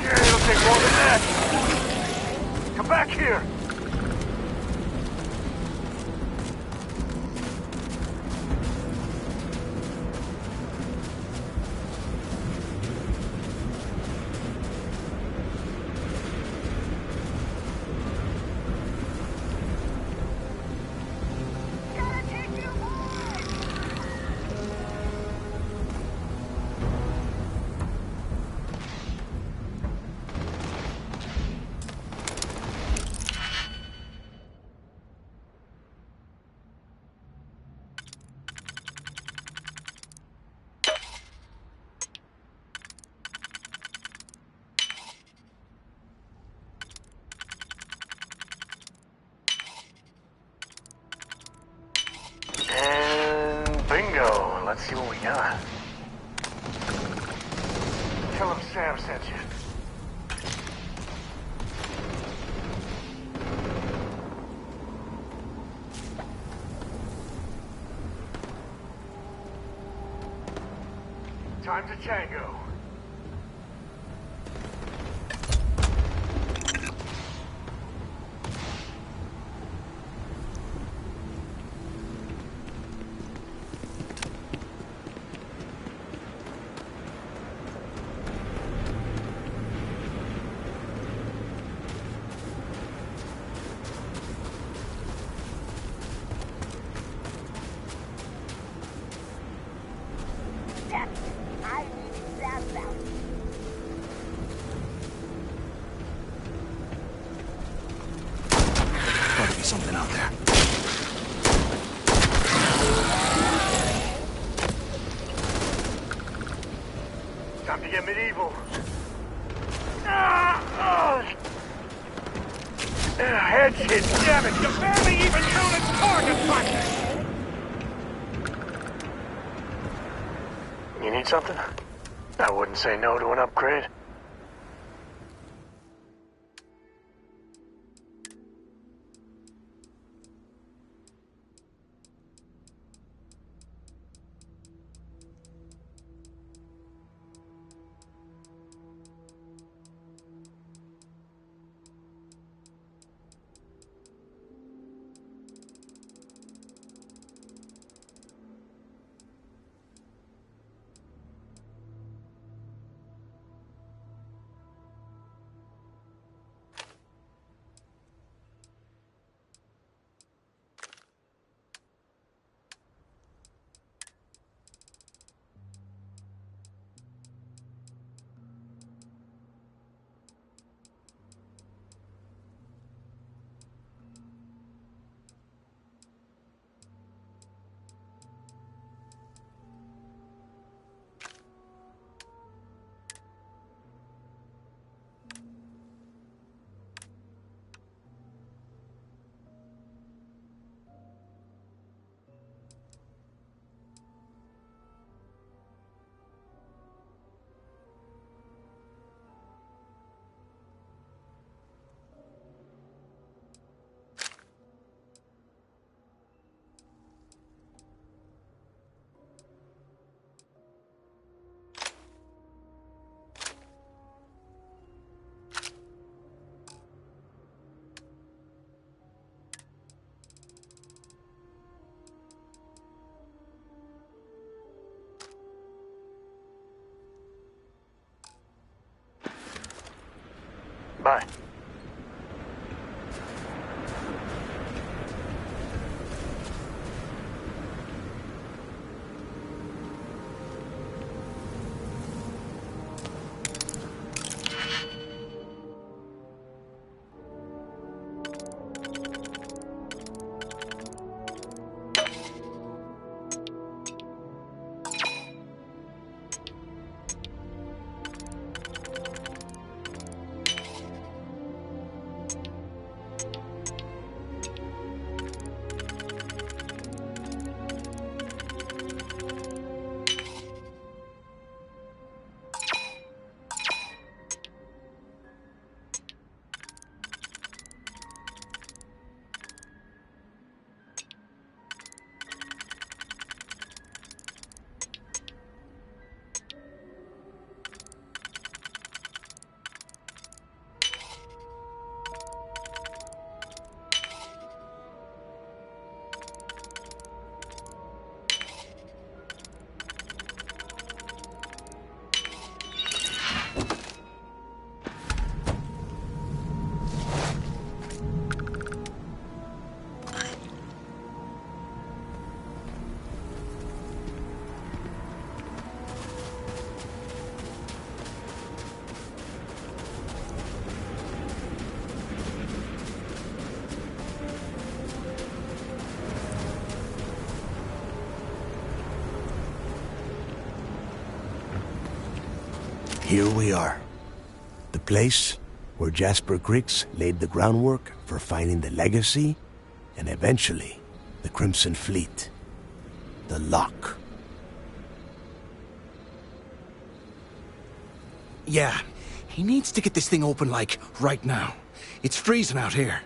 Yeah, it'll take more than that. Come back here. Bingo. Let's see what we got. Tell him Sam sent you. Time to Tango. Gotta be something out there. Time to get medieval. Heads hit, damn it! You barely even counted target practice! You need something? I wouldn't say no to an upgrade. Bye. Here we are. The place where Jasper Griggs laid the groundwork for finding the Legacy and eventually the Crimson Fleet. The lock. Yeah, he needs to get this thing open, like, right now. It's freezing out here.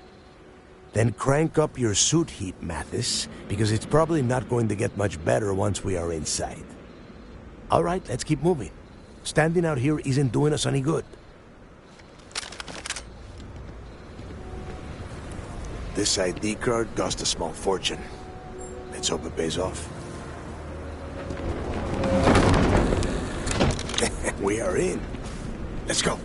Then crank up your suit heat, Mathis, because it's probably not going to get much better once we are inside. All right, let's keep moving. Standing out here isn't doing us any good. This ID card cost a small fortune. Let's hope it pays off. We are in. Let's go.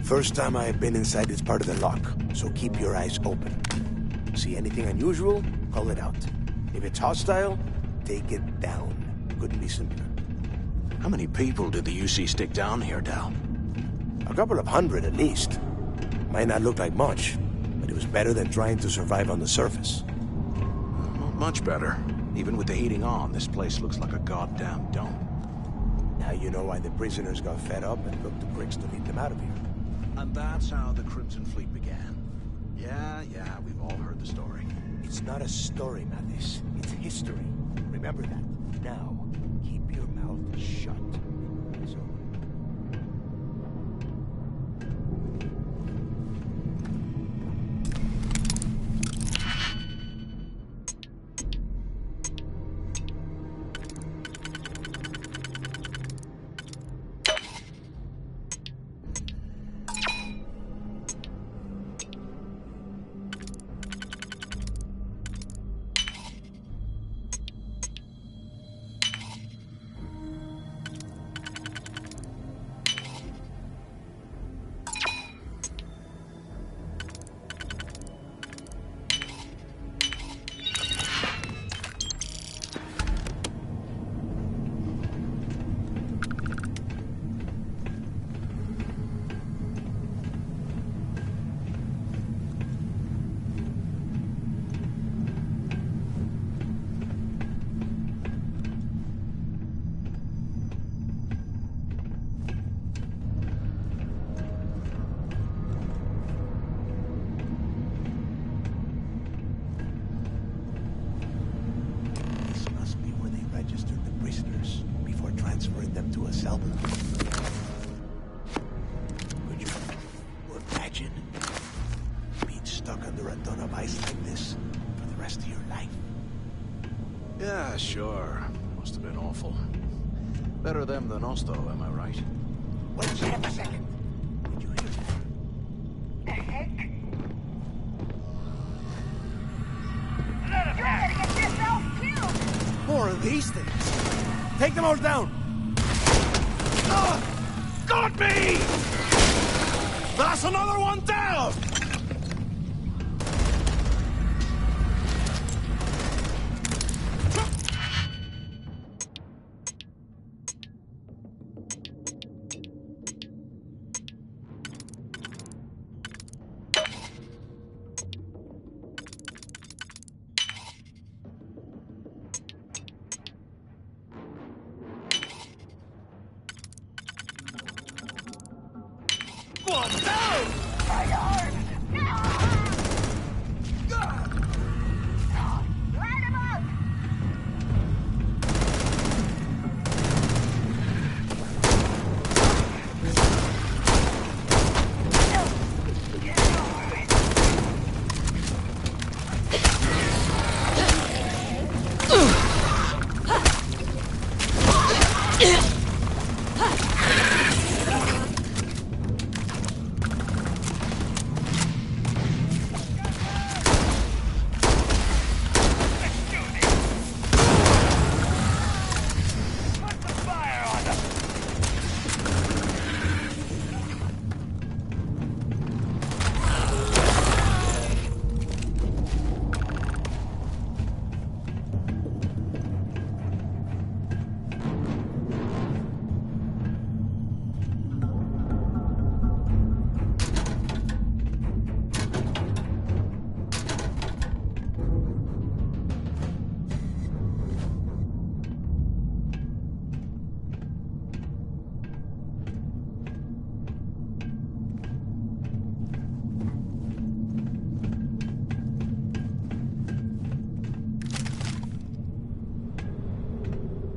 First time I have been inside this part of the lock, so keep your eyes open. See anything unusual, call it out. If it's hostile, take it down. Couldn't be simpler. How many people did the UC stick down here, Dal? A couple of hundred at least. Might not look like much, but it was better than trying to survive on the surface. Not much better. Even with the heating on, this place looks like a goddamn dome. Now you know why the prisoners got fed up and looked to Griggs to lead them out of here. And that's how the Crimson Fleet began. Yeah, we've all heard the story. It's not a story, Mathis. It's history. Remember that. Now, keep your mouth shut. So... Yeah, sure. Must have been awful. Better them than us, though, am I right? Wait a second. Did you hear that? The heck? You're gonna get yourself killed! More of these things. Take them all down. Got me! That's another one down! My arm!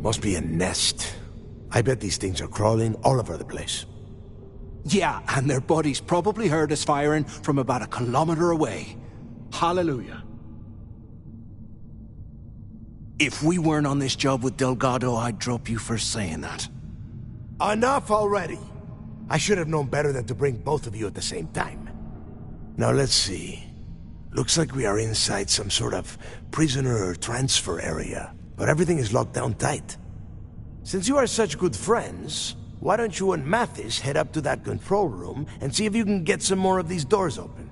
Must be a nest. I bet these things are crawling all over the place. Yeah, and their buddies probably heard us firing from about a kilometer away. Hallelujah. If we weren't on this job with Delgado, I'd drop you for saying that. Enough already! I should have known better than to bring both of you at the same time. Now let's see. Looks like we are inside some sort of prisoner transfer area, but everything is locked down tight. Since you are such good friends, why don't you and Mathis head up to that control room and see if you can get some more of these doors open?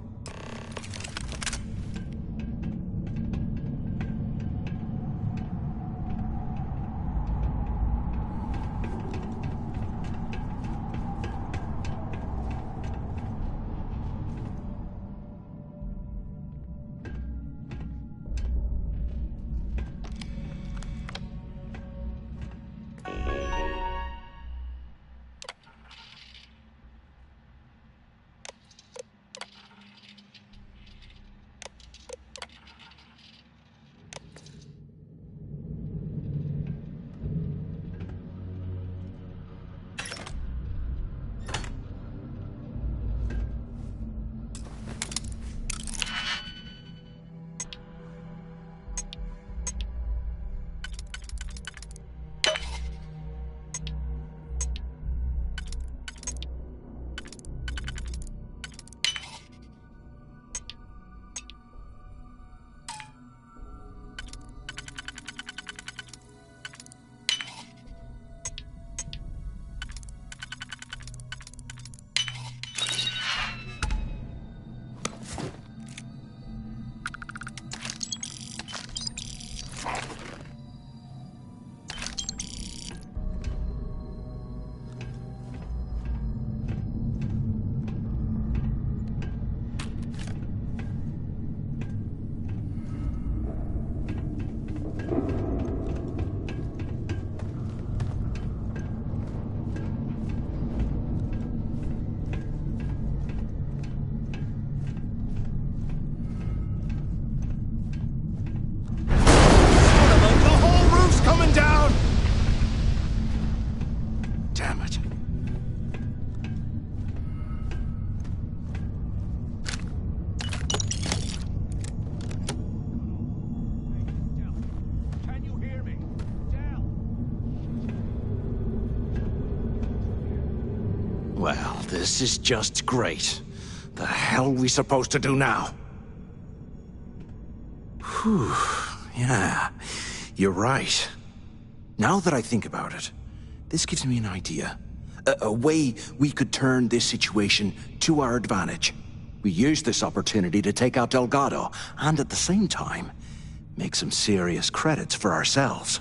Well, this is just great. The hell are we supposed to do now? Whew, yeah, you're right. Now that I think about it, this gives me an idea. A way we could turn this situation to our advantage. We use this opportunity to take out Delgado, and at the same time, make some serious credits for ourselves.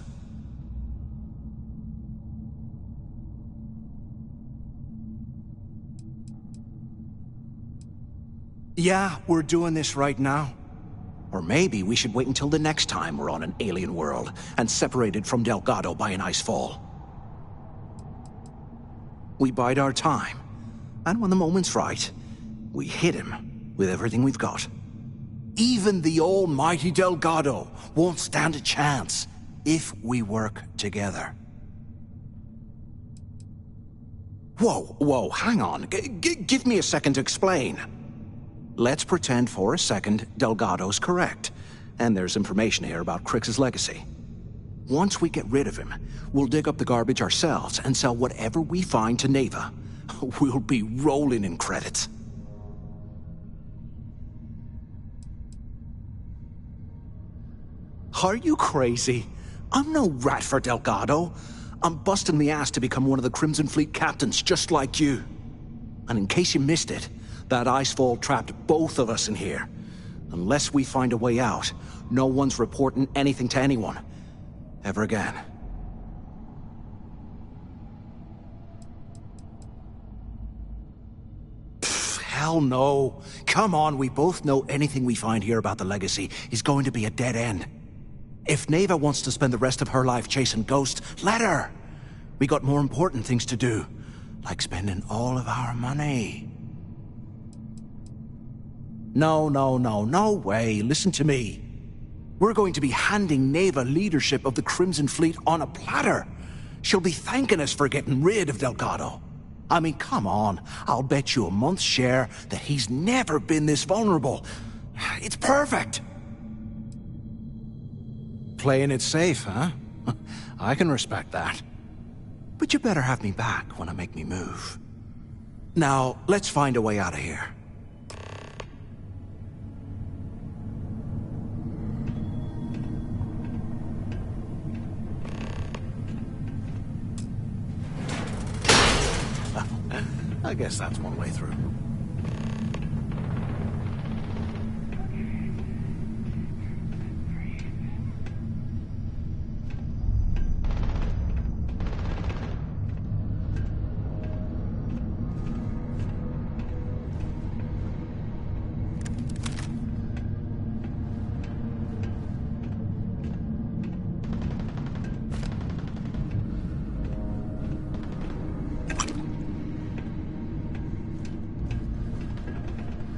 Yeah, we're doing this right now. Or maybe we should wait until the next time we're on an alien world and separated from Delgado by an ice fall. We bide our time, and when the moment's right, we hit him with everything we've got. Even the almighty Delgado won't stand a chance if we work together. Whoa, hang on. Give me a second to explain. Let's pretend for a second Delgado's correct, and there's information here about Crix's legacy. Once we get rid of him, we'll dig up the garbage ourselves and sell whatever we find to Neva. We'll be rolling in credits. Are you crazy? I'm no rat for Delgado. I'm busting the ass to become one of the Crimson Fleet captains, just like you. And in case you missed it, that icefall trapped both of us in here. Unless we find a way out, no one's reporting anything to anyone. Ever again. Pfft, hell no. Come on, we both know anything we find here about the legacy is going to be a dead end. If Neva wants to spend the rest of her life chasing ghosts, let her. We got more important things to do, like spending all of our money. No way. Listen to me. We're going to be handing Neva leadership of the Crimson Fleet on a platter. She'll be thanking us for getting rid of Delgado. I mean, come on. I'll bet you a month's share that he's never been this vulnerable. It's perfect. Playing it safe, huh? I can respect that. But you better have me back when I make me move. Now, let's find a way out of here. I guess that's one way through.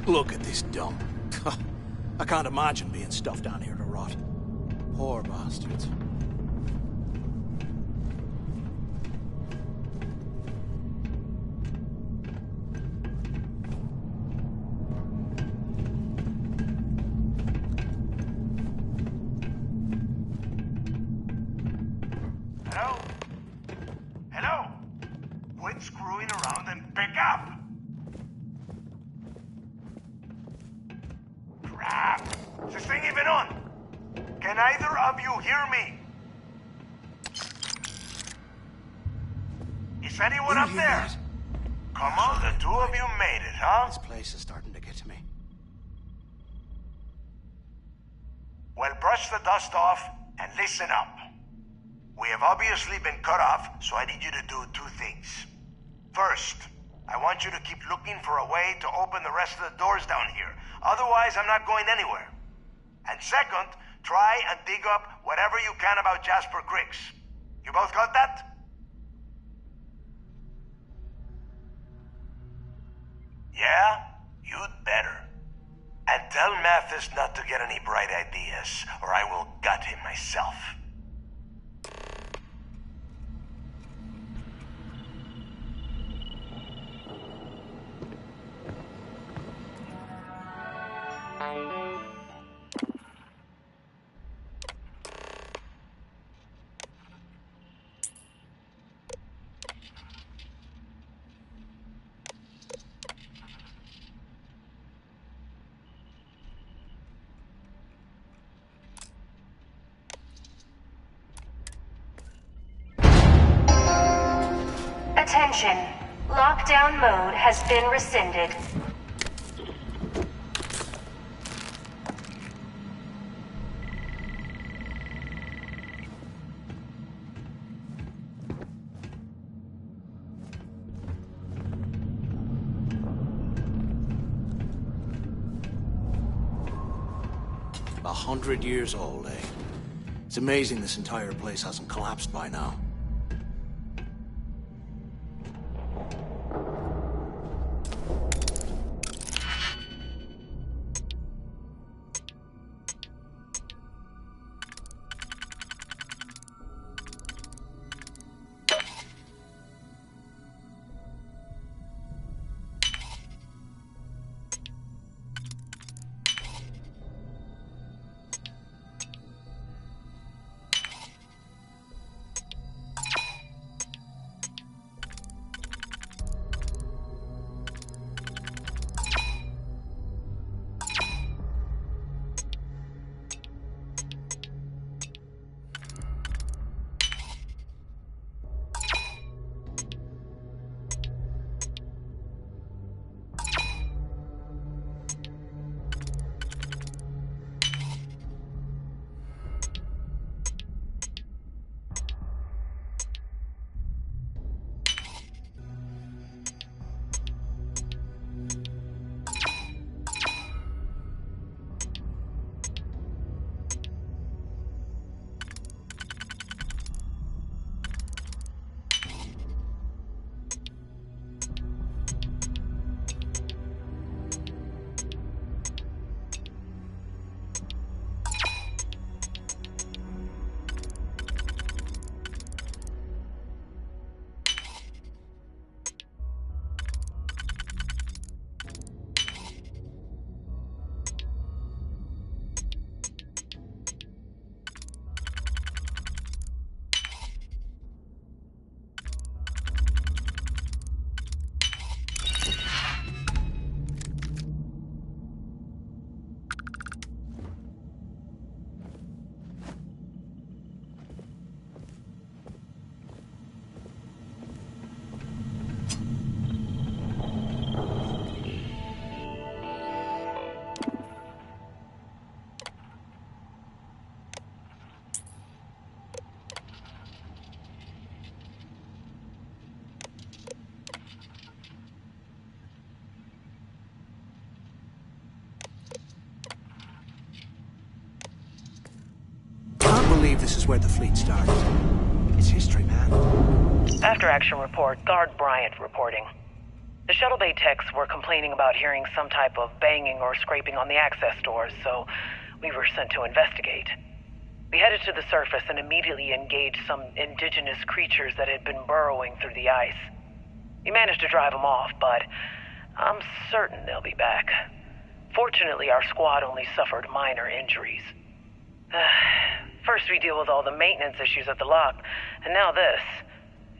Look at this dump. I can't imagine being stuffed down here to rot. Poor bastards. Hello? Hello? Quit screwing around and pick up! Crap! Is this thing even on? Can either of you hear me? Is anyone up there? Come on, the two of you made it, huh? This place is starting to get to me. Well, brush the dust off and listen up. We have obviously been cut off, so I need you to do two things. First, I want you to keep looking for a way to open the rest of the doors down here. Otherwise, I'm not going anywhere. And second, try and dig up whatever you can about Jasper Griggs. You both got that? Yeah? You'd better. And tell Mathis not to get any bright ideas, or I will gut him myself. Attention. Lockdown mode has been rescinded. 100 years old, eh? It's amazing this entire place hasn't collapsed by now. believe this is where the fleet started. It's history, man. After action report, Guard Bryant reporting. The shuttle bay techs were complaining about hearing some type of banging or scraping on the access doors, so we were sent to investigate. We headed to the surface and immediately engaged some indigenous creatures that had been burrowing through the ice. We managed to drive them off, but I'm certain they'll be back. Fortunately, our squad only suffered minor injuries. First we deal with all the maintenance issues at the lock, and now this.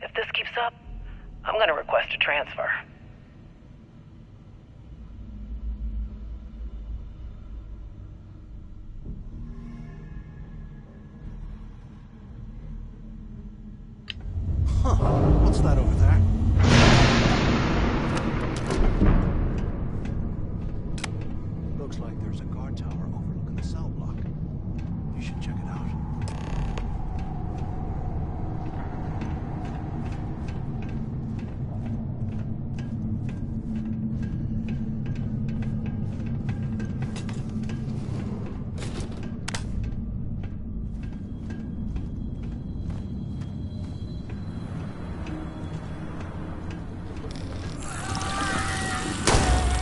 If this keeps up, I'm gonna request a transfer. Huh. What's that over there? Looks like there's a guard tower overlooking the cell block. You should check it out.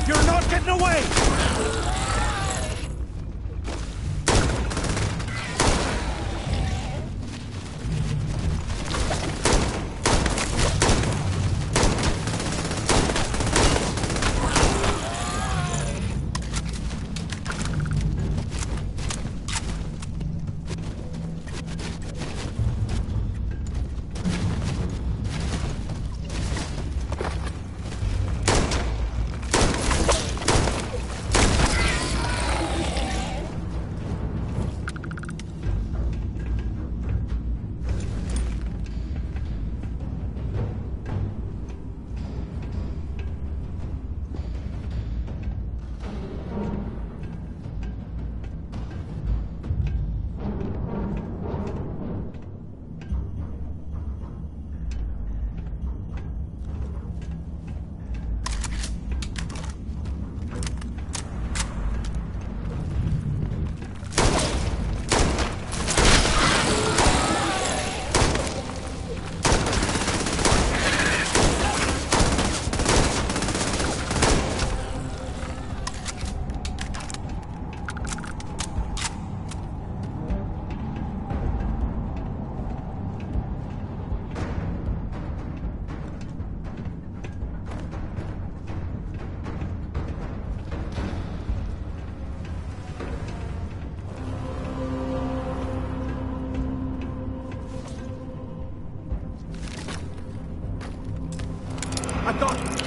You're not getting away! I got it!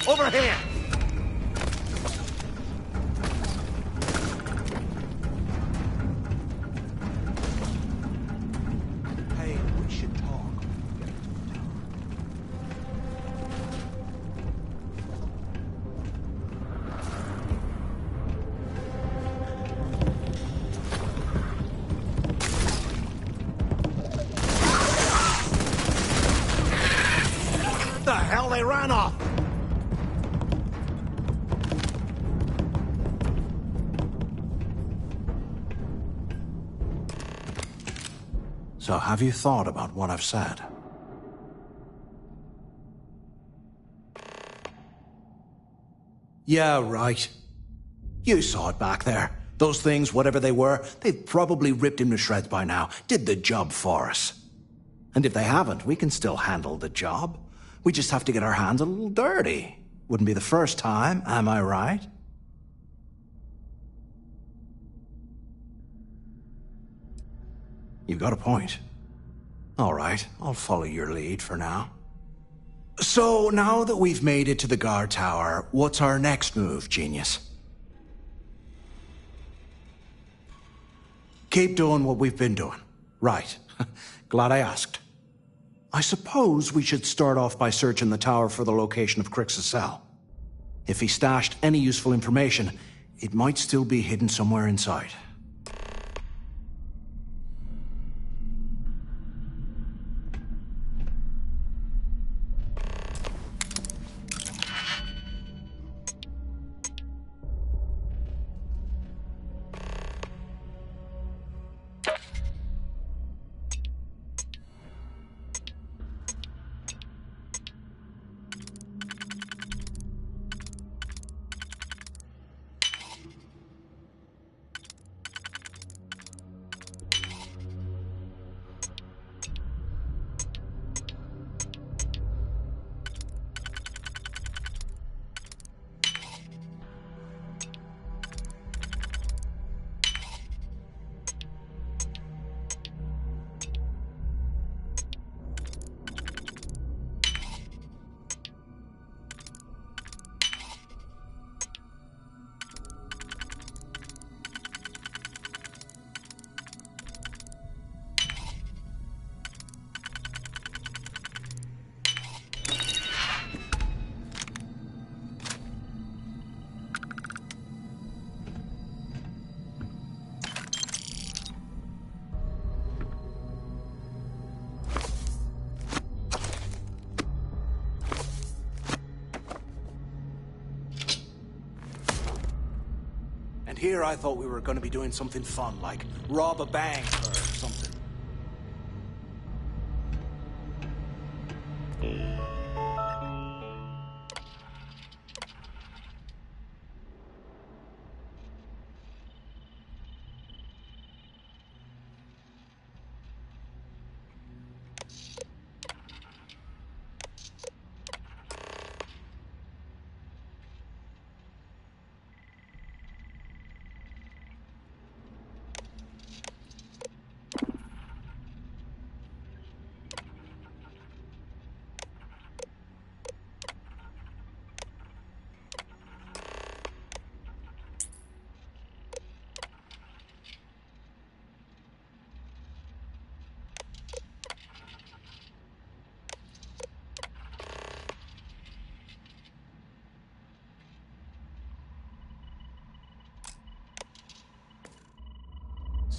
Over here! Hey, we should talk. The hell, they ran off! So have you thought about what I've said? Yeah, right. You saw it back there. Those things, whatever they were, they've probably ripped him to shreds by now. Did the job for us. And if they haven't, we can still handle the job. We just have to get our hands a little dirty. Wouldn't be the first time, am I right? You've got a point. All right, I'll follow your lead for now. So, now that we've made it to the guard tower, what's our next move, genius? Keep doing what we've been doing. Right. Glad I asked. I suppose we should start off by searching the tower for the location of Crix's cell. If he stashed any useful information, it might still be hidden somewhere inside. Here I thought we were going to be doing something fun, like rob a bank or something.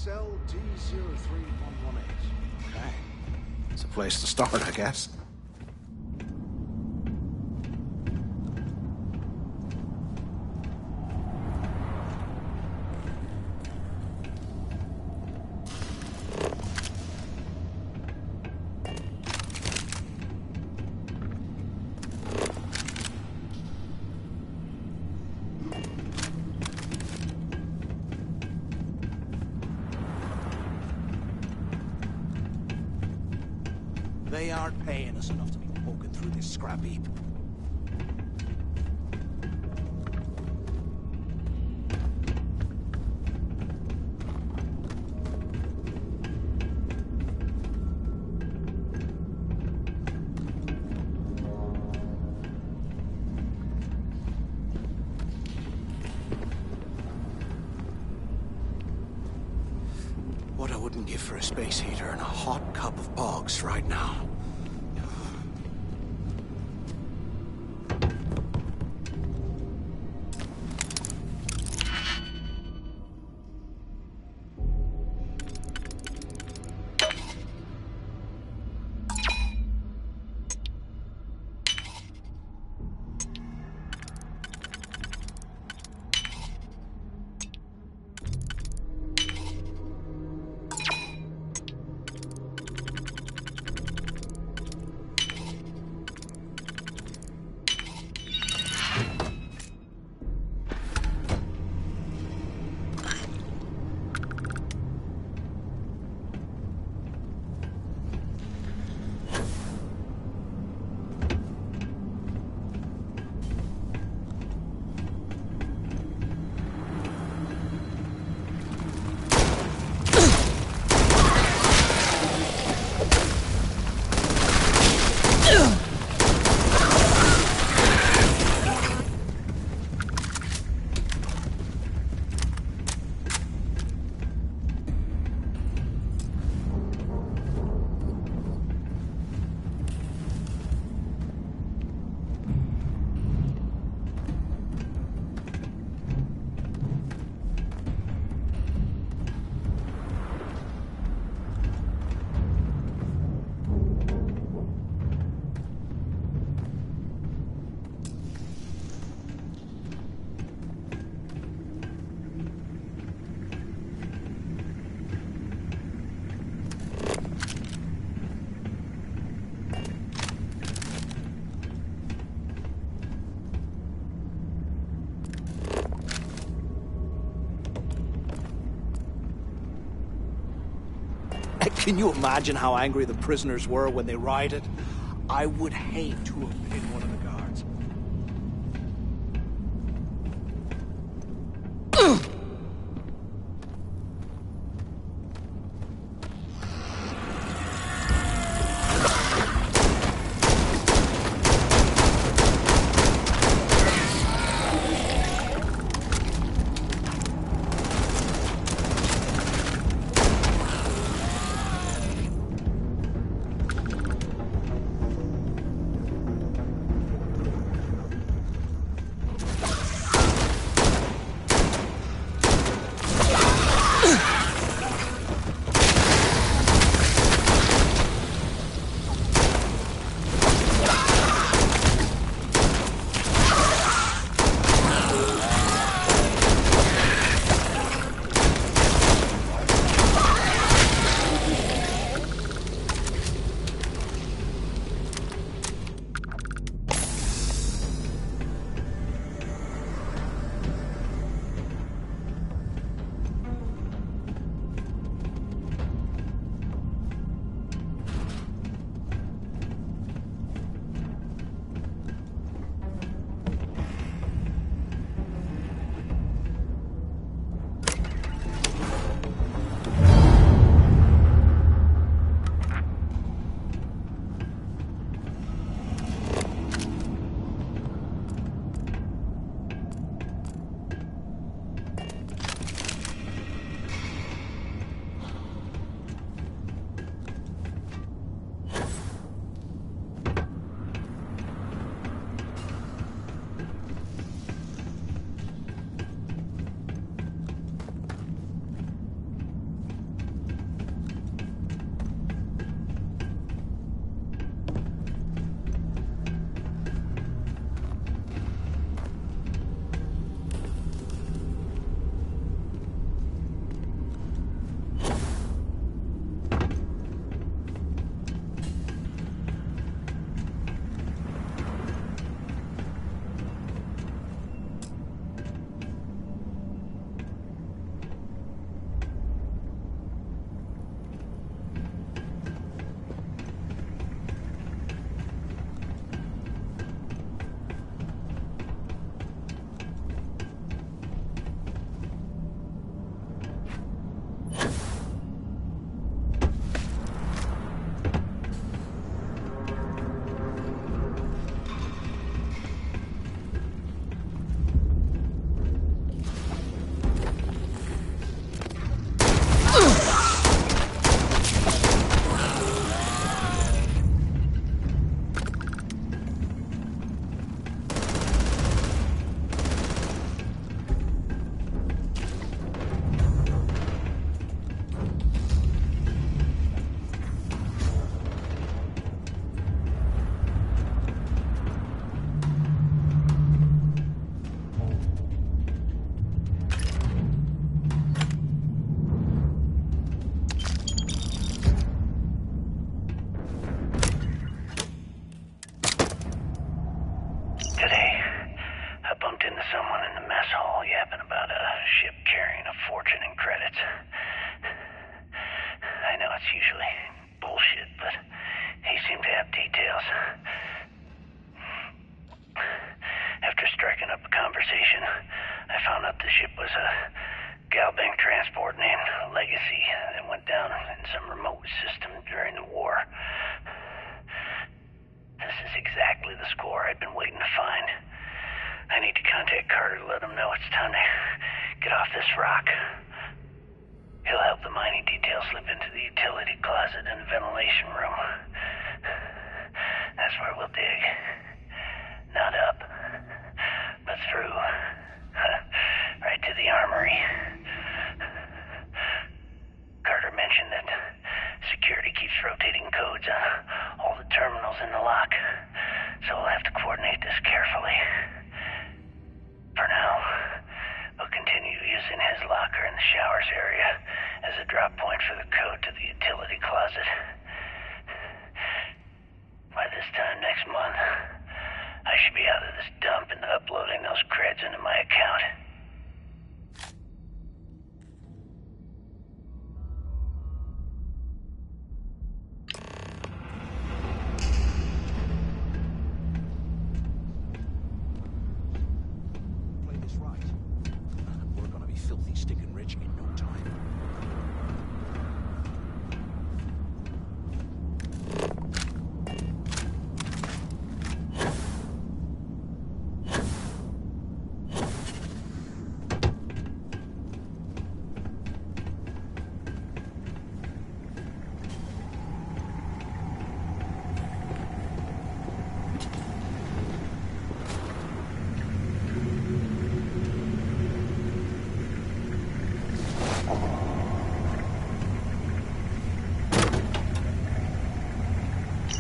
Cell D03118. Okay. It's a place to start, I guess. They aren't paying us enough to be poking through this scrap heap. What I wouldn't give for a space heater and a hot cup of bogs right now. Can you imagine how angry the prisoners were when they rioted? I would hate to have been one of the guards.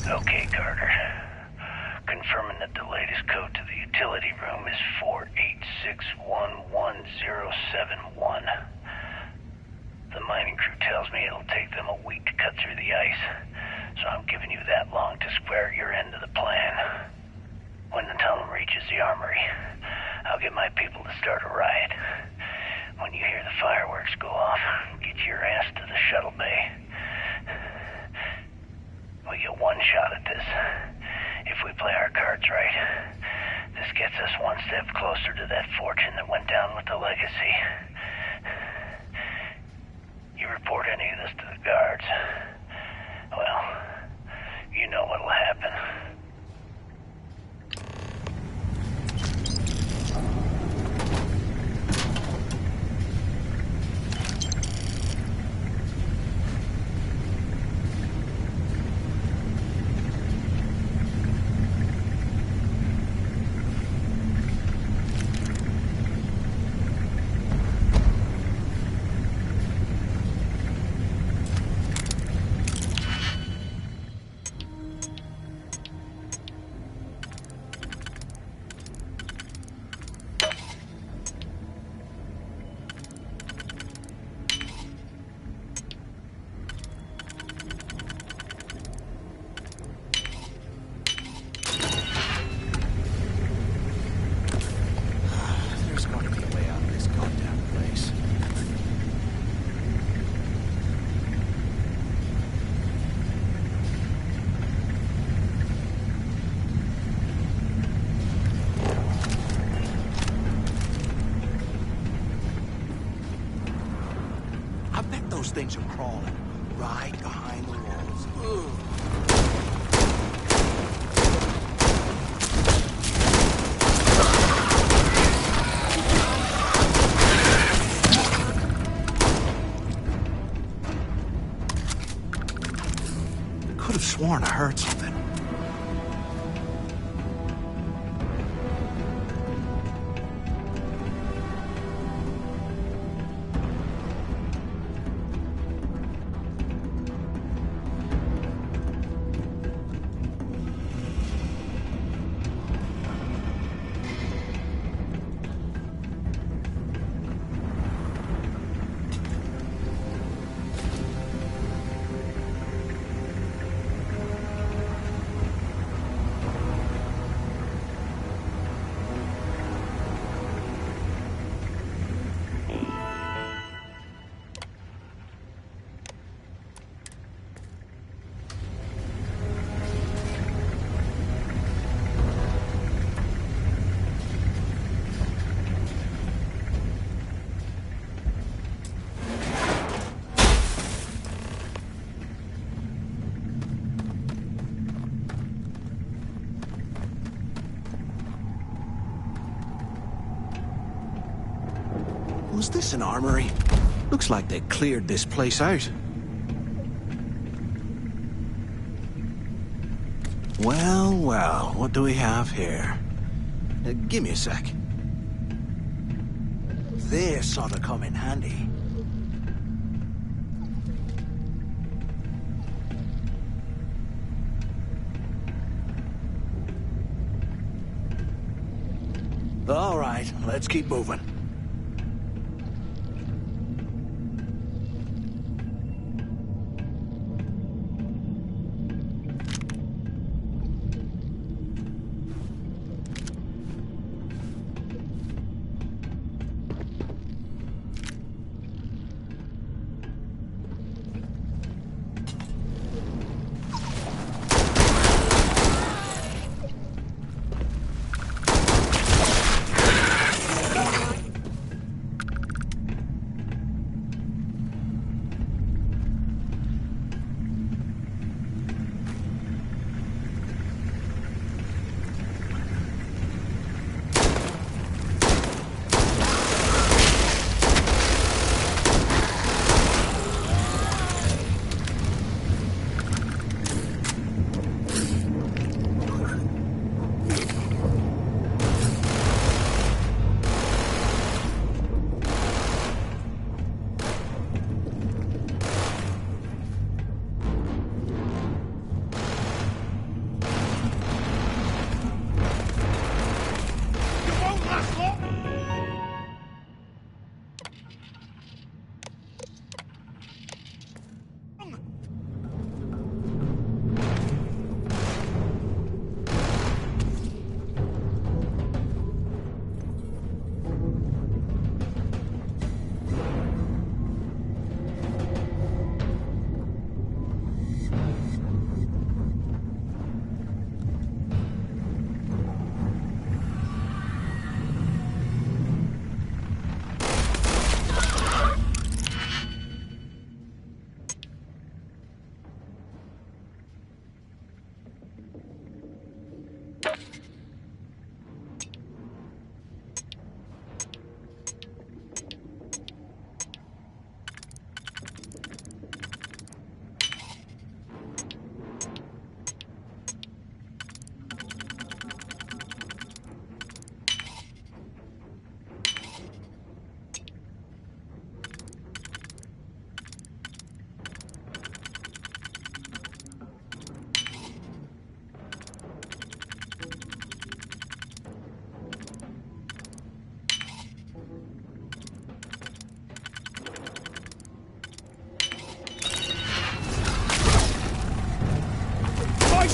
Okay, Carter. Confirming that the latest code to the utility room is 48611071. The mining crew tells me it'll take them a week to cut through the ice, so I'm giving you that long to square your end of the plan. When the tunnel reaches the armory, I'll get my people to start a riot. When you hear the fireworks go off, get your ass to the shuttle bay. We get one shot at this. If we play our cards right, this gets us one step closer to that fortune that went down with the legacy. You report any of this to the guards, well, you know what'll happen. Things are crawling right behind the walls. Ugh. I could have sworn I heard something. Was this an armory? Looks like they cleared this place out. Well, well, what do we have here? Give me a sec. This ought to come in handy. All right, let's keep moving.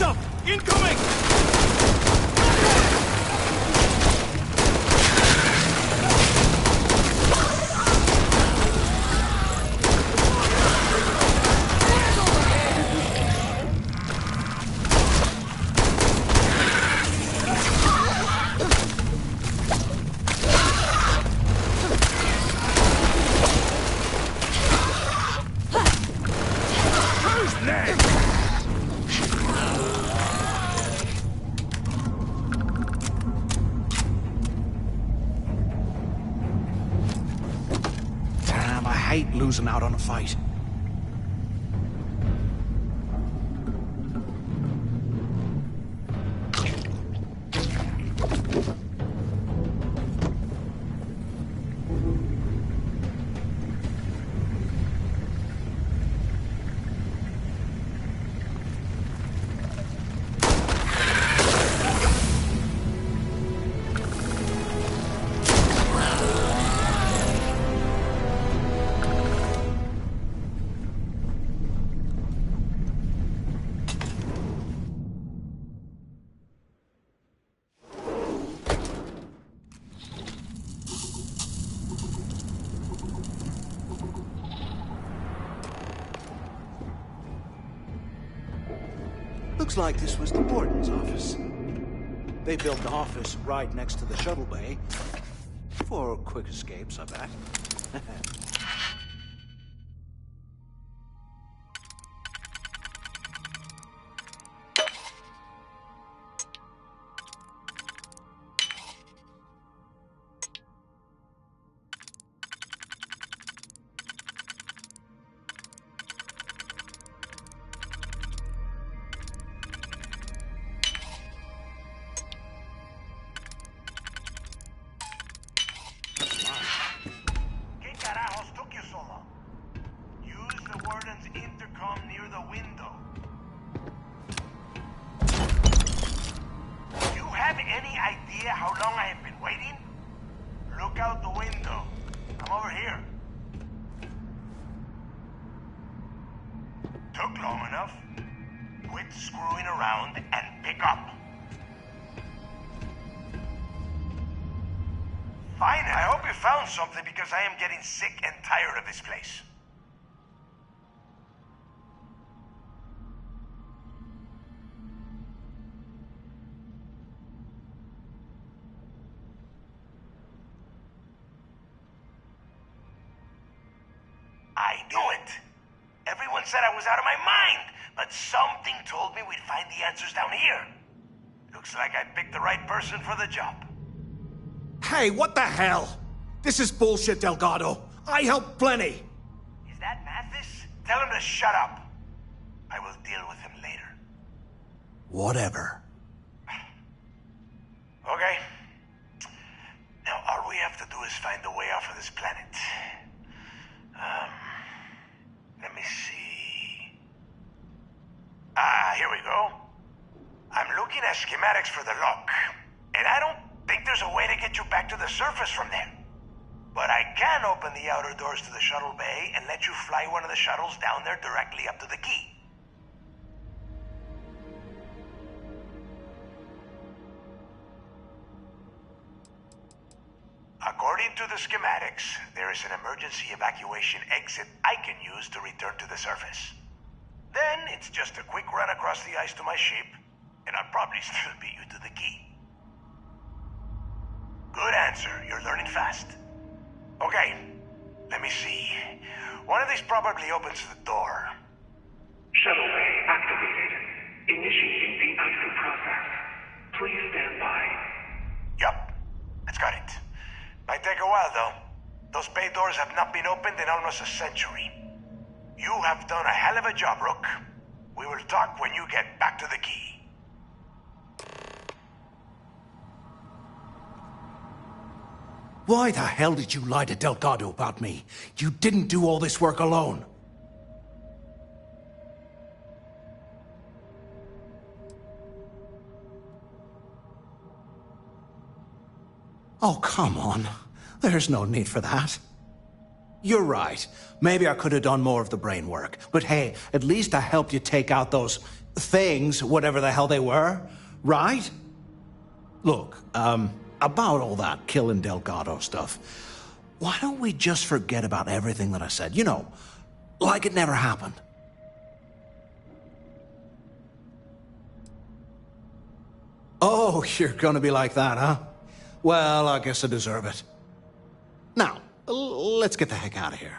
Heads up! Incoming! Losing out on a fight. Looks like this was the warden's office. They built the office right next to the shuttle bay. For quick escapes, I bet. Something because I am getting sick and tired of this place. I knew it. Everyone said I was out of my mind, but something told me we'd find the answers down here. Looks like I picked the right person for the job. Hey, what the hell? This is bullshit, Delgado. I helped plenty. Is that Mathis? Tell him to shut up. I will deal with him later. Whatever. Okay. Now, all we have to do is find a way off of this planet. Let me see. Here we go. I'm looking at schematics for the lock, and I don't think there's a way to get you back to the surface from there. But I can open the outer doors to the shuttle bay and let you fly one of the shuttles down there directly up to the key. According to the schematics, there is an emergency evacuation exit I can use to return to the surface. Then it's just a quick run across the ice to my ship, and I'll probably still beat you to the key. Good answer. You're learning fast. Okay, let me see. One of these probably opens the door. Shuttle bay activated. Initiating the exit process. Please stand by. Yup, it's got it. Might take a while, though. Those bay doors have not been opened in almost a century. You have done a hell of a job, Rook. We will talk when you get back to the key. Why the hell did you lie to Delgado about me? You didn't do all this work alone. Oh, come on. There's no need for that. You're right. Maybe I could have done more of the brain work. But hey, at least I helped you take out those things, whatever the hell they were, right? Look, about all that killing Delgado stuff, why don't we just forget about everything that I said? You know, like it never happened. Oh, you're gonna be like that, huh? Well, I guess I deserve it. Now, let's get the heck out of here.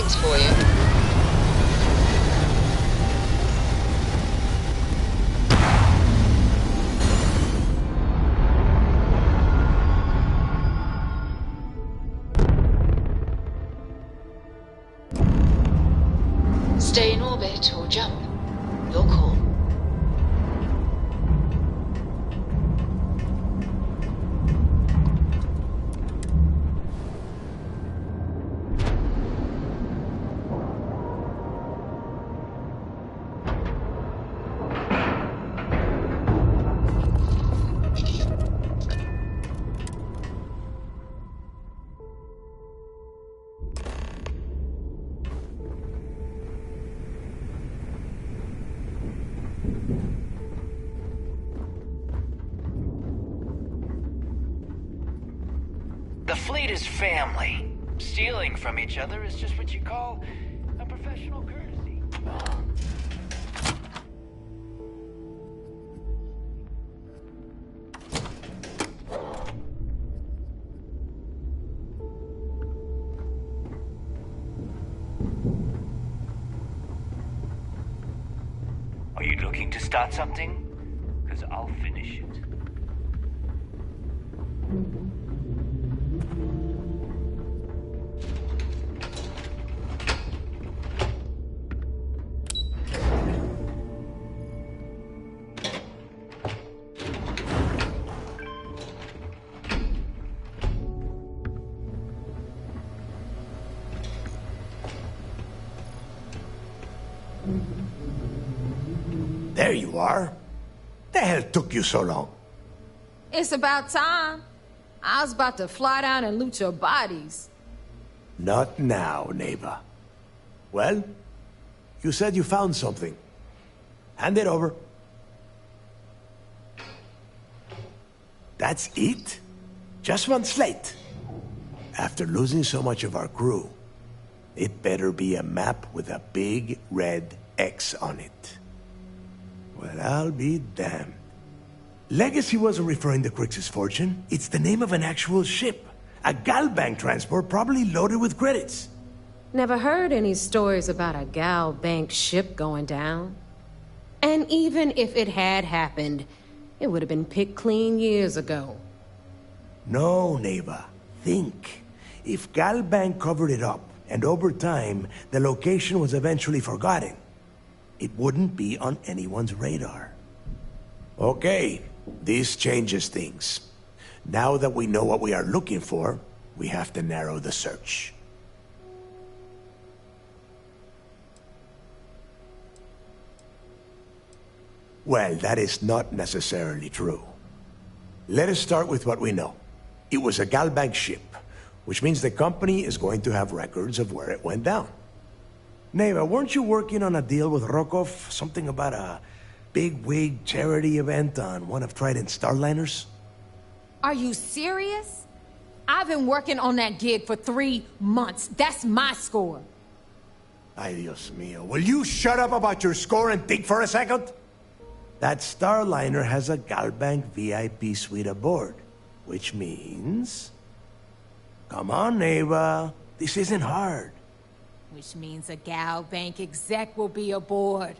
For you. Stay in orbit or jump. Your call. The fleet is family. Stealing from each other is just what you call a professional courtesy. Are you looking to start something? Because I'll finish it. There you are. The hell took you so long? It's about time. I was about to fly down and loot your bodies. Not now, neighbor. Well, you said you found something. Hand it over. That's it? Just one slate? After losing so much of our crew, it better be a map with a big red X on it. Well, I'll be damned. Legacy wasn't referring to Crix's fortune. It's the name of an actual ship. A Galbank transport probably loaded with credits. Never heard any stories about a Galbank ship going down. And even if it had happened, it would have been picked clean years ago. No, neighbor. Think. If Galbank covered it up, and over time, the location was eventually forgotten, it wouldn't be on anyone's radar. Okay, this changes things. Now that we know what we are looking for, we have to narrow the search. Well, that is not necessarily true. Let us start with what we know. It was a Galbank ship, which means the company is going to have records of where it went down. Neva, weren't you working on a deal with Rokov? Something about a big-wig charity event on one of Trident's starliners? Are you serious? I've been working on that gig for 3 months. That's my score. Ay, Dios mío. Will you shut up about your score and think for a second? That starliner has a Galbank VIP suite aboard, which means... Come on, Neva. This isn't hard. Which means a Galbank exec will be aboard.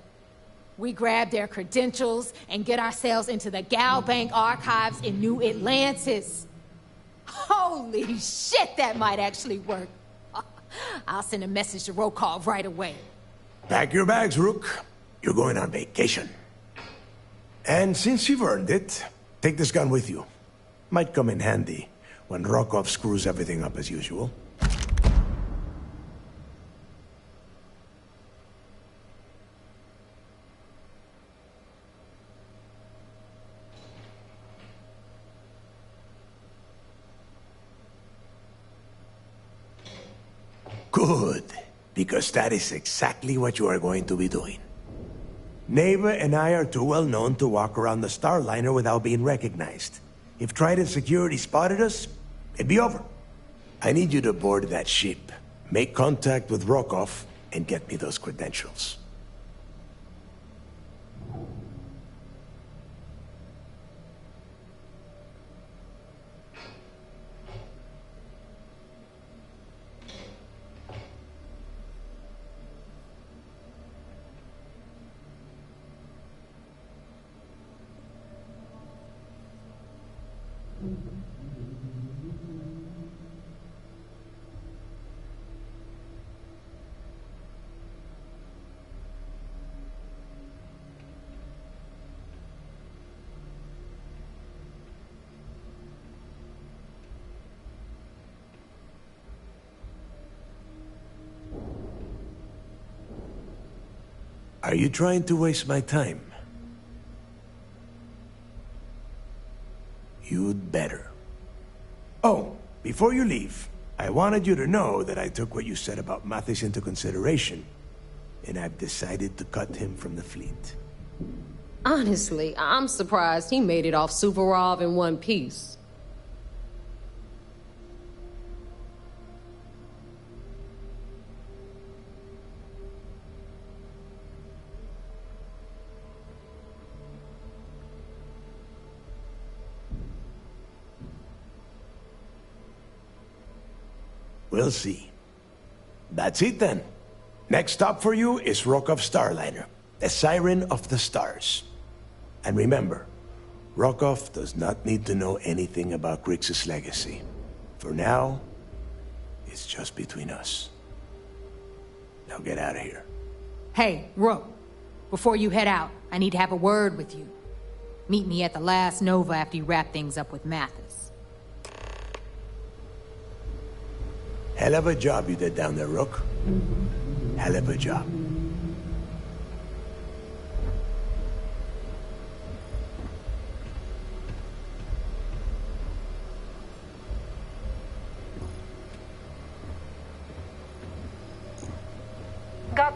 We grab their credentials and get ourselves into the Galbank archives in New Atlantis. Holy shit, that might actually work. I'll send a message to Rokov right away. Pack your bags, Rook. You're going on vacation. And since you've earned it, take this gun with you. Might come in handy when Rokov screws everything up as usual. Good, because that is exactly what you are going to be doing. Neva and I are too well known to walk around the starliner without being recognized. If Trident security spotted us, it'd be over. I need you to board that ship, make contact with Rokov, and get me those credentials. Are you trying to waste my time? You'd better. Oh, before you leave, I wanted you to know that I took what you said about Mathis into consideration, and I've decided to cut him from the fleet. Honestly, I'm surprised he made it off Suvorov in one piece. We'll see. That's it then. Next stop for you is Rokov's Starliner, the Siren of the Stars. And remember, Rokov does not need to know anything about Grix's legacy. For now, it's just between us. Now get out of here. Hey, Rook, before you head out, I need to have a word with you. Meet me at the last Nova after you wrap things up with Mathis. Hell of a job you did down there, Rook. Hell of a job.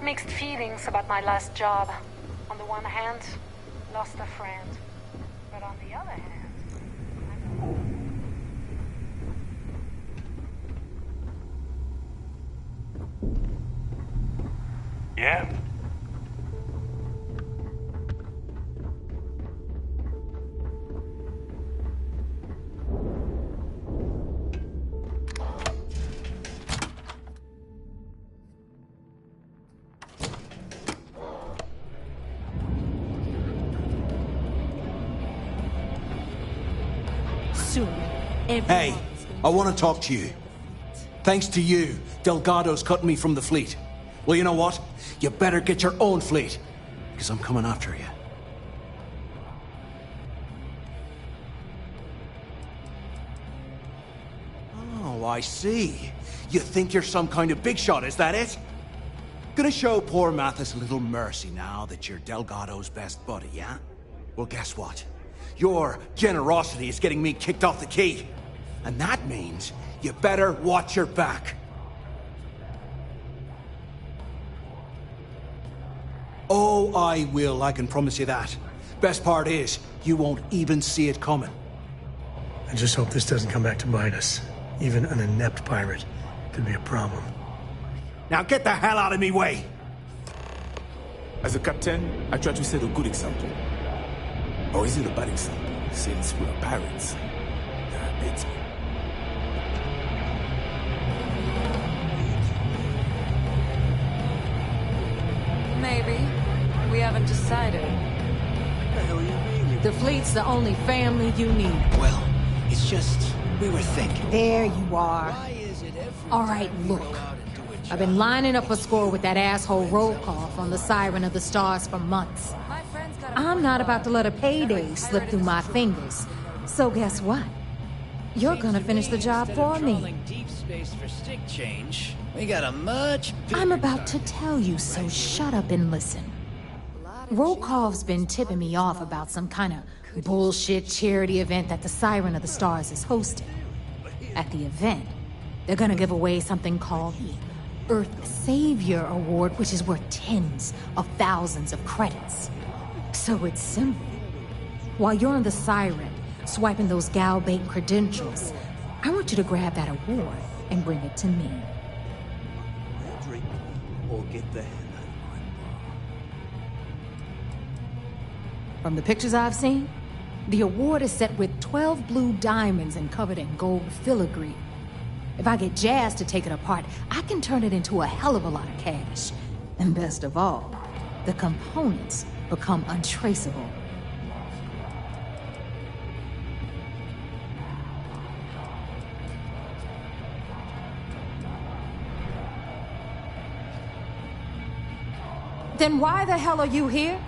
got mixed feelings about my last job. On the one hand, lost a friend. But on the other hand... Yeah? Hey, I want to talk to you. Thanks to you, Delgado's cutting me from the fleet. Well, you know what? You better get your own fleet, because I'm coming after you. Oh, I see. You think you're some kind of big shot, is that it? Gonna show poor Mathis a little mercy now that you're Delgado's best buddy, yeah? Well, guess what? Your generosity is getting me kicked off the key. And that means you better watch your back. Oh, I will, I can promise you that. Best part is, you won't even see it coming. I just hope this doesn't come back to bite us. Even an inept pirate could be a problem. Now get the hell out of me way! As a captain, I try to set a good example. Or is it a bad example, since we're pirates? That beats me. Maybe. We haven't decided. What the hell you mean? The fleet's the only family you need. Well, it's just... we were thinking. There you are. Why is it every All right, look. I've been lining up a score with that asshole roll call from the Siren of the Stars for months. I'm not about to let a payday slip through my fingers. So guess what? You're gonna finish the job for me. Deep space for stick change. We got a much bigger I'm about to tell you, so shut up and listen. Rokov's been tipping me off about some kind of bullshit charity event that the Siren of the Stars is hosting. At the event, they're gonna give away something called the Earth Savior Award, which is worth tens of thousands of credits. So it's simple. While you're on the Siren, swiping those gal-bait credentials, I want you to grab that award and bring it to me. drink or get the hell out of my bar. From the pictures I've seen, the award is set with 12 blue diamonds and covered in gold filigree. If I get Jazz to take it apart, I can turn it into a hell of a lot of cash. And best of all, the components become untraceable. Then why the hell are you here?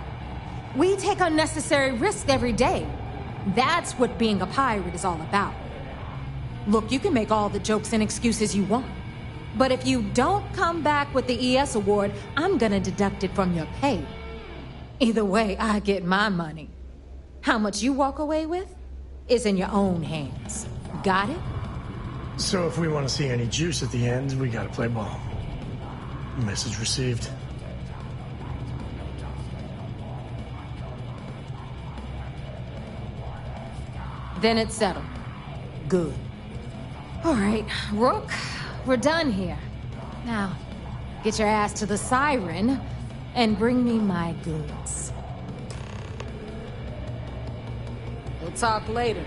We take unnecessary risks every day. That's what being a pirate is all about. Look, you can make all the jokes and excuses you want. But if you don't come back with the ES award, I'm gonna deduct it from your pay. Either way, I get my money. How much you walk away with is in your own hands. Got it? So if we want to see any juice at the end, we gotta play ball. Message received. Then it's settled. Good. All right, Rook, we're done here. Now, get your ass to the Siren and bring me my goods. We'll talk later.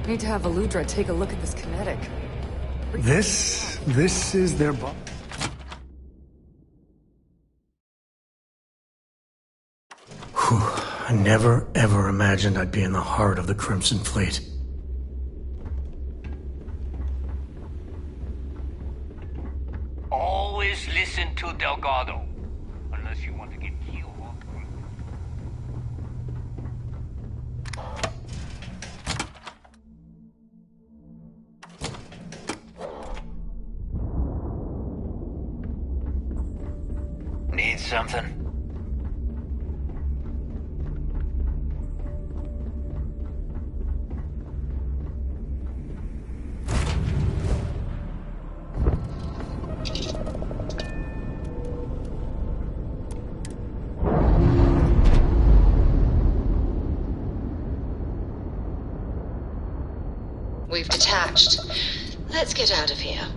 Need to have Aludra take a look at this kinetic. This is their ball. I never, ever imagined I'd be in the heart of the Crimson Fleet. Always listen to Delgado, unless you want to get killed. Need something? We've detached. Let's get out of here.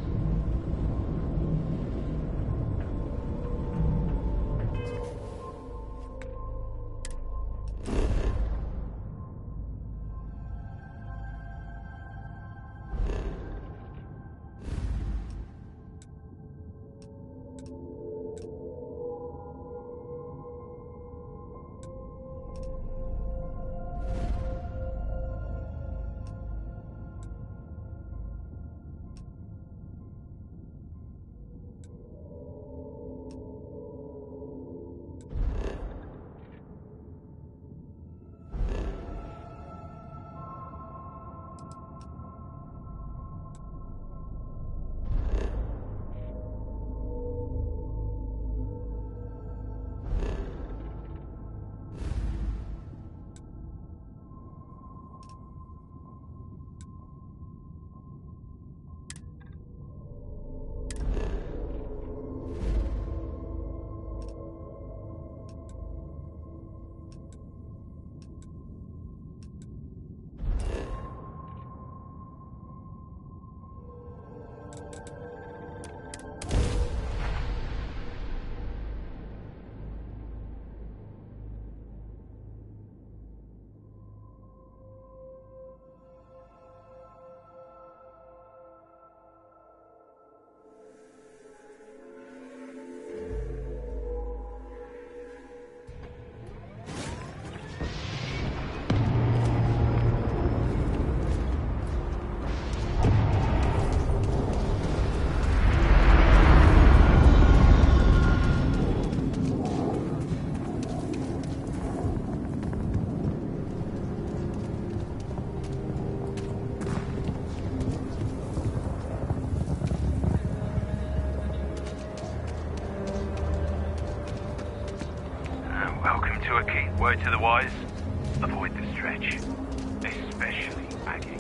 Word to the wise, avoid the stretch, especially Maggie.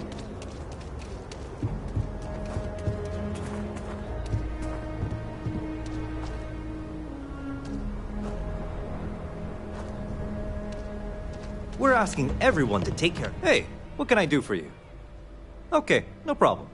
We're asking everyone to take care. Hey, what can I do for you? Okay, no problem.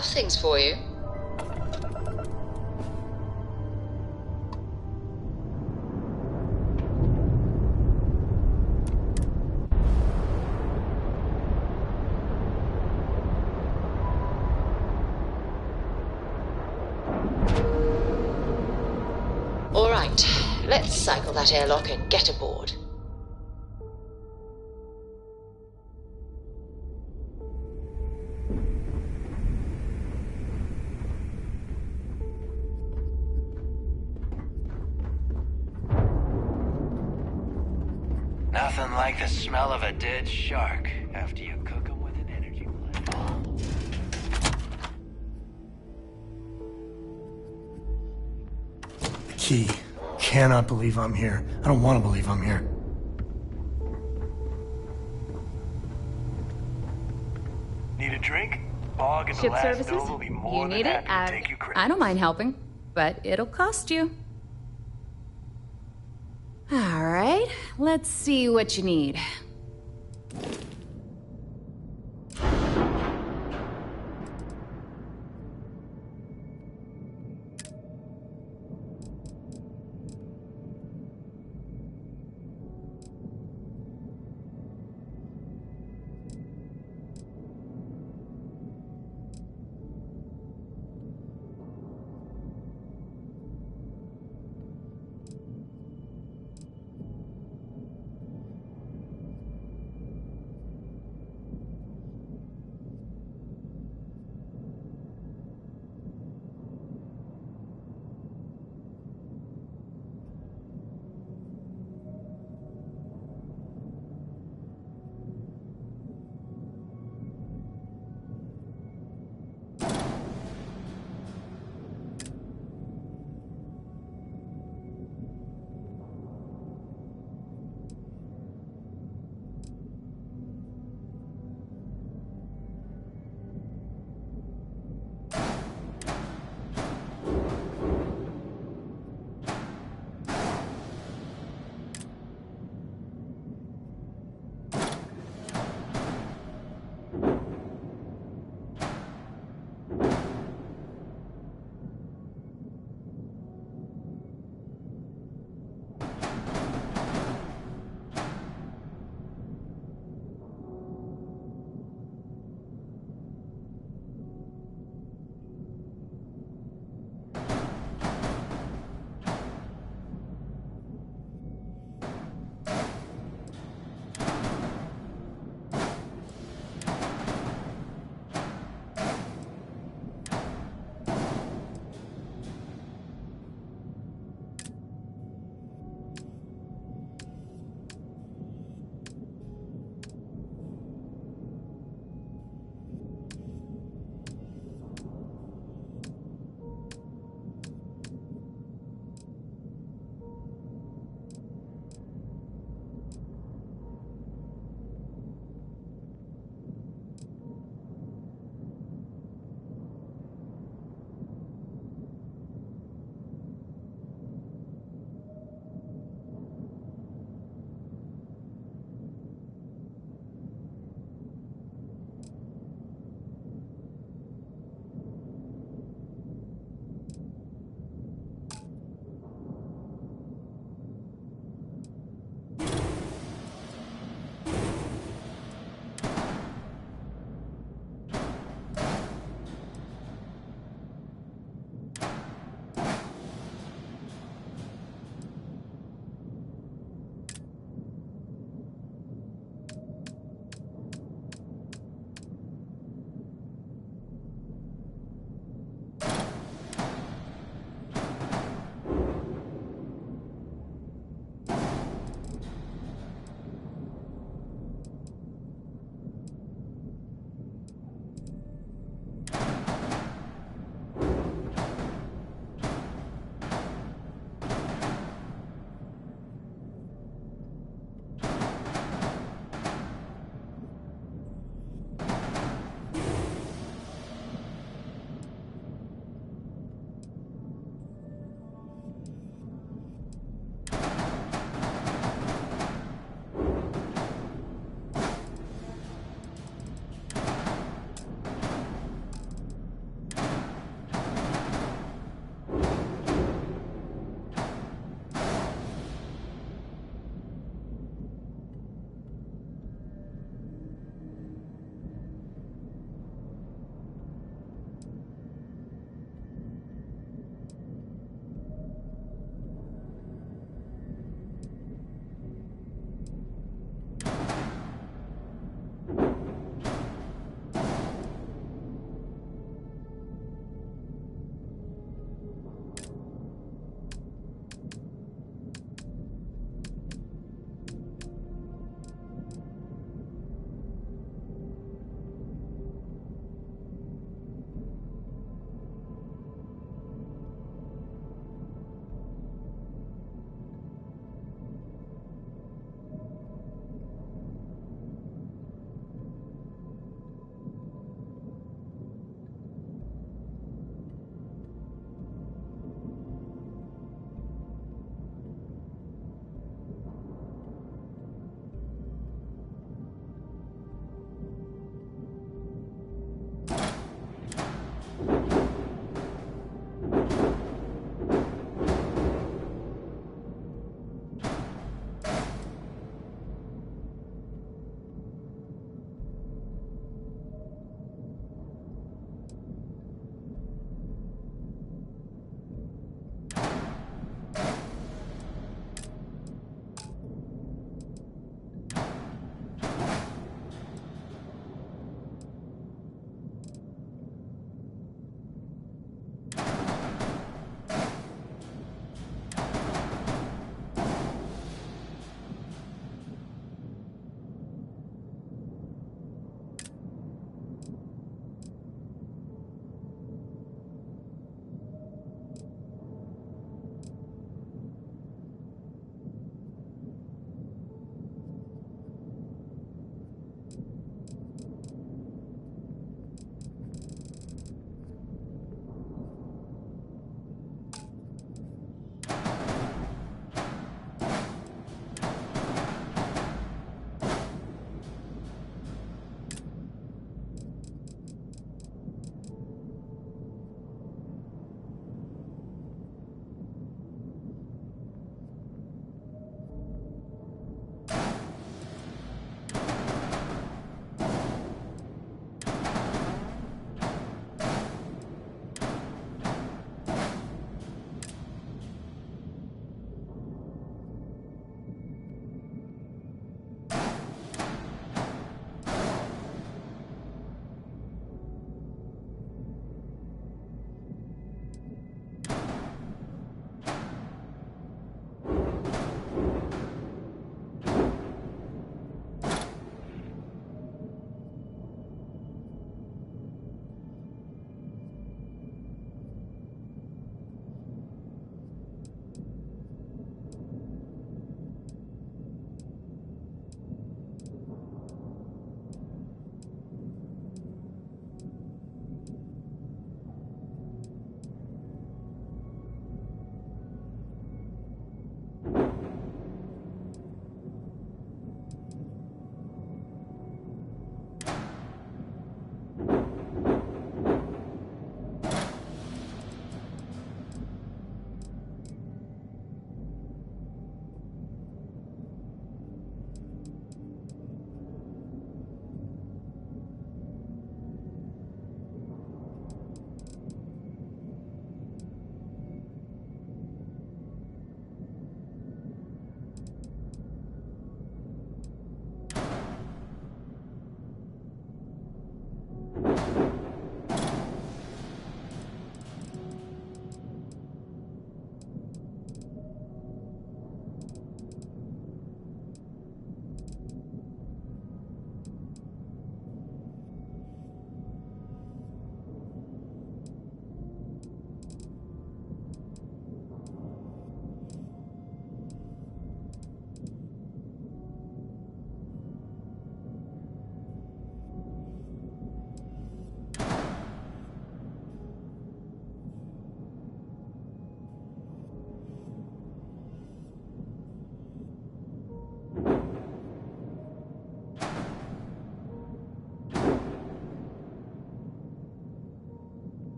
have things for you. All right, let's cycle that airlock and get aboard. Nothing like the smell of a dead shark after you cook them with an energy blend. Key. Cannot believe I'm here. I don't want to believe I'm here. Need a drink? Bog and the Ship last services? bill will be more You than need it? happy to take you credit. I don't mind helping, but it'll cost you. All right, let's see what you need.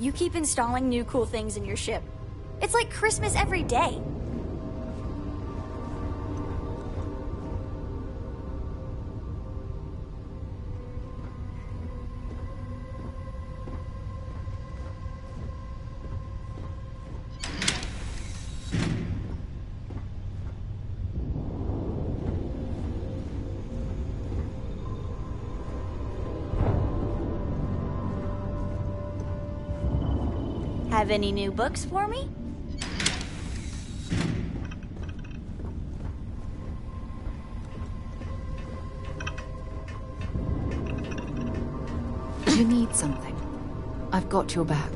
You keep installing new cool things in your ship. It's like Christmas every day. Have any new books for me? You need something. I've got your back.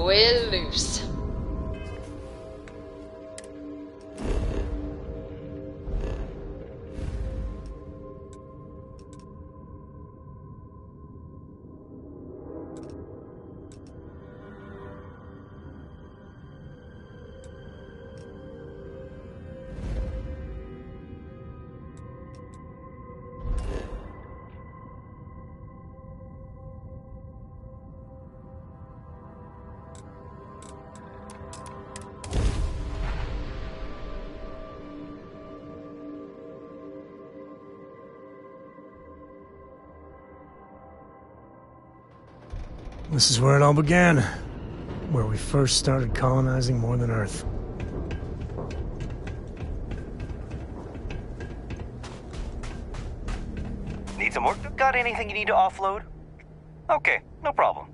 We're loose. This is where it all began. Where we first started colonizing more than Earth. Need some work? Got anything you need to offload? Okay, no problem.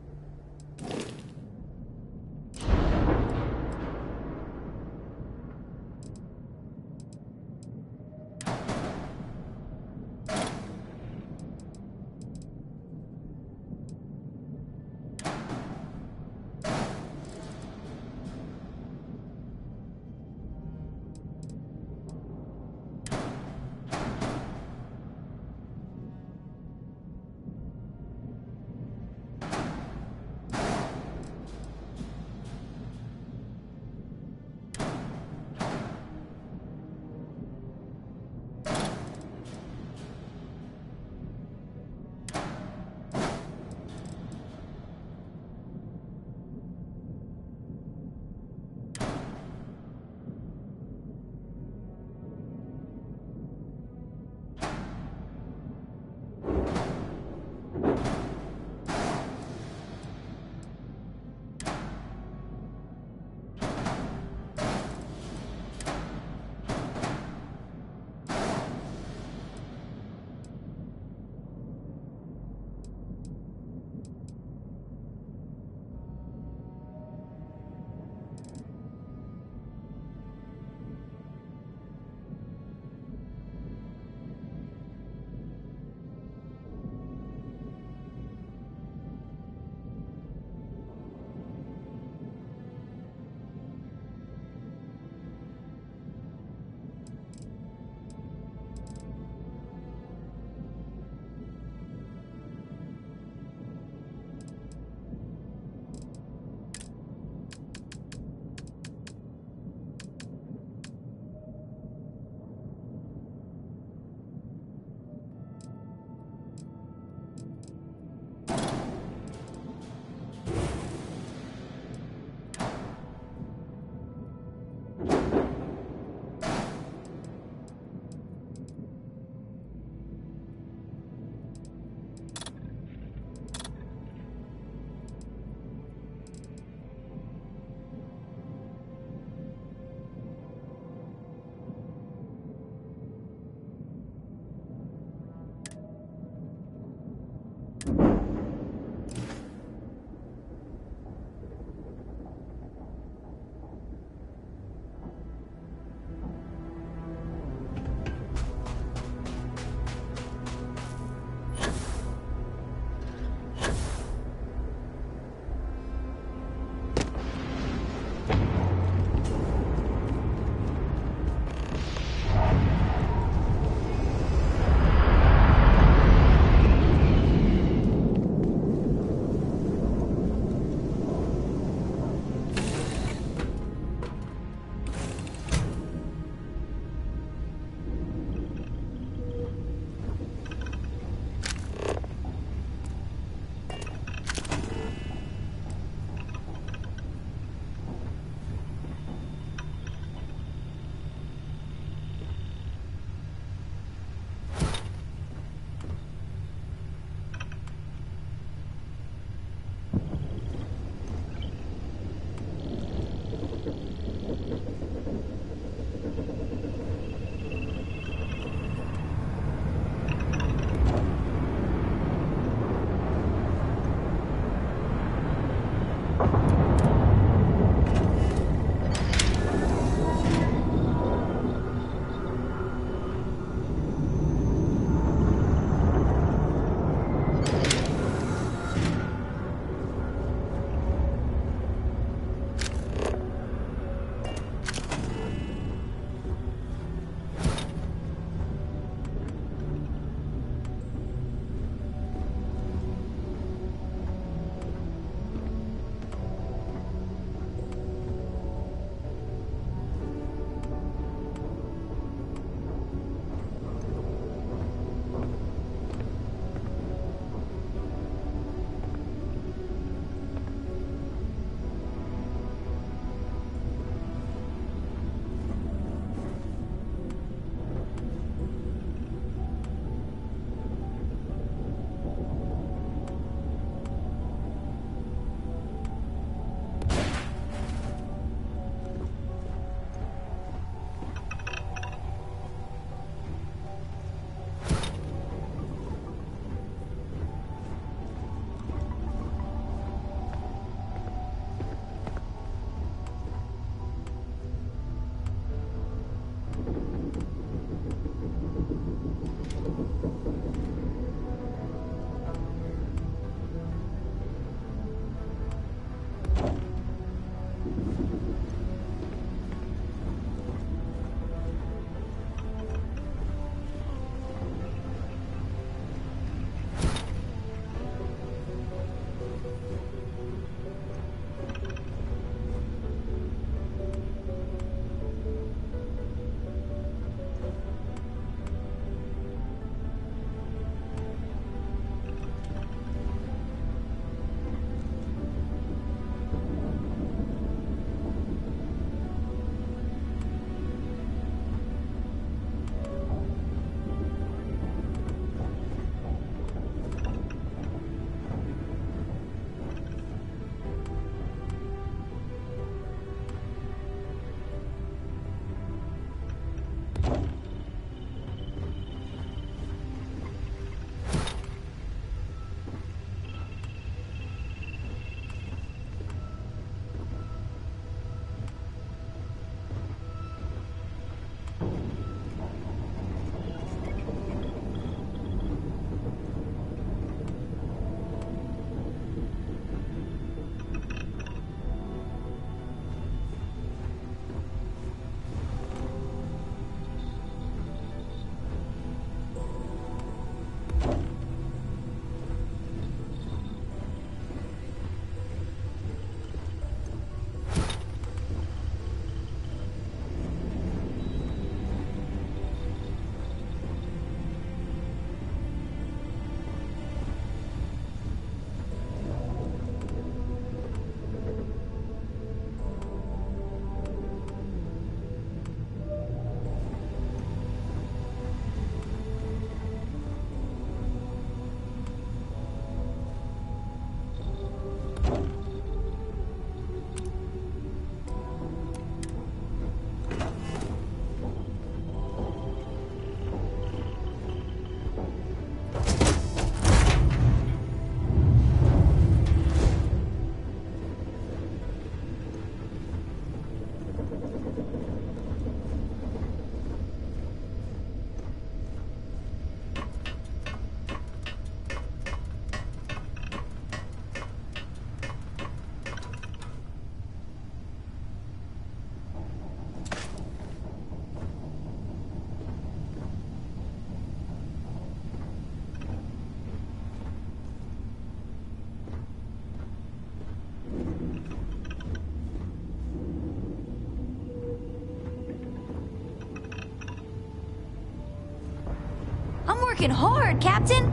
I'm working hard, Captain!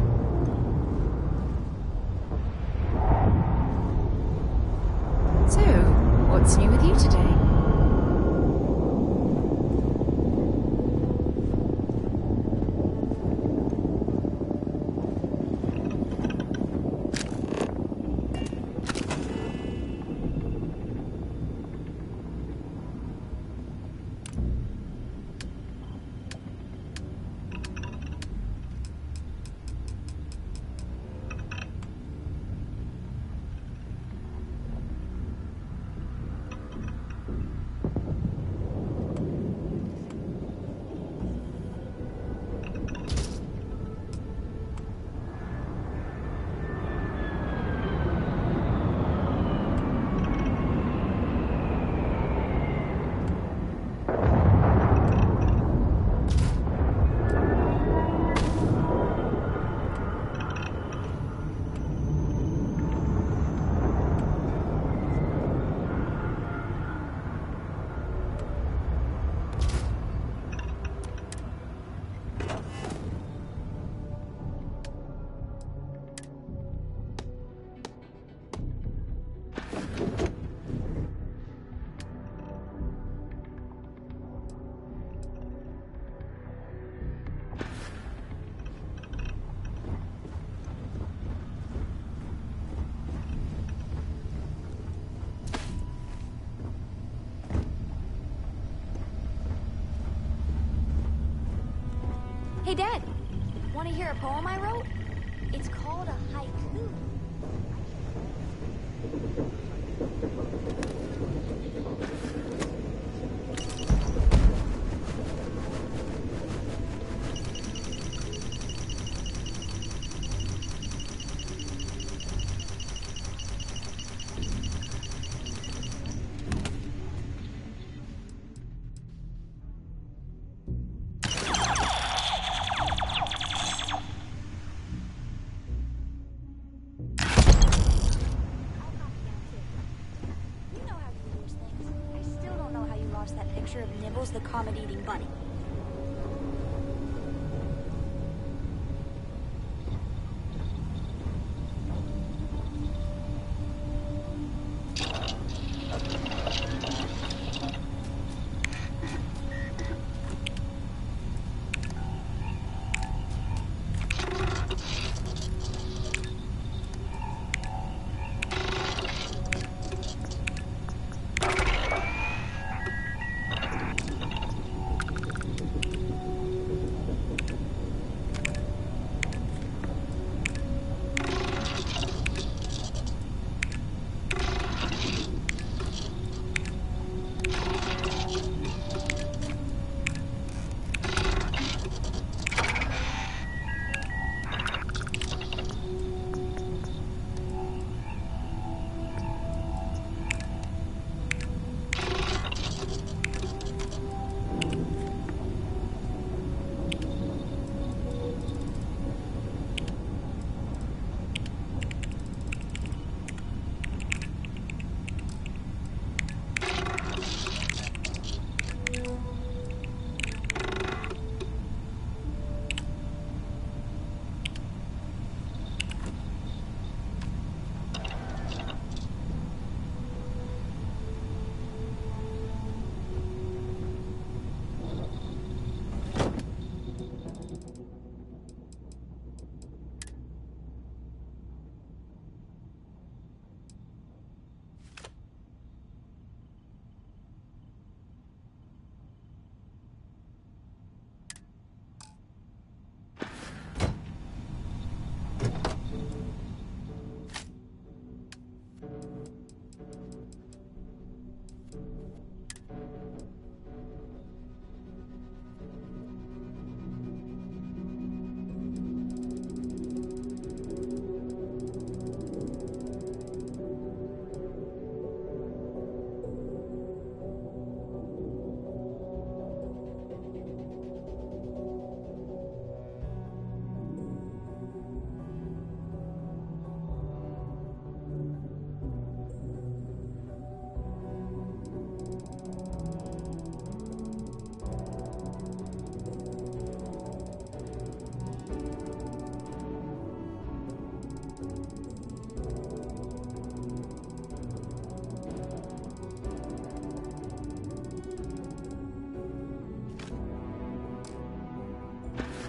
So, what's new with you today? Hey, Dad, want to hear a poem I wrote? It's called a haiku. Of Nibbles the comet-eating bunny.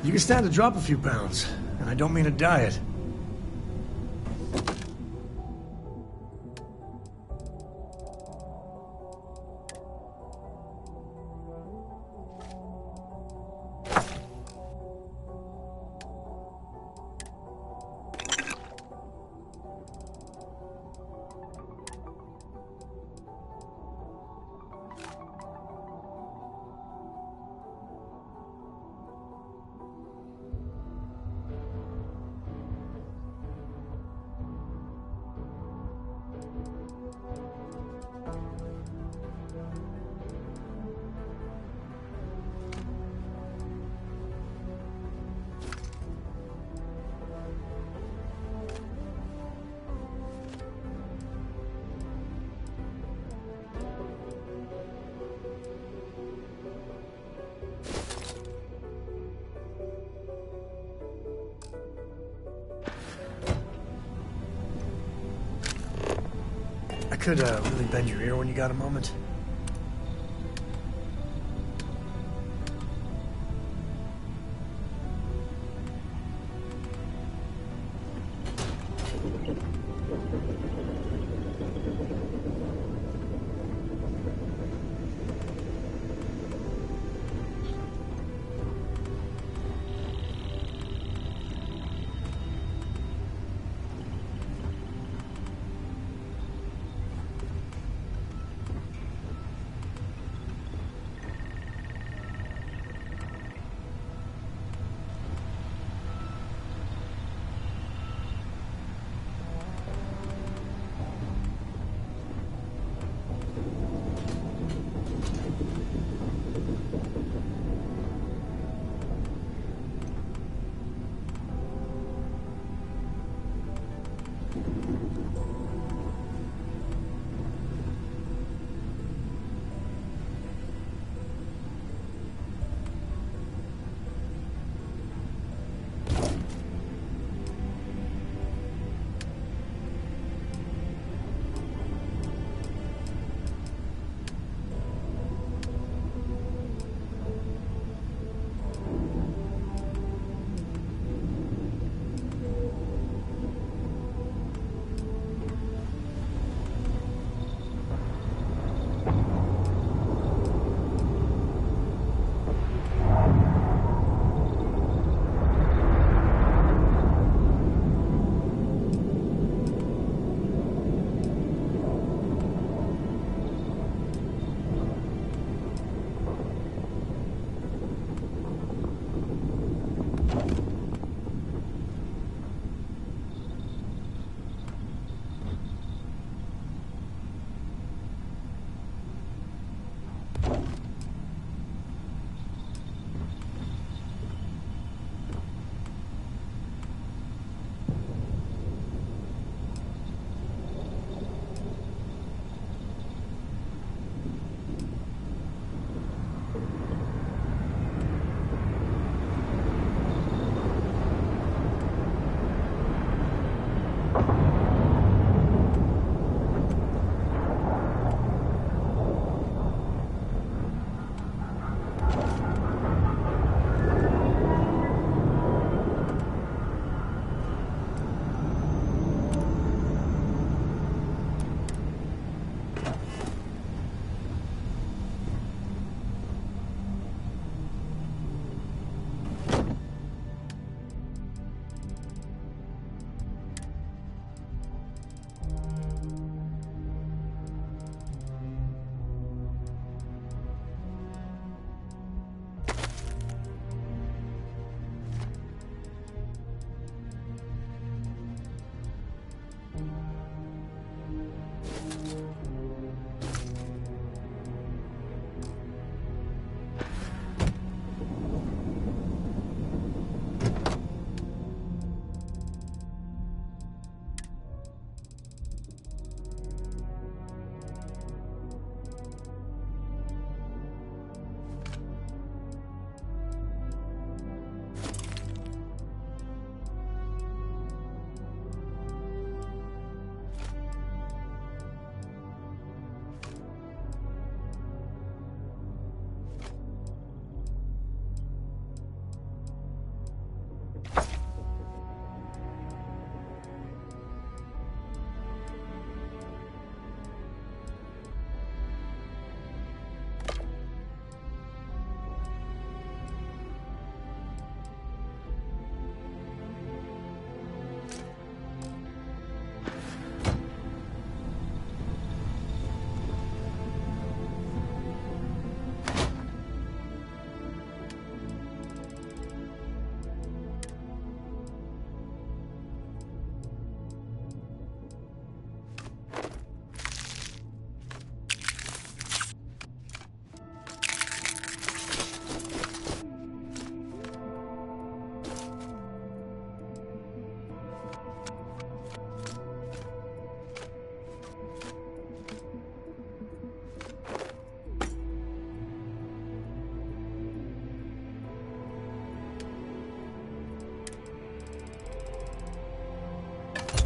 You can stand to drop a few pounds, and I don't mean a diet. I could really bend your ear when you got a moment.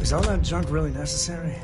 Is all that junk really necessary?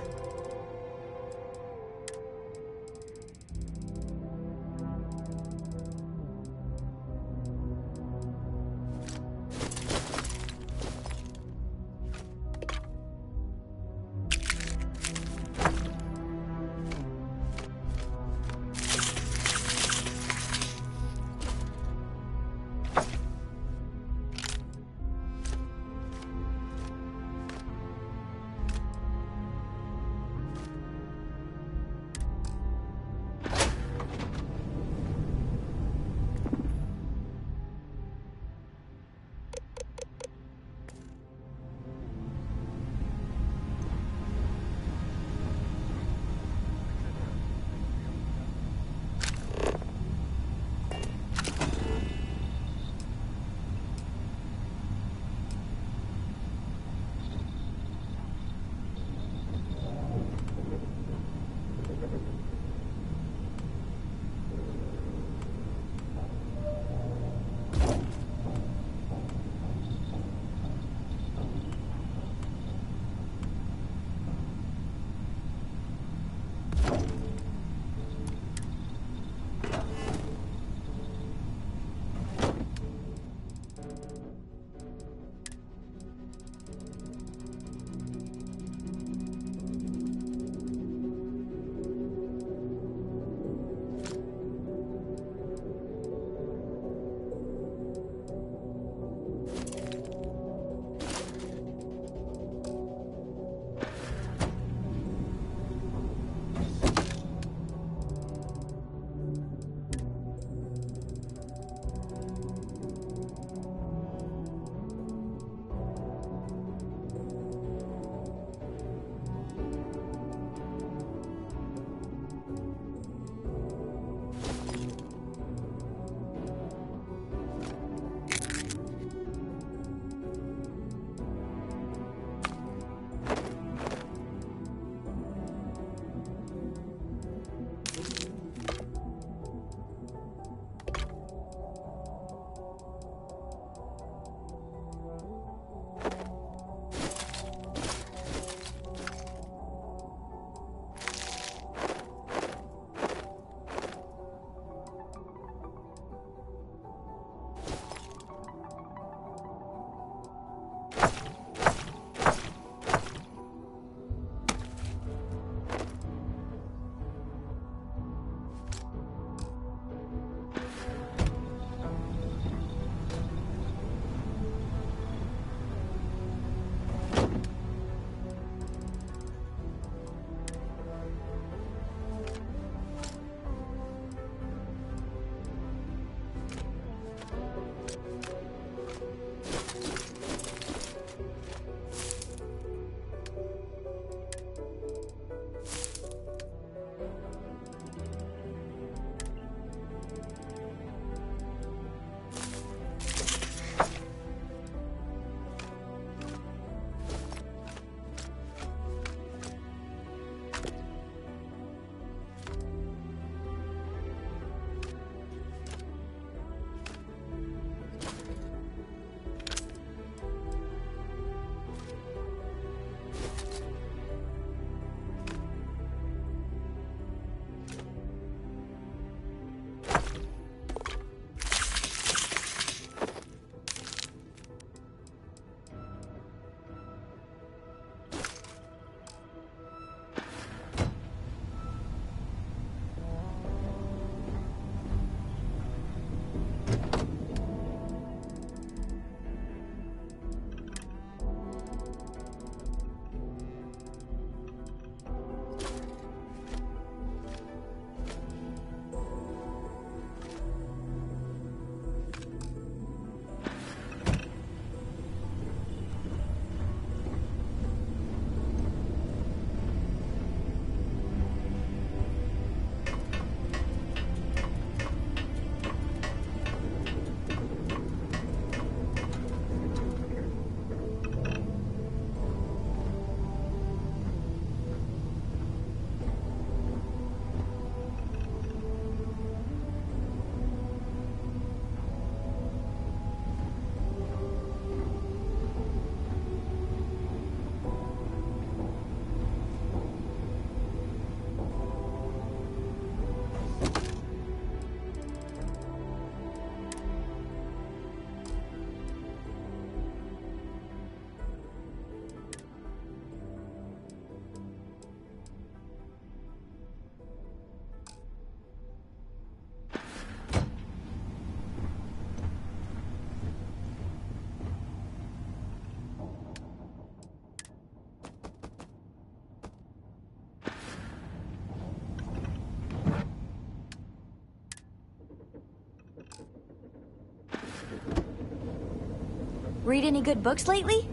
Read any good books lately?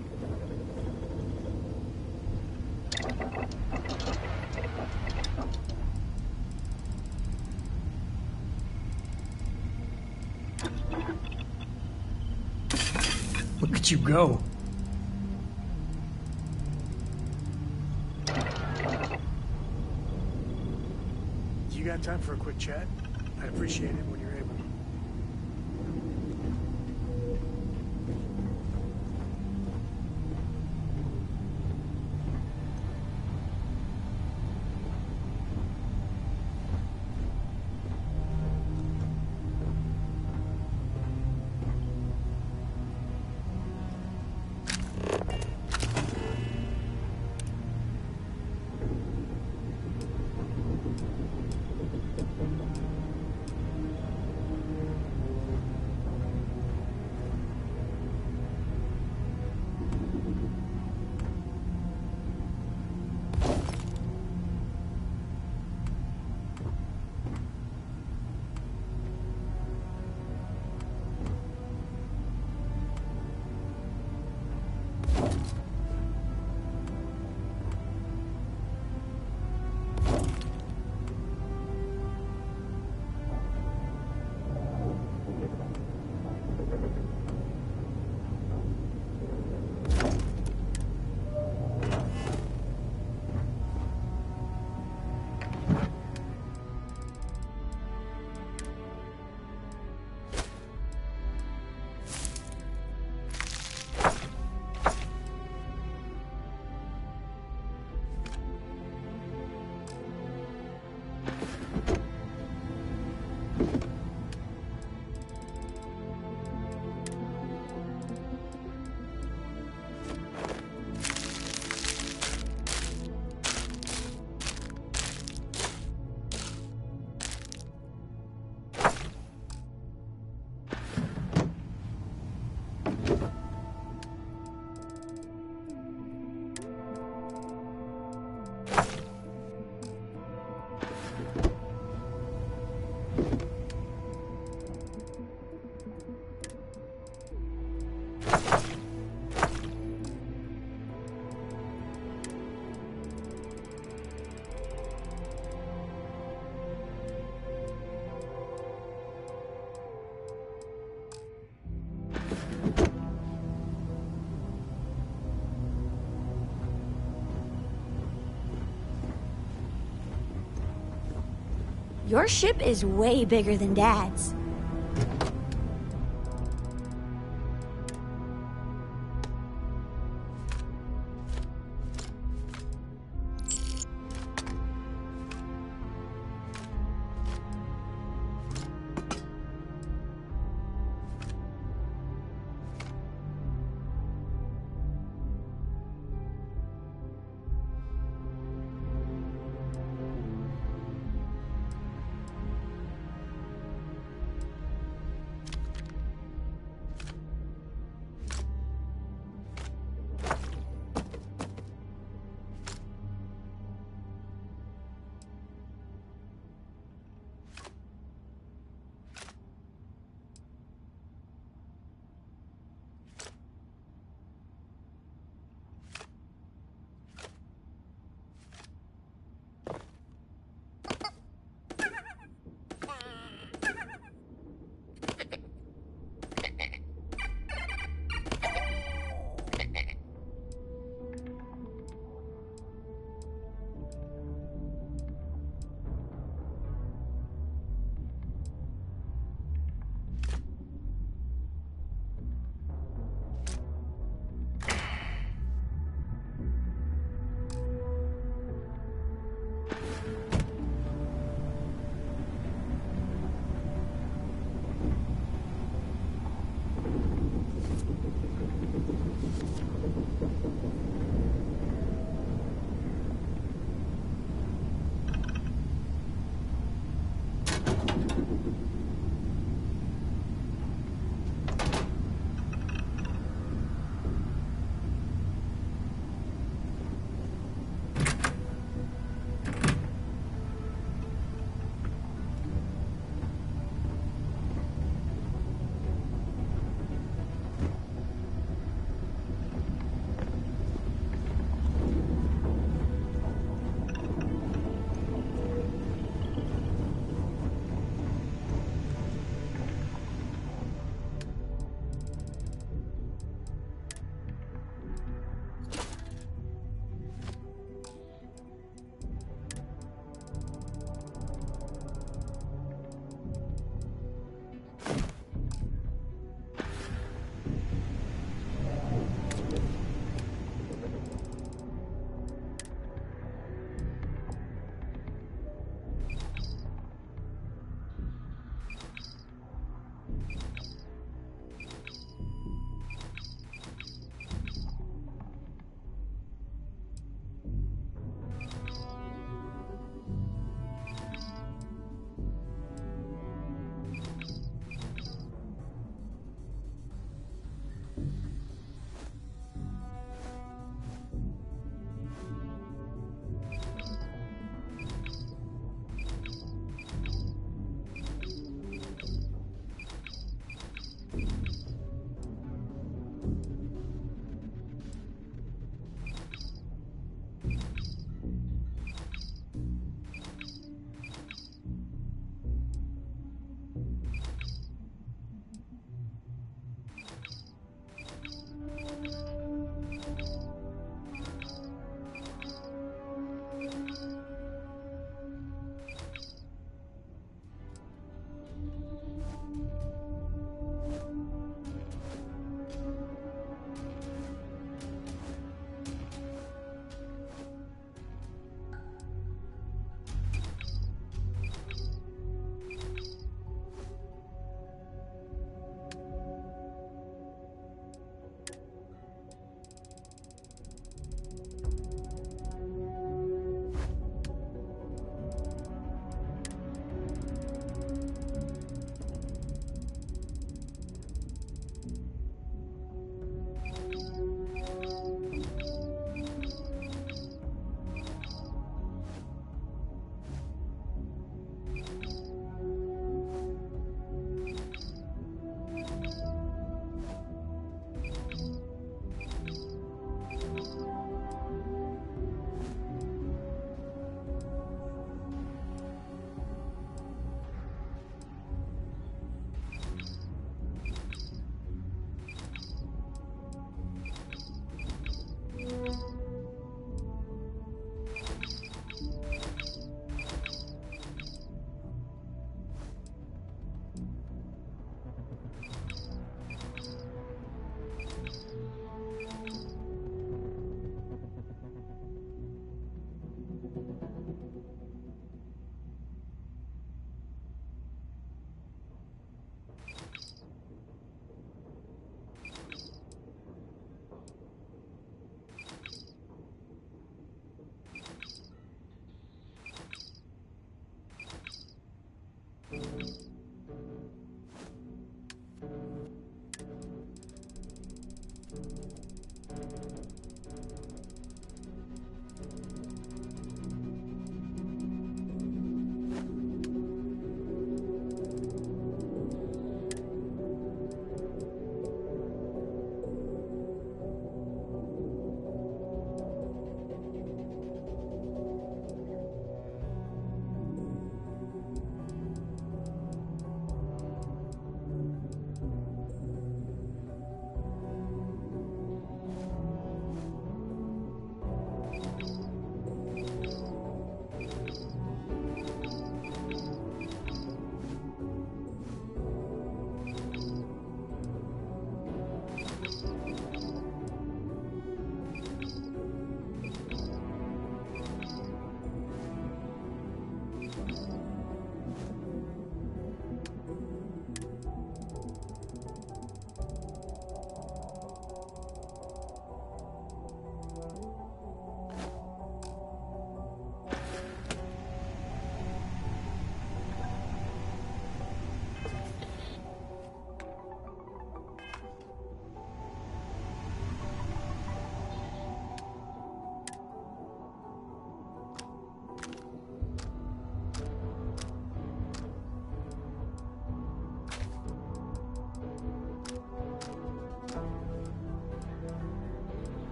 Look at you go. You got time for a quick chat? I'd appreciate it when you're able. Your ship is way bigger than Dad's.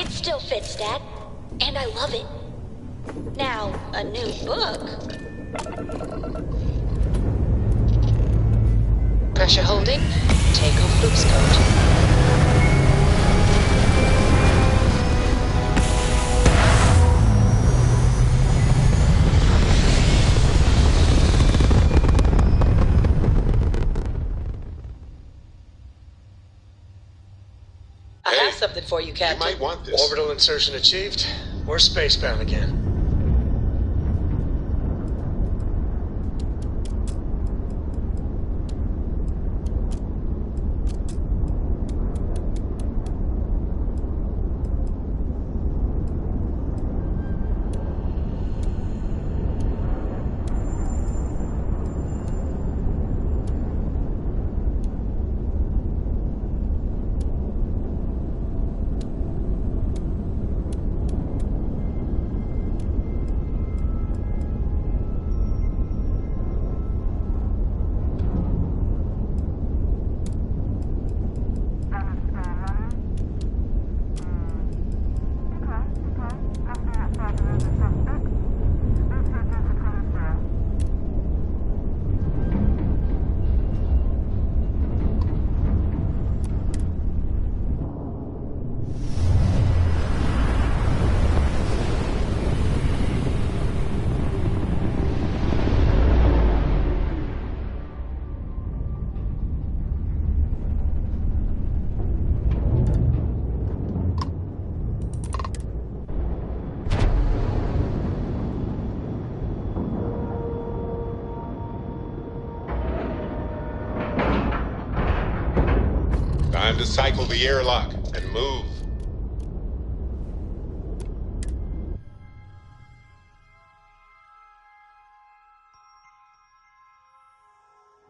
It still fits, Dad. And I love it. Now, a new book. Pressure holding. Take off looks code. I have something for you, Captain. You might want this. Orbital insertion achieved. We're spacebound again. Time to cycle the airlock and move.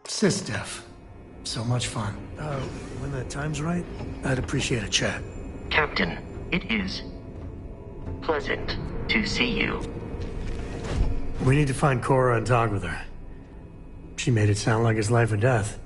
Sysdef. So much fun. When the time's right, I'd appreciate a chat. Captain, it is pleasant to see you. We need to find Cora and talk with her. She made it sound like it's life or death.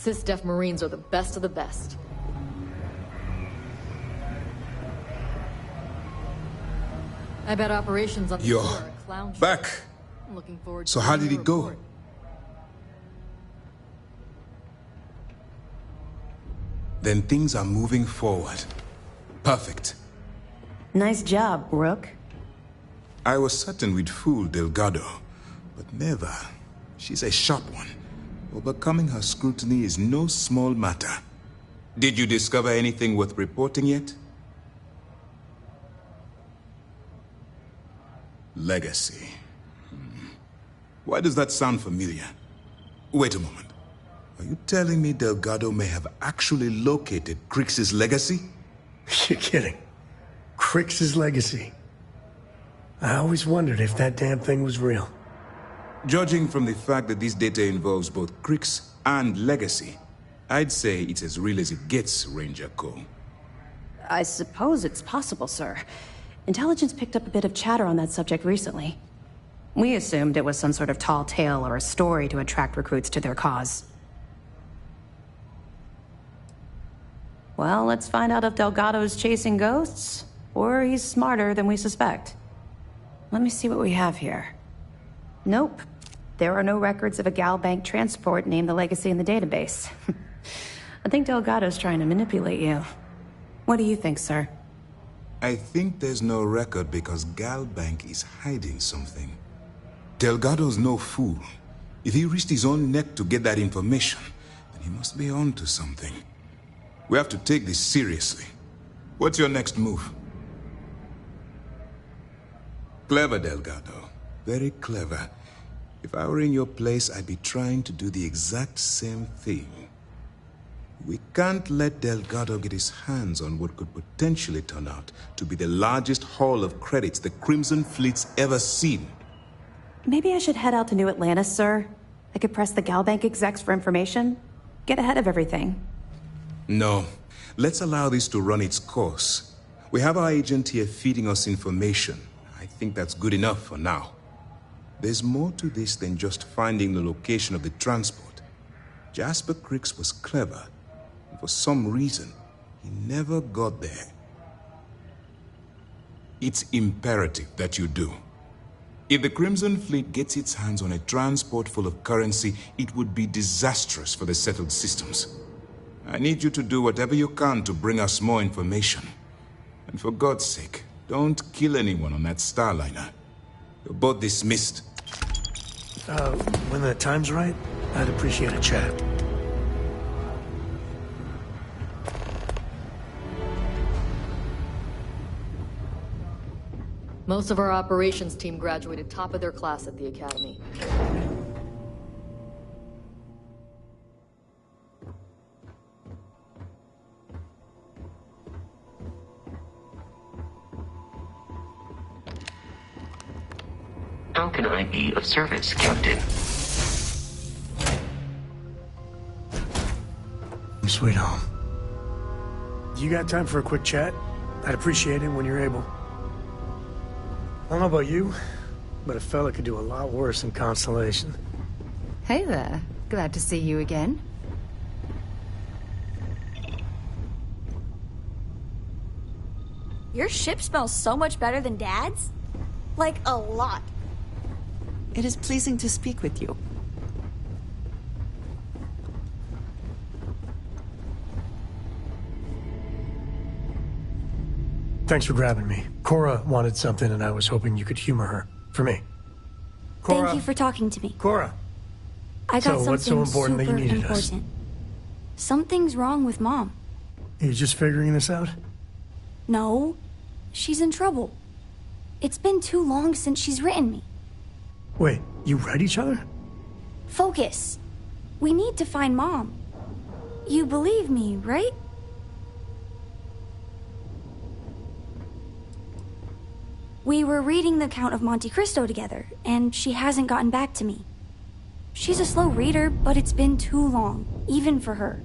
SysDef Marines are the best of the best. I bet operations on the You're floor are a clown show. back. I'm looking forward So to how seeing did your it go? report. Then things are moving forward. Perfect. Nice job, Rook. I was certain we'd fool Delgado, but never. She's a sharp one. Overcoming her scrutiny is no small matter. Did you discover anything worth reporting yet? Legacy. Why does that sound familiar? Wait a moment. Are you telling me Delgado may have actually located Crix's legacy? You're kidding. Crix's legacy. I always wondered if that damn thing was real. Judging from the fact that this data involves both Crix and legacy, I'd say it's as real as it gets, Ranger Cole. I suppose it's possible, sir. Intelligence picked up a bit of chatter on that subject recently. We assumed it was some sort of tall tale or a story to attract recruits to their cause. Well, let's find out if Delgado's chasing ghosts, or he's smarter than we suspect. Let me see what we have here. Nope. There are no records of a Gal Bank transport named the Legacy in the database. I think Delgado's trying to manipulate you. What do you think, sir? I think there's no record because Gal Bank is hiding something. Delgado's no fool. If he risked his own neck to get that information, then he must be on to something. We have to take this seriously. What's your next move? Clever, Delgado. Very clever. If I were in your place, I'd be trying to do the exact same thing. We can't let Delgado get his hands on what could potentially turn out to be the largest haul of credits the Crimson Fleet's ever seen. Maybe I should head out to New Atlantis, sir. I could press the Gal Bank execs for information. Get ahead of everything. No. Let's allow this to run its course. We have our agent here feeding us information. I think that's good enough for now. There's more to this than just finding the location of the transport. Jasper Crix was clever. And for some reason, he never got there. It's imperative that you do. If the Crimson Fleet gets its hands on a transport full of currency, it would be disastrous for the settled systems. I need you to do whatever you can to bring us more information. And for God's sake, don't kill anyone on that Starliner. You're both dismissed. When the time's right, I'd appreciate a chat. Most of our operations team graduated top of their class at the Academy. How can I be of service, Captain? Sweet home. You got time for a quick chat? I'd appreciate it when you're able. I don't know about you, but a fella could do a lot worse in Constellation. Hey there. Glad to see you again. Your ship smells so much better than Dad's? Like, a lot. It is pleasing to speak with you. Thanks for grabbing me. Cora wanted something, and I was hoping you could humor her. For me. Cora. Thank you for talking to me. Cora. I got So, something what's so important that you super needed us? important. Something's wrong with Mom. You just figuring this out? No, she's in trouble. It's been too long since she's written me. Wait, you read each other? Focus. We need to find Mom. You believe me, right? We were reading the Count of Monte Cristo together, and she hasn't gotten back to me. She's a slow reader, but it's been too long, even for her.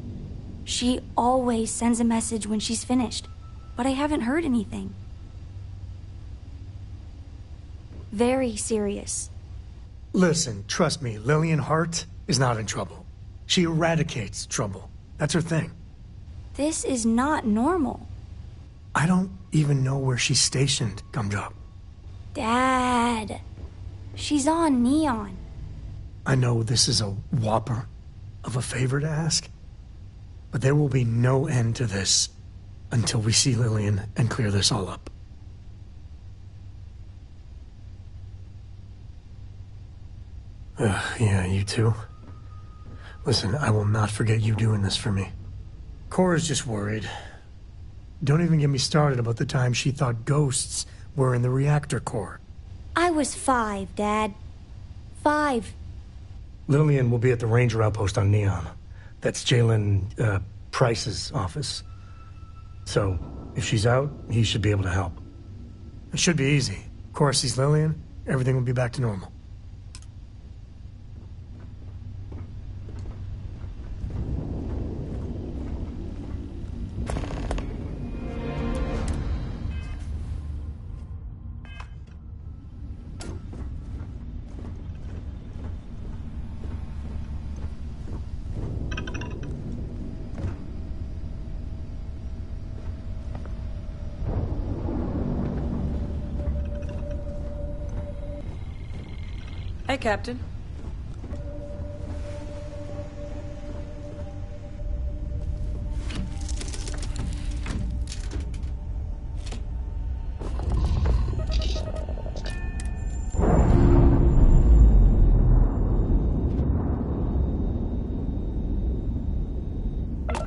She always sends a message when she's finished, but I haven't heard anything. Very serious. Listen, trust me, Lillian Hart is not in trouble. She eradicates trouble. That's her thing. This is not normal. I don't even know where she's stationed, Gumdrop. Dad. She's on Neon. I know this is a whopper of a favor to ask, but there will be no end to this until we see Lillian and clear this all up. Yeah, you too. Listen, I will not forget you doing this for me. Cora's just worried. Don't even get me started about the time she thought ghosts were in the reactor core. I was 5, Dad. 5. Lillian will be at the Ranger outpost on Neon. That's Jalen, Price's office. So, if she's out, he should be able to help. It should be easy. Cora sees Lillian, everything will be back to normal. Hey, Captain.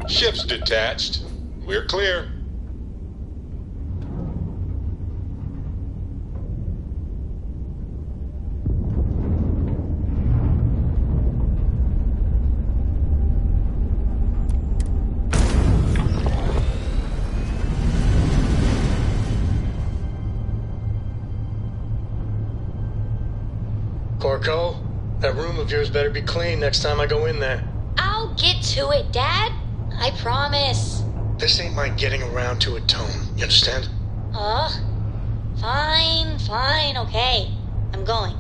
Ship's detached. We're clear. Porco, that room of yours better be clean next time I go in there. I'll get to it, Dad. I promise. This ain't my getting around to it tone, you understand? Fine, okay. I'm going.